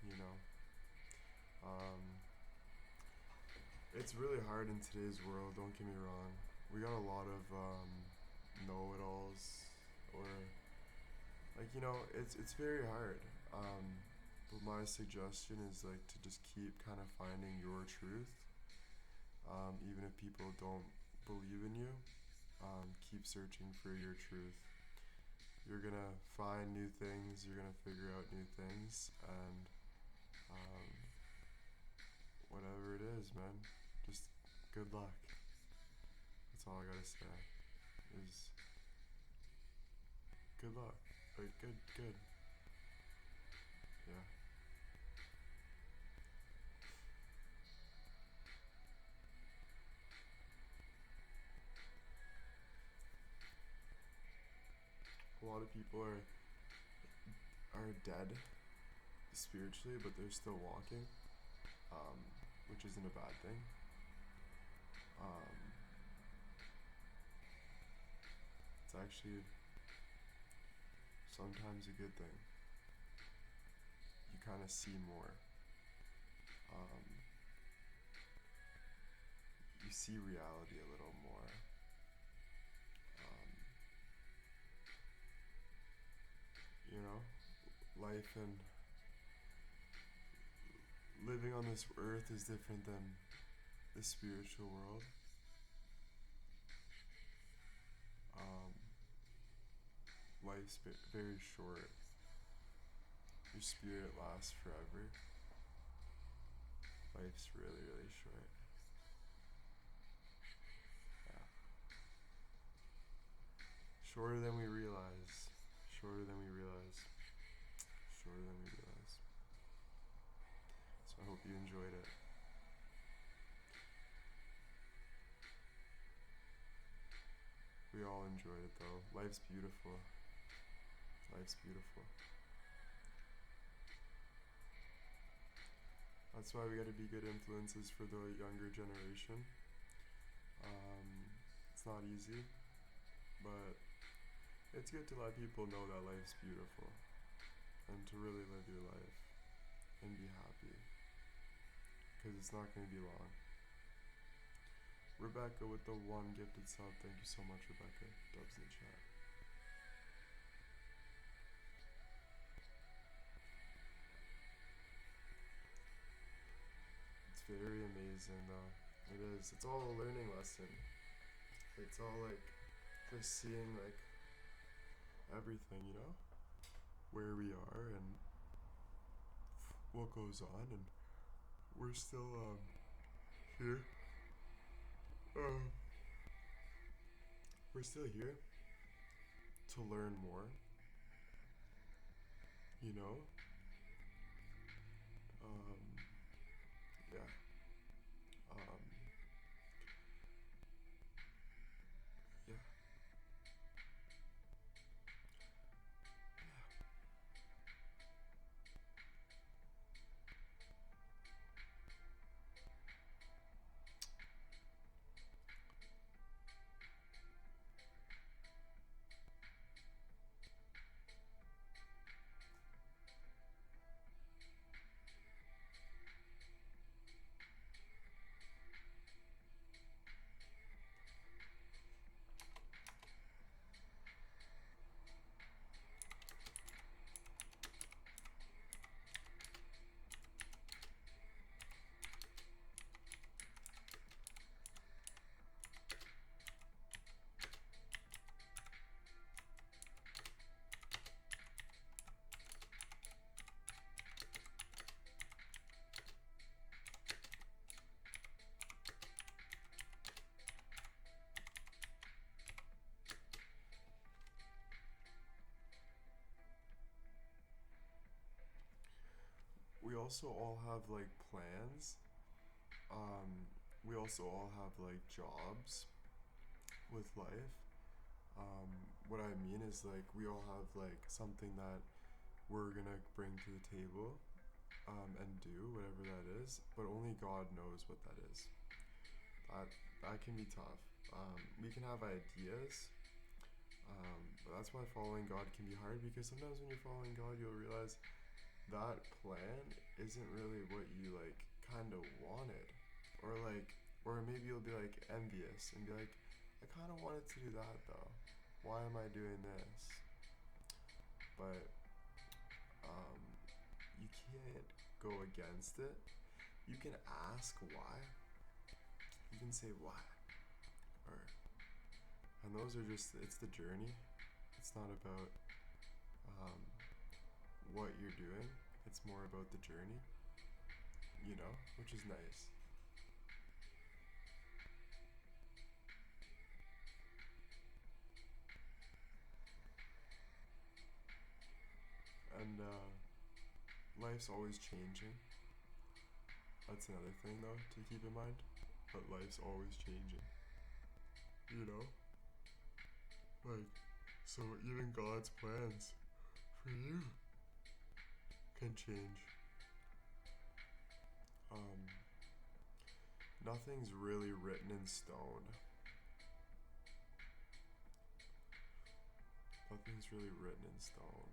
[SPEAKER 1] you know? It's really hard in today's world, don't get me wrong. We got a lot of know-it-alls, or it's very hard. But my suggestion is like to just keep kind of finding your truth, even if people don't believe in you. Keep searching for your truth. You're gonna find new things. You're gonna figure out new things, and um, whatever it is, man, just good luck. That's all I gotta say. Is good luck. Like, good. Yeah. A lot of people are dead spiritually, but they're still walking, which isn't a bad thing. Um, it's actually sometimes a good thing. You kind of see more. Um, you see reality a little more. Um, Life and living on this earth is different than the spiritual world. Um, Life's very short. Your spirit lasts forever. Life's really, really short. Yeah. Shorter than we realize. Shorter than we realize. Shorter than we realize. So I hope you enjoyed it. We all enjoyed it though. Life's beautiful. Life's beautiful. That's why we gotta be good influences for the younger generation. It's not easy, but it's good to let people know that life's beautiful and to really live your life and be happy, because it's not going to be long. Rebecca with the one gifted sub. Thank you so much, Rebecca. Dubs in the chat. It's very amazing though. It is. It's all a learning lesson. It's all like just seeing like everything, where we are and what goes on, and we're still here. We're still here to learn more. You know. Yeah. Um, yeah. also all have like plans. We also all have like jobs with life. What I mean is like we all have like something that we're gonna bring to the table, and do whatever that is. But only God knows what that is. That that can be tough. We can have ideas, but that's why following God can be hard because sometimes when you're following God, you'll realize that plan isn't really what you like kind of wanted, or like, or maybe you'll be like envious and be like, I kind of wanted to do that though. Why am I doing this? But um, you can't go against it. You can ask why. You can say why, or and those are just it's the journey. It's not about um, what you're doing. It's more about the journey. Which is nice. And life's always changing. That's another thing though to keep in mind. But life's always changing. You know? Like, so even God's plans for you can change. Um, Nothing's really written in stone. Nothing's really written in stone.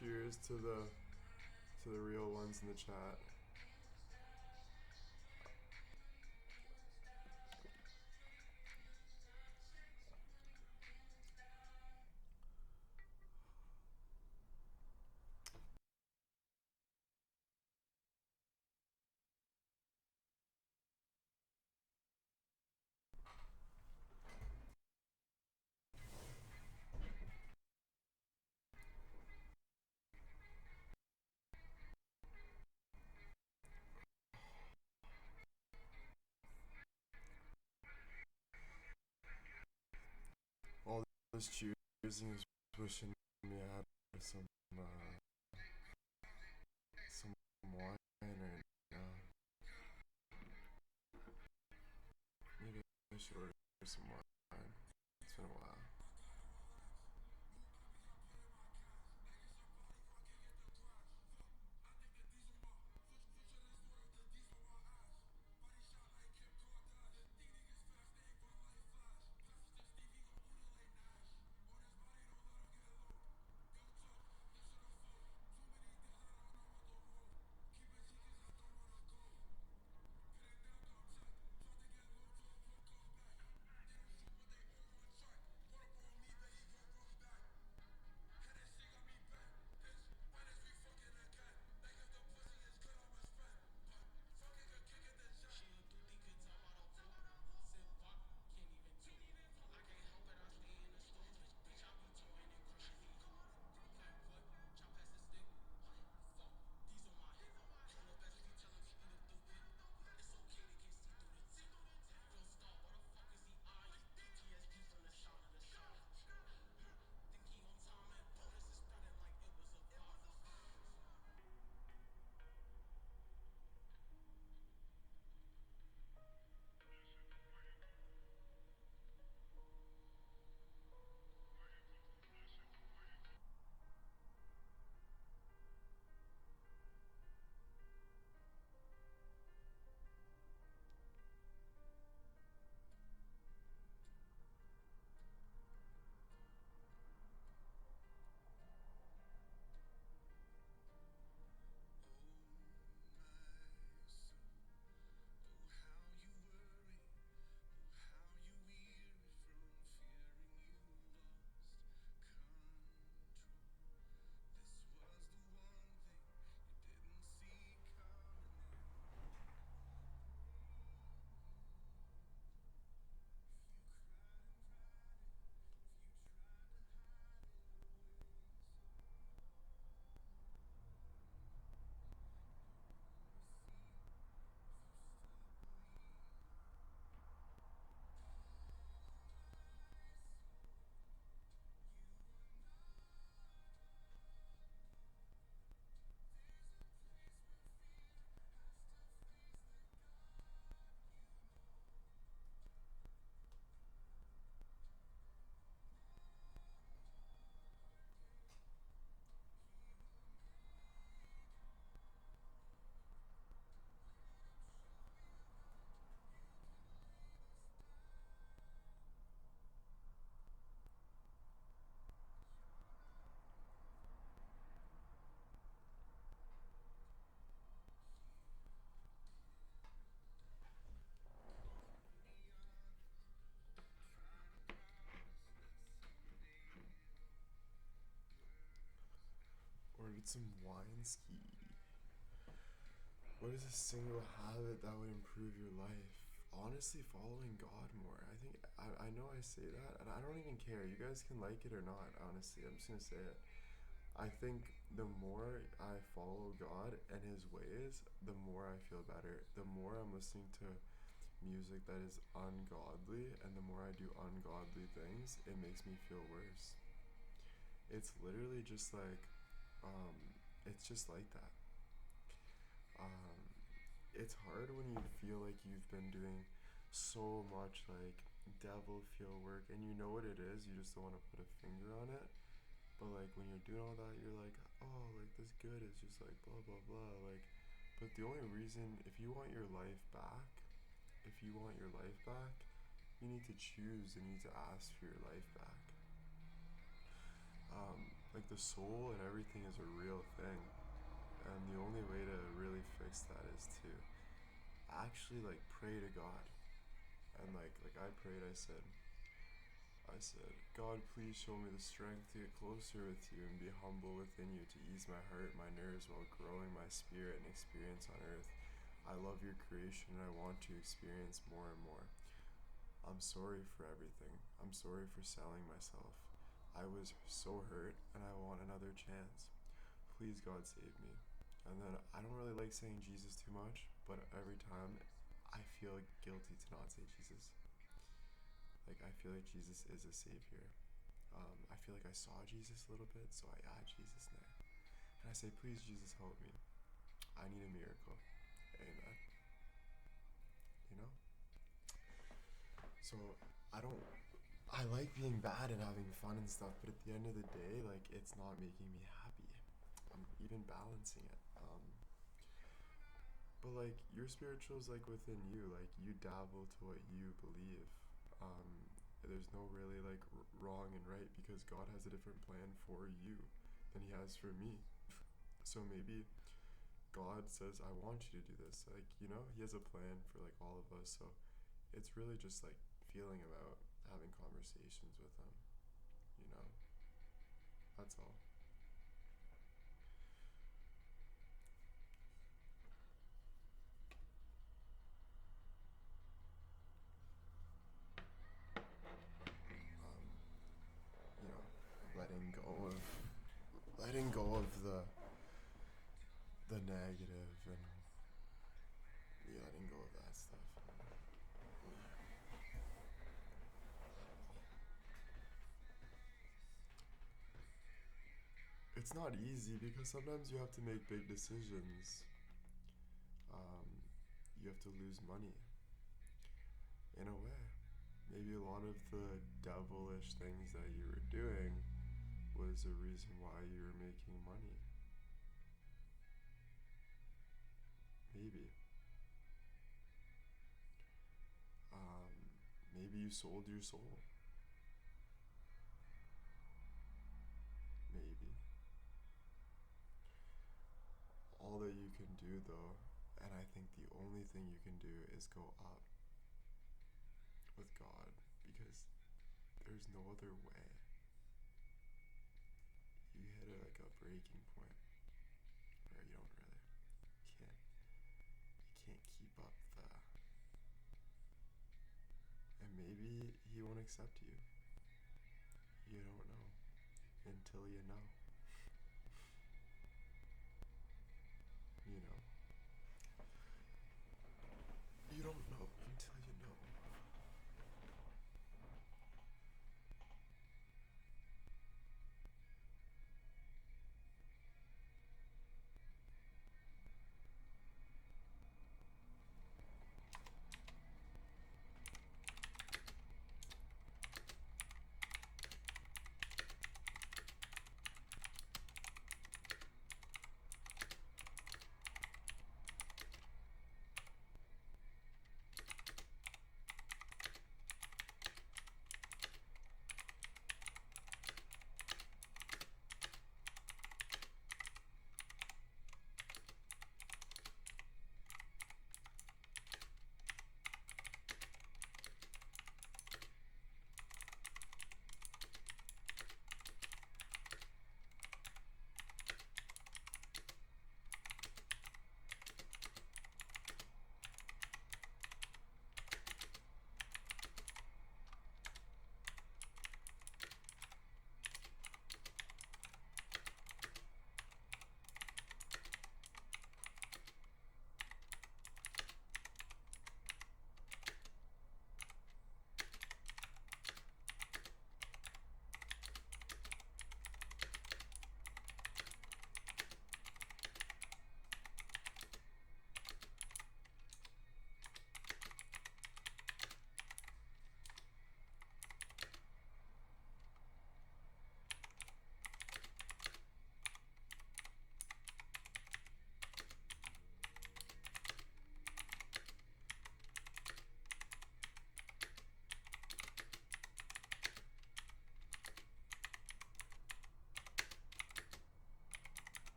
[SPEAKER 1] Cheers to the real ones in the chat. was choosing is wishing me I had some wine right now. Maybe I should order some wine. It's been a while. Ordered some wine ski. What is a single habit that would improve your life? Honestly, following God more. I know I say that, and I don't even care. You guys can like it or not. Honestly, I'm just gonna say it. I think the more I follow God and His ways, the more I feel better. The more I'm listening to music that is ungodly, and the more I do ungodly things, it makes me feel worse. It's literally just like, um, it's just like that. Um, it's hard when you feel like you've been doing so much like devil feel work and you know what it is, you just don't want to put a finger on it. But like when you're doing all that, you're like, oh, like this good is just like blah blah blah. Like, but the only reason, if you want your life back, if you want your life back, you need to choose and you need to ask for your life back. Like the soul and everything is a real thing, and the only way to really fix that is to actually like pray to God. And like I prayed, I said, God, please show me the strength to get closer with you and be humble within you to ease my heart, my nerves while growing my spirit and experience on earth. I love your creation and I want to experience more and more. I'm sorry for everything. I'm sorry for selling myself. I was so hurt and I want another chance. Please, God, save me. And then I don't really like saying Jesus too much, but every time I feel guilty to not say Jesus. Like, I feel like Jesus is a savior. I feel like I saw Jesus a little bit, so I add Jesus there. And I say, please, Jesus, help me. I need a miracle. Amen. You know? So I like being bad and having fun and stuff, but at the end of the day, like, it's not making me happy. I'm even balancing it. But like, your spiritual is like within you. Like, you dabble to what you believe. Um, there's no really like wrong and right, because God has a different plan for you than He has for me. So maybe God says, I want you to do this. Like, He has a plan for like all of us. So it's really just like feeling Him out, having conversations with Him, you know? That's all. Um, letting go of the negative and letting go of that stuff. It's not easy because sometimes you have to make big decisions. Um, you have to lose money in a way. Maybe a lot of the devilish things that you were doing was a reason why you were making money. Maybe. Um, maybe you sold your soul. Maybe. All that you can do, though, and I think the only thing you can do, is go up with God, because there's no other way. You hit a breaking point where you don't really can't keep up the, and maybe He won't accept you. You don't know until you know. You know. You don't know until you know.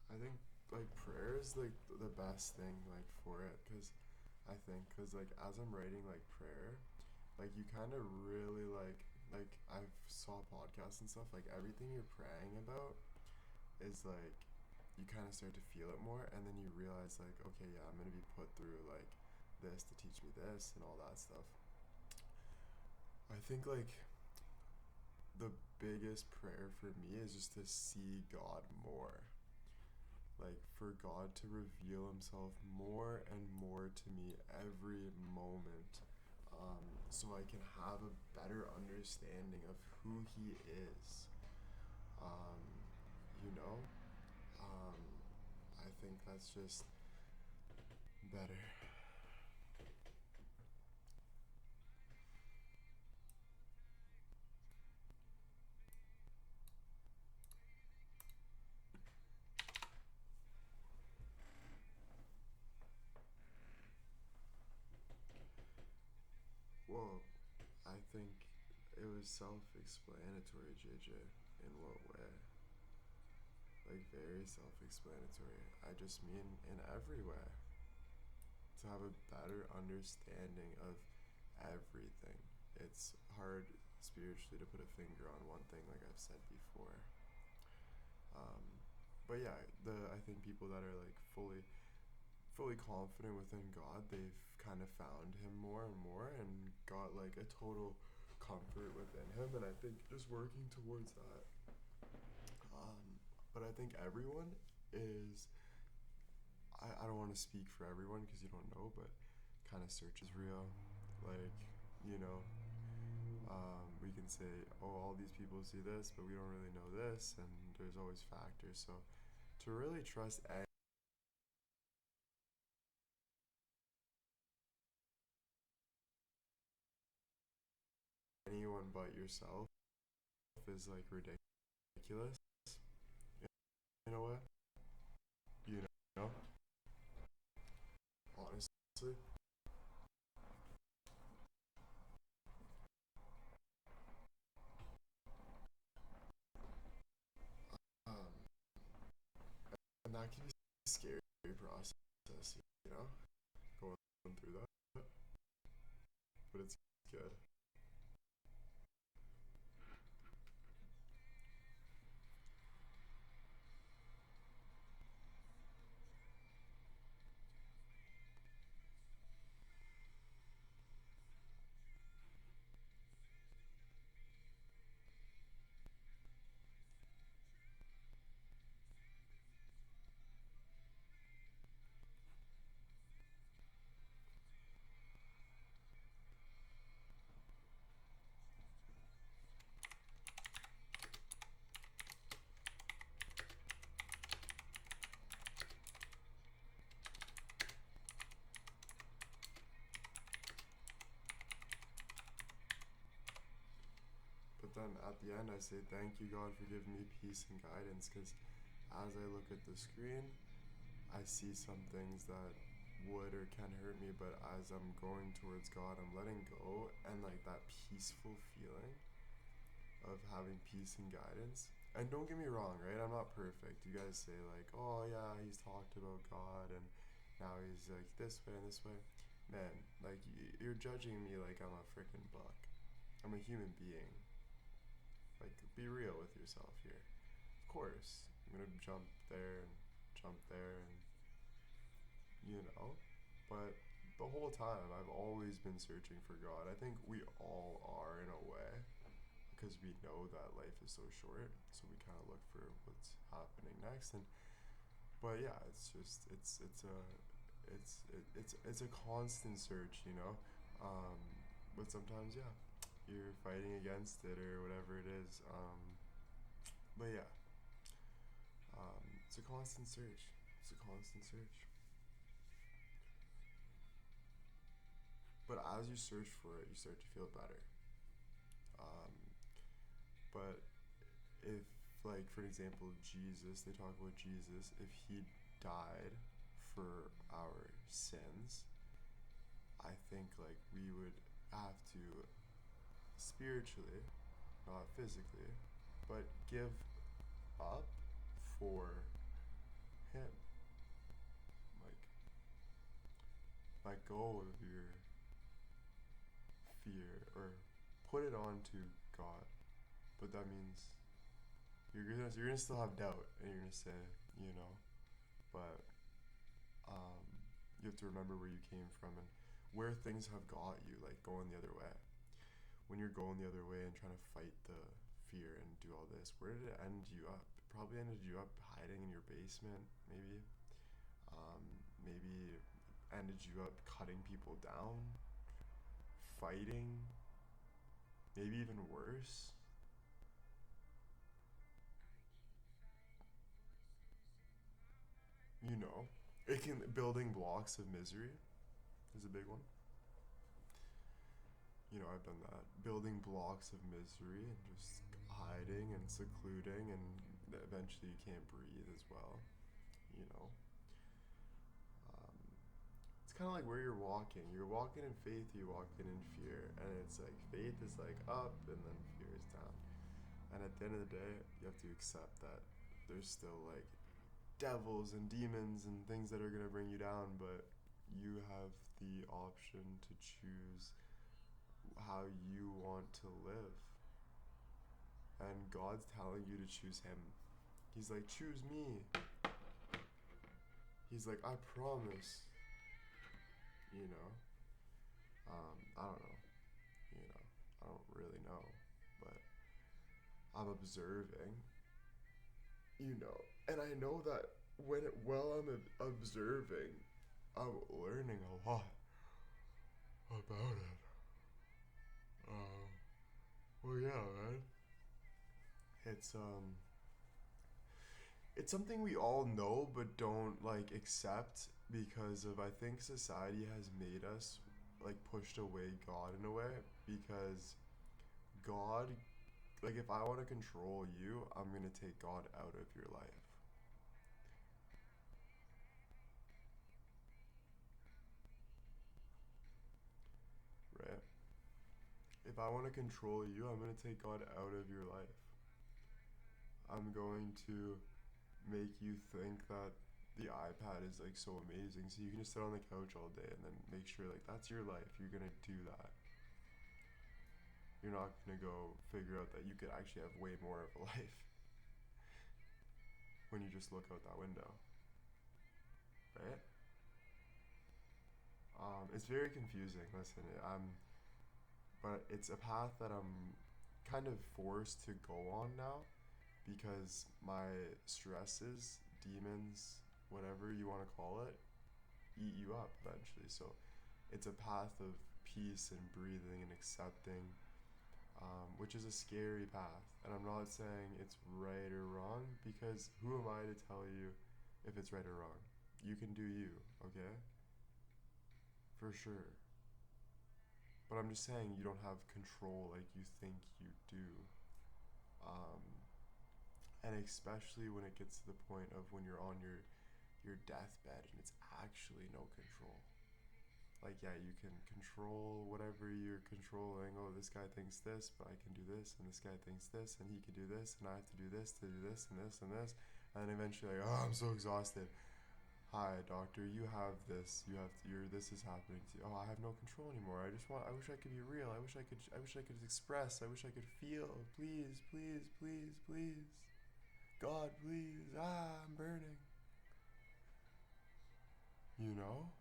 [SPEAKER 1] I think like prayer is like the best thing like for it, because like as I'm writing like prayer, like you kind of really like I've saw podcasts and stuff, like everything you're praying about is like you kind of start to feel it more, and then you realize like, okay, yeah, I'm gonna be put through like this to teach me this and all that stuff. I think like the biggest prayer for me is just to see God more. like for God to reveal himself more and more to me every moment, so I can have a better understanding of who he is. Um, you know, um, I think that's just better. Well, I think it was self-explanatory, JJ. In what way? Like very self-explanatory. I just mean in every way. To have a better understanding of everything. It's hard spiritually to put a finger on one thing, like I've said before. Um, but yeah, I think people that are like fully confident within God, they've kind of found him more and more and got like a total comfort within him, and I think just working towards that. Um, but I think everyone is. I don't want to speak for everyone because you don't know, but kind of search is real. Like, you know, we can say, oh, all these people see this, but we don't really know this, and there's always factors. So to really trust anyone but yourself is like ridiculous in a way, you know, honestly. Um, and that can be a scary process, you know, going through that, but it's good. But then at the end, I say, thank you, God, for giving me peace and guidance, because as I look at the screen, I see some things that would or can hurt me, but as I'm going towards God, I'm letting go, and like that peaceful feeling of having peace and guidance. And don't get me wrong, right? I'm not perfect. You guys say, like, oh yeah, he's talked about God, and now he's like this way and this way. Man, like, you're judging me like I'm a freaking buck. I'm a human being. Like, be real with yourself here. Of course, I'm gonna jump there and jump there, and but the whole time I've always been searching for God. I think we all are in a way because we know that life is so short, so we kind of look for what's happening next. And but yeah, it's just it's a constant search, you know. Um, but sometimes yeah, you're fighting against it or whatever it is. But yeah, it's a constant search. It's a constant search. But as you search for it, you start to feel better. Um, but if, like, for example, Jesus, they talk about Jesus, if he died for our sins, I think, like, we would have to spiritually, not physically, but give up for him. Like, let go of your fear or put it onto God. But that means you're gonna still have doubt, and you're gonna say, you know, but um, you have to remember where you came from and where things have got you, like going the other way. When you're going the other way and trying to fight the fear and do all this, where did it end you up? probably ended you up hiding in your basement, maybe. Maybe ended you up cutting people down, fighting, maybe even worse. You know, it can building blocks of misery is a big one. You know, I've done that. Building blocks of misery and just hiding and secluding, and eventually you can't breathe as well. You know, um, it's kind of like where you're walking. You're walking in faith, you're walking in fear, and it's like faith is like up, and then fear is down. And at the end of the day, you have to accept that there's still like devils and demons and things that are gonna bring you down, but you have the option to choose how you want to live. And God's telling you to choose Him. He's like, choose me. He's like, I promise. You know? I don't know. You know, I don't really know. But I'm observing. You know, and I know that while I'm observing, I'm learning a lot about it. Well, yeah, man. It's it's something we all know but don't like accept because of I think society has made us like pushed away God in a way because God like if I want to control you, I'm going to take God out of your life. Right? If I want to control you, I'm going to take God out of your life. I'm going to make you think that the iPad is like so amazing, so you can just sit on the couch all day and then make sure like that's your life. You're gonna do that. You're not gonna go figure out that you could actually have way more of a life when you just look out that window, right? It's very confusing. Listen, but it's a path that I'm kind of forced to go on now because my stresses, demons, whatever you want to call it, eat you up eventually. So it's a path of peace and breathing and accepting, which is a scary path. And I'm not saying it's right or wrong because who am I to tell you if it's right or wrong? You can do you, okay? For sure. But I'm just saying you don't have control like you think you do. Um, and especially when it gets to the point of when you're on your deathbed and it's actually no control. Like, yeah, you can control whatever you're controlling. Oh, this guy thinks this, but I can do this, and this guy thinks this, and he can do this, and I have to do this to do this, and this, and this. And then eventually, like, oh, I'm so exhausted. Hi, doctor, you have this. You have to, this is happening to you. Oh, I have no control anymore. I wish I could be real. I wish I could express. I wish I could feel. Please, please, please, please. God, please. I'm burning. You know?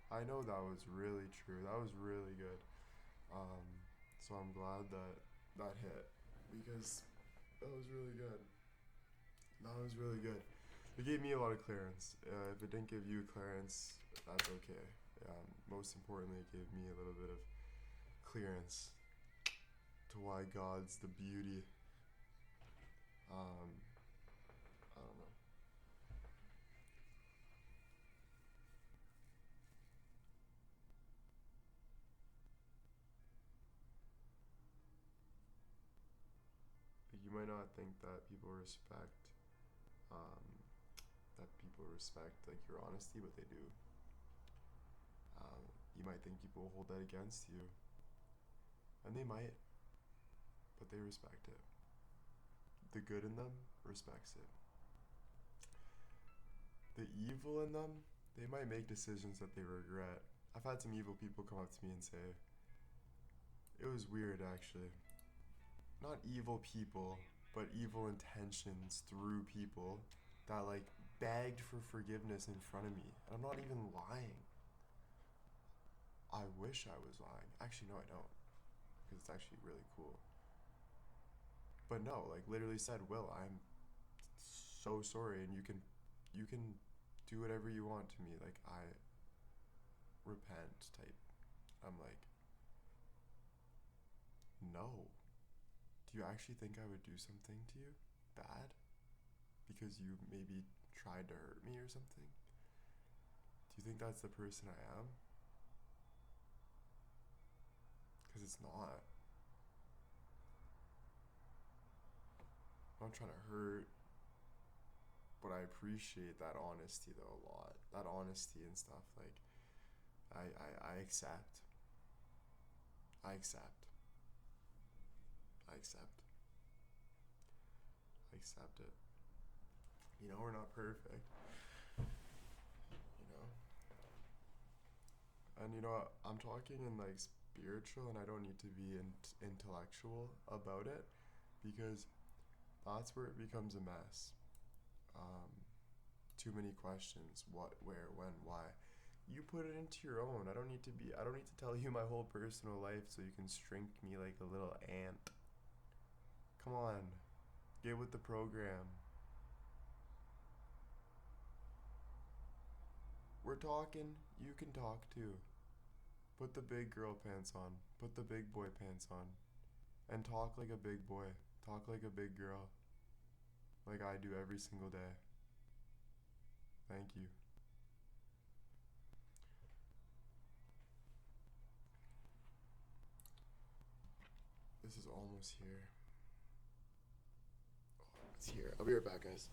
[SPEAKER 1] I know that was really true. That was really good. Um, so I'm glad that that hit because that was really good. That was really good. It gave me a lot of clearance. If it didn't give you clearance, that's okay. Most importantly, it gave me a little bit of clearance to why God's the beauty. Um, I don't know. You might not think that um, people respect like your honesty, but they do. You might think people will hold that against you, and they might, but they respect it. The good in them respects it. The evil in them, they might make decisions that they regret. I've had some evil people come up to me and say, it was weird actually. Not evil people, but evil intentions through people that like begged for forgiveness in front of me. And I'm not even lying. I wish I was lying. Actually, no, I don't. Because it's actually really cool. But no, like literally said, Will, I'm so sorry, and you can do whatever you want to me. Like I repent type. I'm like, no. Do you actually think I would do something to you bad because you maybe tried to hurt me or something? Do you think that's the person I am? Because it's not. I'm not trying to hurt, but I appreciate that honesty though a lot. That honesty and stuff. Like I accept. I accept. I accept. I accept it. You know, we're not perfect. You know? And you know, I'm talking in like spiritual, and I don't need to be intellectual about it because that's where it becomes a mess. Um, Too many questions. What, where, when, why. You put it into your own. I don't need to tell you my whole personal life so you can strink me like a little ant. Come on. Get with the program. We're talking, you can talk too. Put the big girl pants on. Put the big boy pants on. And talk like a big boy. Talk like a big girl. Like I do every single day. Thank you. This is almost here. Oh, it's here. I'll be right back, guys.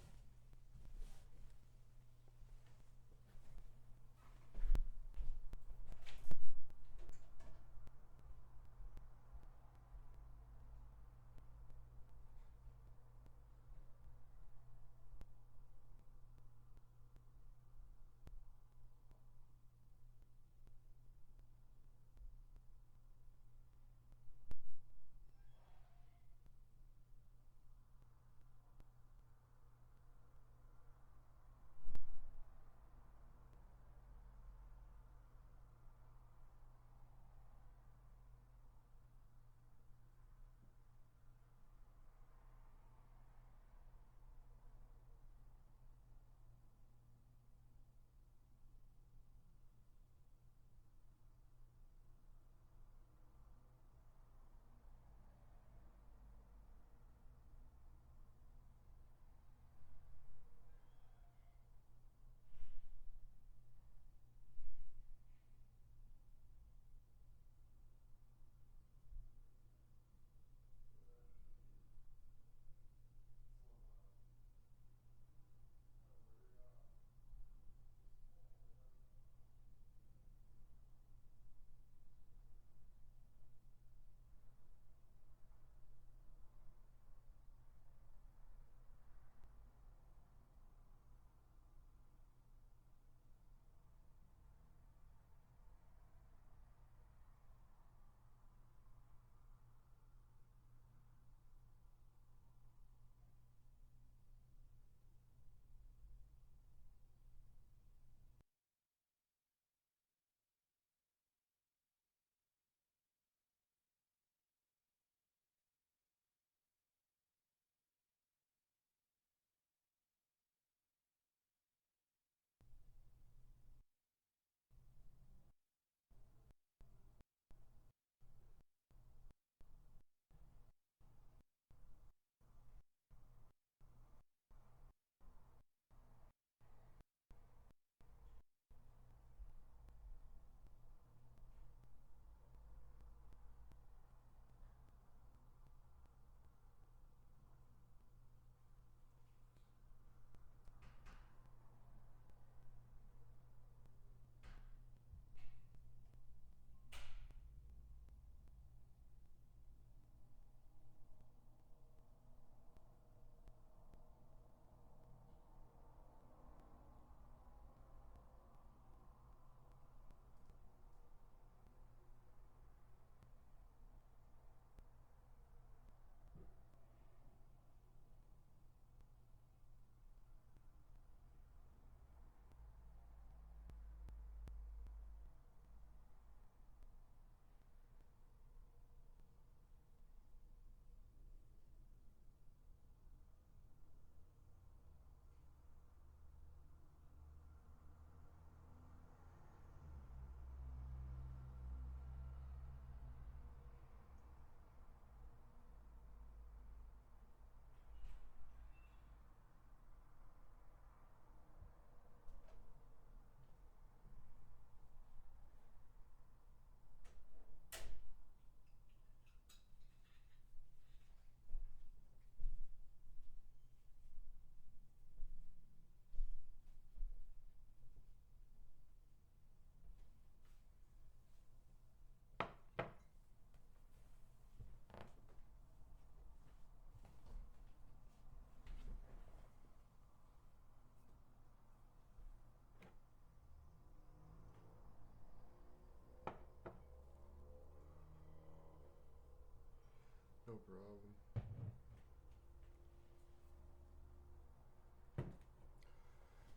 [SPEAKER 1] problem.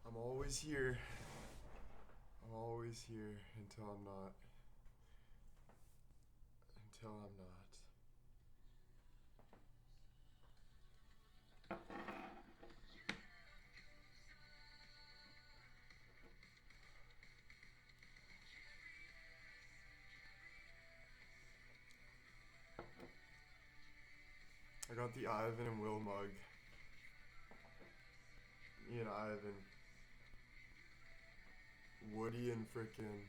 [SPEAKER 1] I'm always here. I'm always here until I'm not. Until I'm not. I got the Ivan and Will mug. Me and Ivan. Woody and frickin'.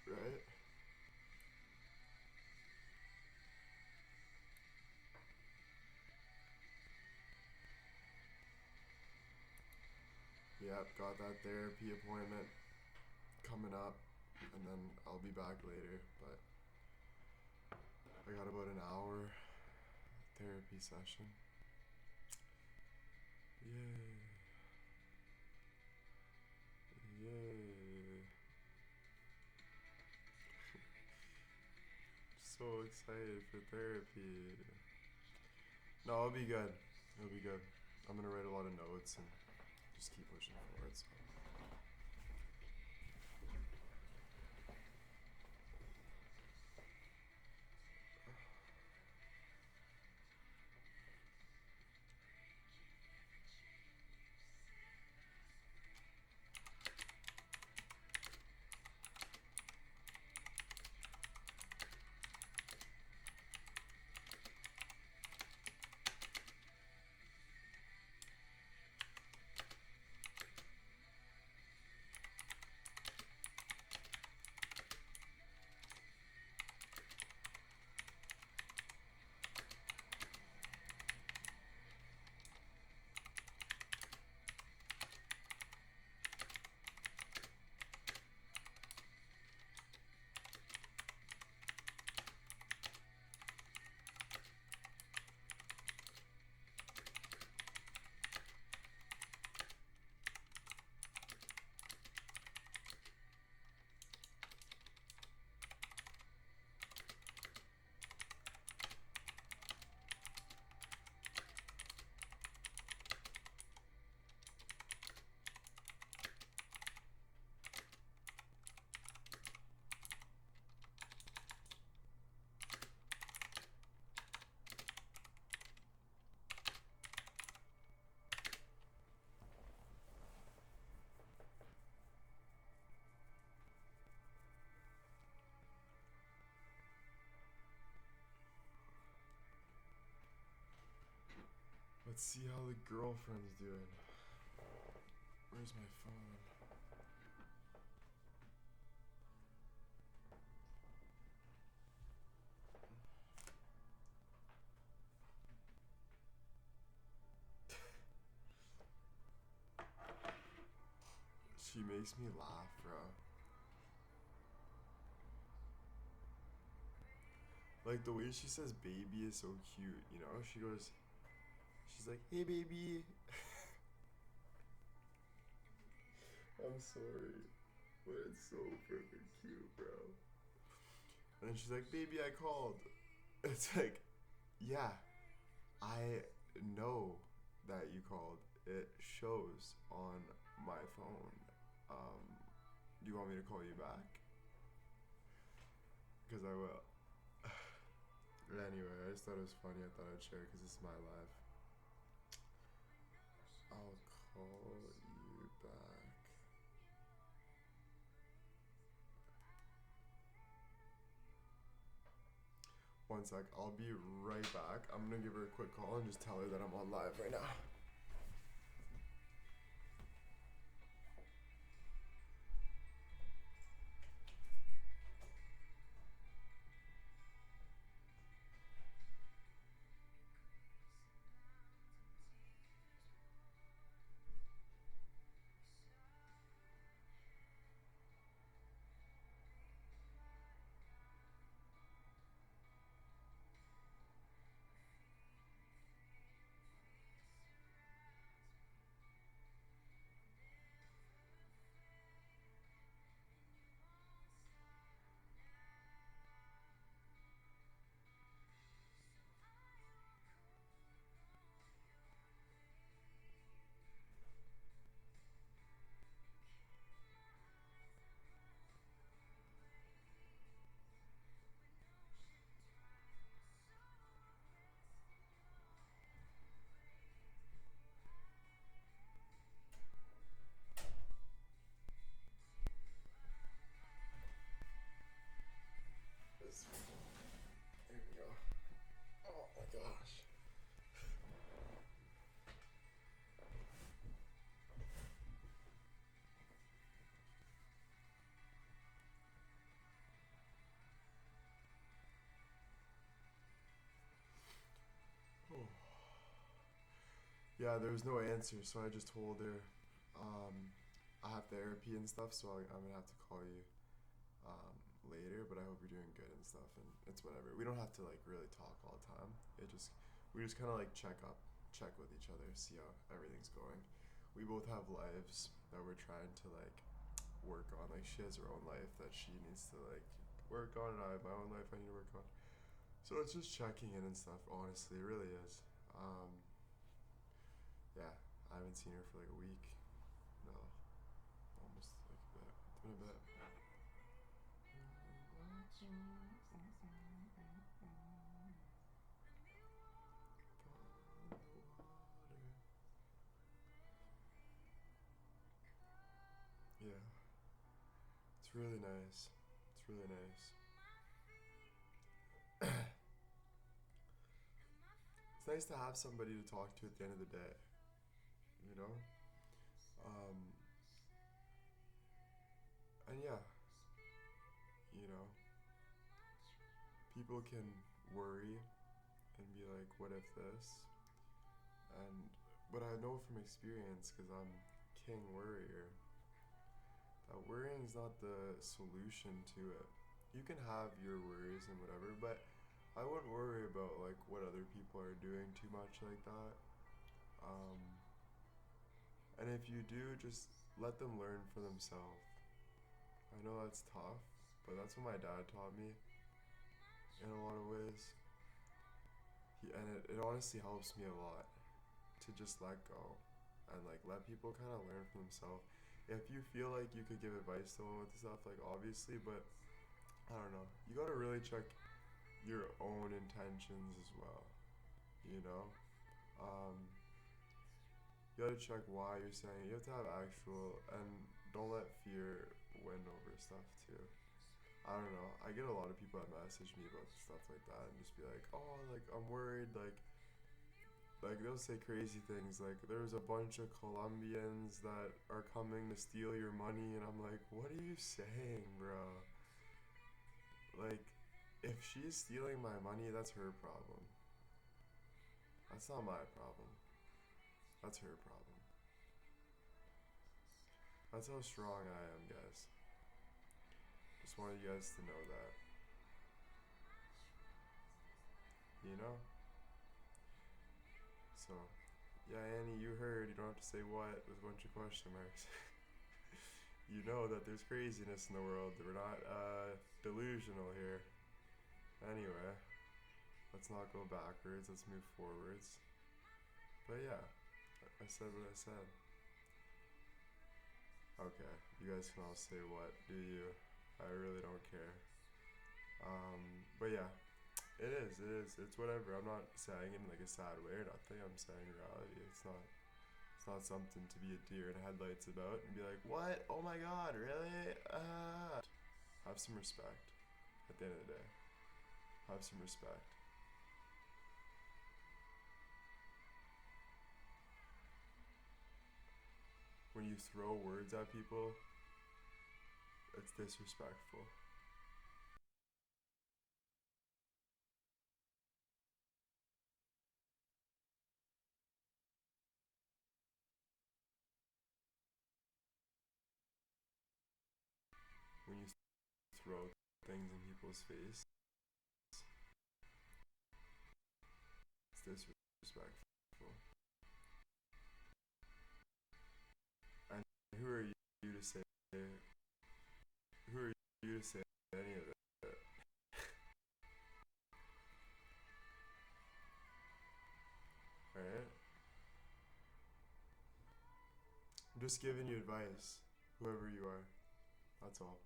[SPEAKER 1] Right? Yep, got that therapy appointment coming up, and then I'll be back later, but I got about an hour therapy session. Yay. Yay. So excited for therapy. No, it'll be good. It'll be good. I'm gonna write a lot of notes and just keep pushing forward. So. Let's see how the girlfriend's doing. Where's my phone? She makes me laugh, bro. Like the way she says baby is so cute, you know? She's like, hey baby. I'm sorry, but it's so freaking cute, bro. And then she's like, baby, I called. It's like, yeah, I know that you called. It shows on my phone. Do you want me to call you back? Because I will. But anyway, I just thought it was funny. I thought I'd share because it's my life. I'll call you back. One sec, I'll be right back. I'm gonna give her a quick call and just tell her that I'm on live right now. gosh. Oh. Yeah, there was no answer, so I just told her, I have therapy and stuff, so I'm gonna have to call you later. But I hope you're doing good and stuff, and it's whatever. We don't have to like really talk all the time. We just kind of like check with each other, see how everything's going. We both have lives that we're trying to like work on. Like she has her own life that she needs to like work on, and I have my own life I need to work on. So it's just checking in and stuff. Honestly, it really is. Um, yeah, I haven't seen her for like a week. No, almost like a bit. It's been a bit. Yeah, it's really nice. It's really nice. It's nice to have somebody to talk to at the end of the day. You know. Um, and yeah, you know, people can worry and be like, "What if this?" And but I know from experience, because I'm king worrier, that worrying is not the solution to it. You can have your worries and whatever, but I wouldn't worry about like what other people are doing too much like that. Um, and if you do, just let them learn for themselves. I know that's tough, but that's what my dad taught me in a lot of ways. And it honestly helps me a lot to just let go and like let people kind of learn for themselves. If you feel like you could give advice to them with stuff, like obviously, but I don't know. You gotta really check your own intentions as well. You know, um, you gotta check why you're saying it. You have to have actual and don't let fear win over stuff too. I don't know. I get a lot of people that message me about stuff like that and just be like, "Oh, like I'm worried." Like they'll say crazy things. Like there's a bunch of Colombians that are coming to steal your money, and I'm like, "What are you saying, bro?" Like, if she's stealing my money, that's her problem. That's not my problem. That's her problem. That's how strong I am, guys. Just wanted you guys to know that. You know? So, yeah, Annie, you heard. You don't have to say what with a bunch of question marks. You know that there's craziness in the world. We're not delusional here. Anyway, let's not go backwards. Let's move forwards. But yeah, I said what I said. Okay, you guys can all say what, do you? I really don't care. But yeah, it's whatever. I'm not saying it in like a sad way or nothing. I'm saying reality. It's not something to be a deer in headlights about and be like, what? Oh my god, really? Have some respect at the end of the day. Have some respect. When you throw words at people, it's disrespectful. When you throw things in people's face, it's disrespectful. And who are you to say? Who are you to say any of it? Right? I'm just giving you advice, whoever you are. That's all.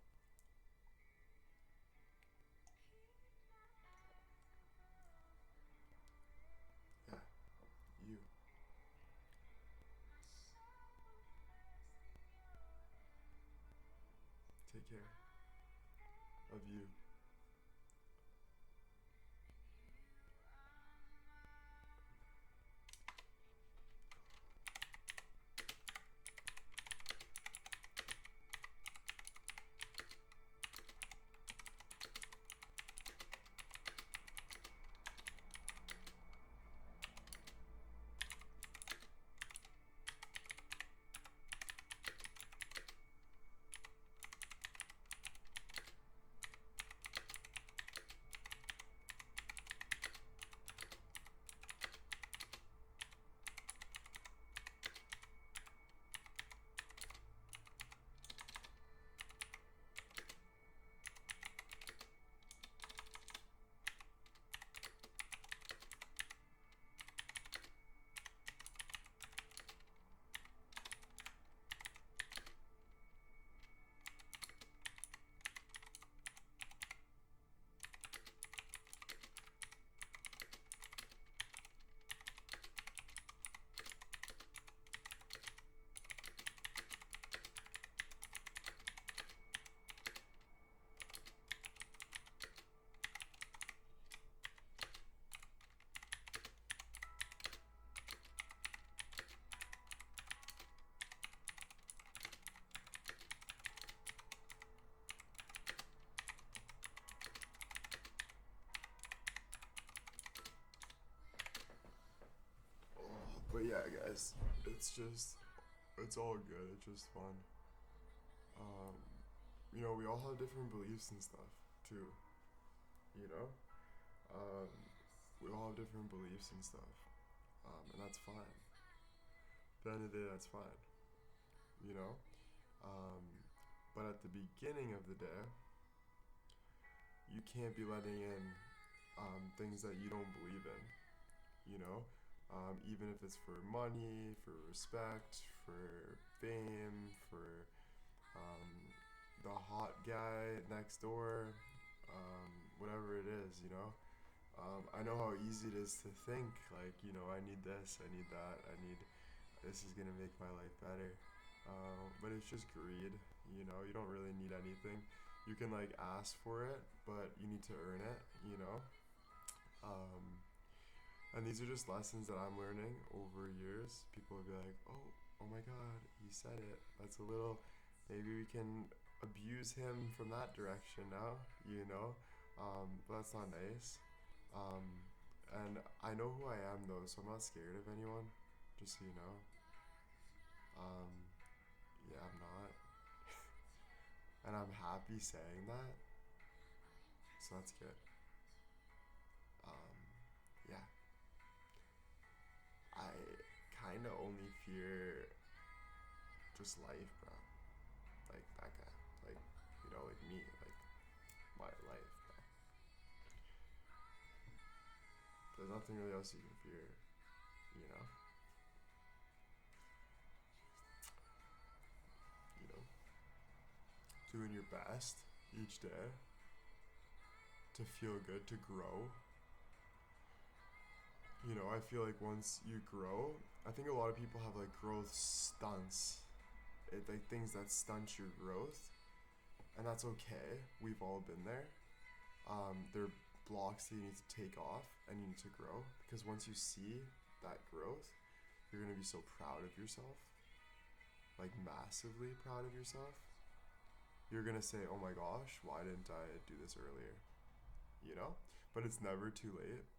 [SPEAKER 1] Yeah, you. Take care of you. But yeah, guys, it's all good. It's just fun. Um, we all have different beliefs and stuff too. You know, um, we all have different beliefs and stuff, and that's fine. At the end of the day, that's fine. You know, um, but at the beginning of the day, you can't be letting in things that you don't believe in. You know, even if it's for money, for respect, for fame, for um, the hot guy next door, whatever it is, I know how easy it is to think, like, I need this, I need that, this is gonna make my life better. But it's just greed, you don't really need anything. You can, like, ask for it, but you need to earn it, you know? Um, and these are just lessons that I'm learning over years. People will be like, oh my god, he said it. That's a little, maybe we can abuse him from that direction now, but that's not nice. Um, and I know who I am though, so I'm not scared of anyone, just so you know. Um, yeah, I'm not. And I'm happy saying that, so that's good. Um, yeah, I kind of only fear just life, bro. Like that guy. Like, like me. Like, my life, bro. There's nothing really else you can fear, you know? You know? Doing your best each day to feel good, to grow. I feel like once you grow, I think a lot of people have like growth stunts. Like things that stunt your growth, and that's okay. We've all been there. There are blocks that you need to take off and you need to grow, because once you see that growth, you're gonna be so proud of yourself, like massively proud of yourself. You're gonna say, "Oh my gosh, why didn't I do this earlier?" You know, but it's never too late.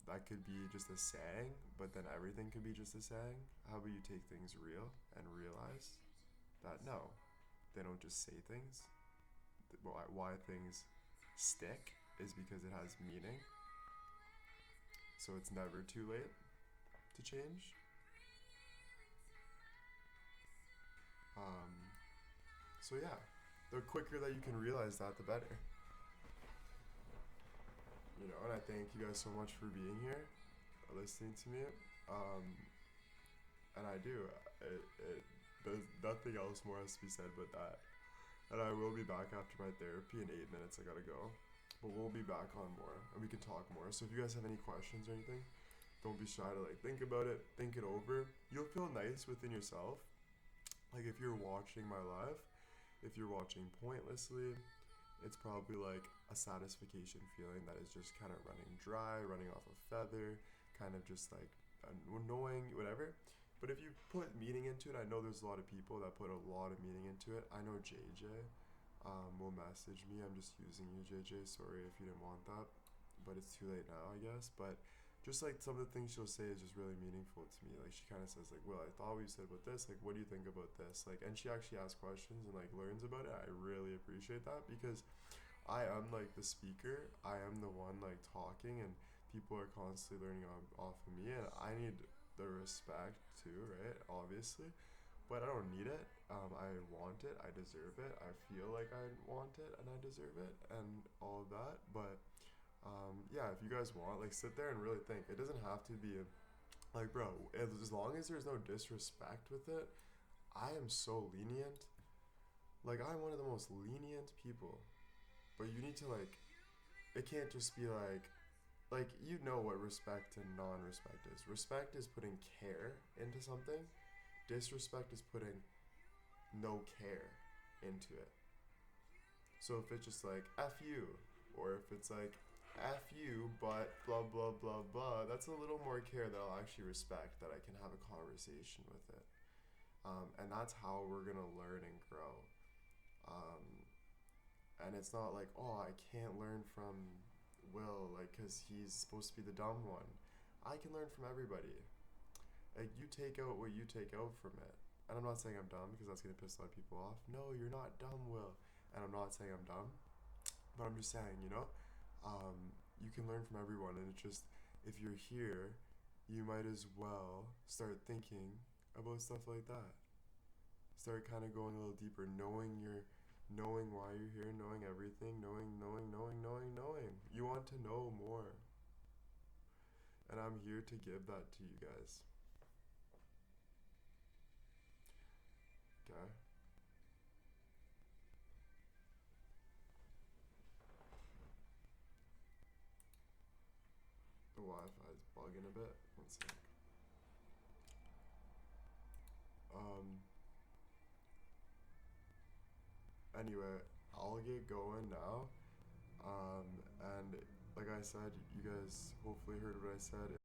[SPEAKER 1] That could be just a saying, but then everything could be just a saying. How about you take things real and realize that no, they don't just say things. Why things stick is because it has meaning. So it's never too late to change. Um, so yeah, the quicker that you can realize that, the better. And I thank you guys so much for being here, listening to me. Um, and I do. There's nothing else more has to be said but that. And I will be back after my therapy in 8 minutes. I gotta go. But we'll be back on more and we can talk more. So if you guys have any questions or anything, don't be shy to like think about it, think it over. You'll feel nice within yourself. Like if you're watching my live, if you're watching pointlessly, it's probably like a satisfaction feeling that is just kind of running dry, running off a feather, kind of just like annoying, whatever. But if you put meaning into it, I know there's a lot of people that put a lot of meaning into it. I know JJ will message me. I'm just using you, JJ. Sorry if you didn't want that, but it's too late now, I guess. But just like some of the things she'll say is just really meaningful to me. Like she kind of says like, "Well, I thought we said about this. Like, what do you think about this?" Like, and she actually asks questions and like learns about it. I really appreciate that because I am like the speaker. I am the one like talking, and people are constantly learning off of me, and I need the respect too, right? Obviously, but I don't need it. I want it. I deserve it. I feel like I want it and I deserve it, and all of that. But yeah, if you guys want, like, sit there and really think. It doesn't have to be like, bro. As long as there's no disrespect with it, I am so lenient. Like, I'm one of the most lenient people. But you need to like. It can't just be like you know what respect and non-respect is. Respect is putting care into something. Disrespect is putting no care into it. So if it's just like F you, or if it's like F you, but blah blah blah blah, that's a little more care that I'll actually respect, that I can have a conversation with it. And that's how we're gonna learn and grow. Um, and it's not like, oh, I can't learn from Will, like, because he's supposed to be the dumb one. I can learn from everybody. Like, you take out what you take out from it. And I'm not saying I'm dumb because that's gonna piss a lot of people off. No, you're not dumb, Will. And I'm not saying I'm dumb, but I'm just saying, you can learn from everyone, and it's just if you're here, you might as well start thinking about stuff like that. Start kind of going a little deeper, knowing why you're here, knowing everything, knowing. You want to know more, and I'm here to give that to you guys. Okay. The Wi-Fi is bugging a bit. One sec. Um. Anyway, I'll get going now. And like I said, you guys hopefully heard what I said.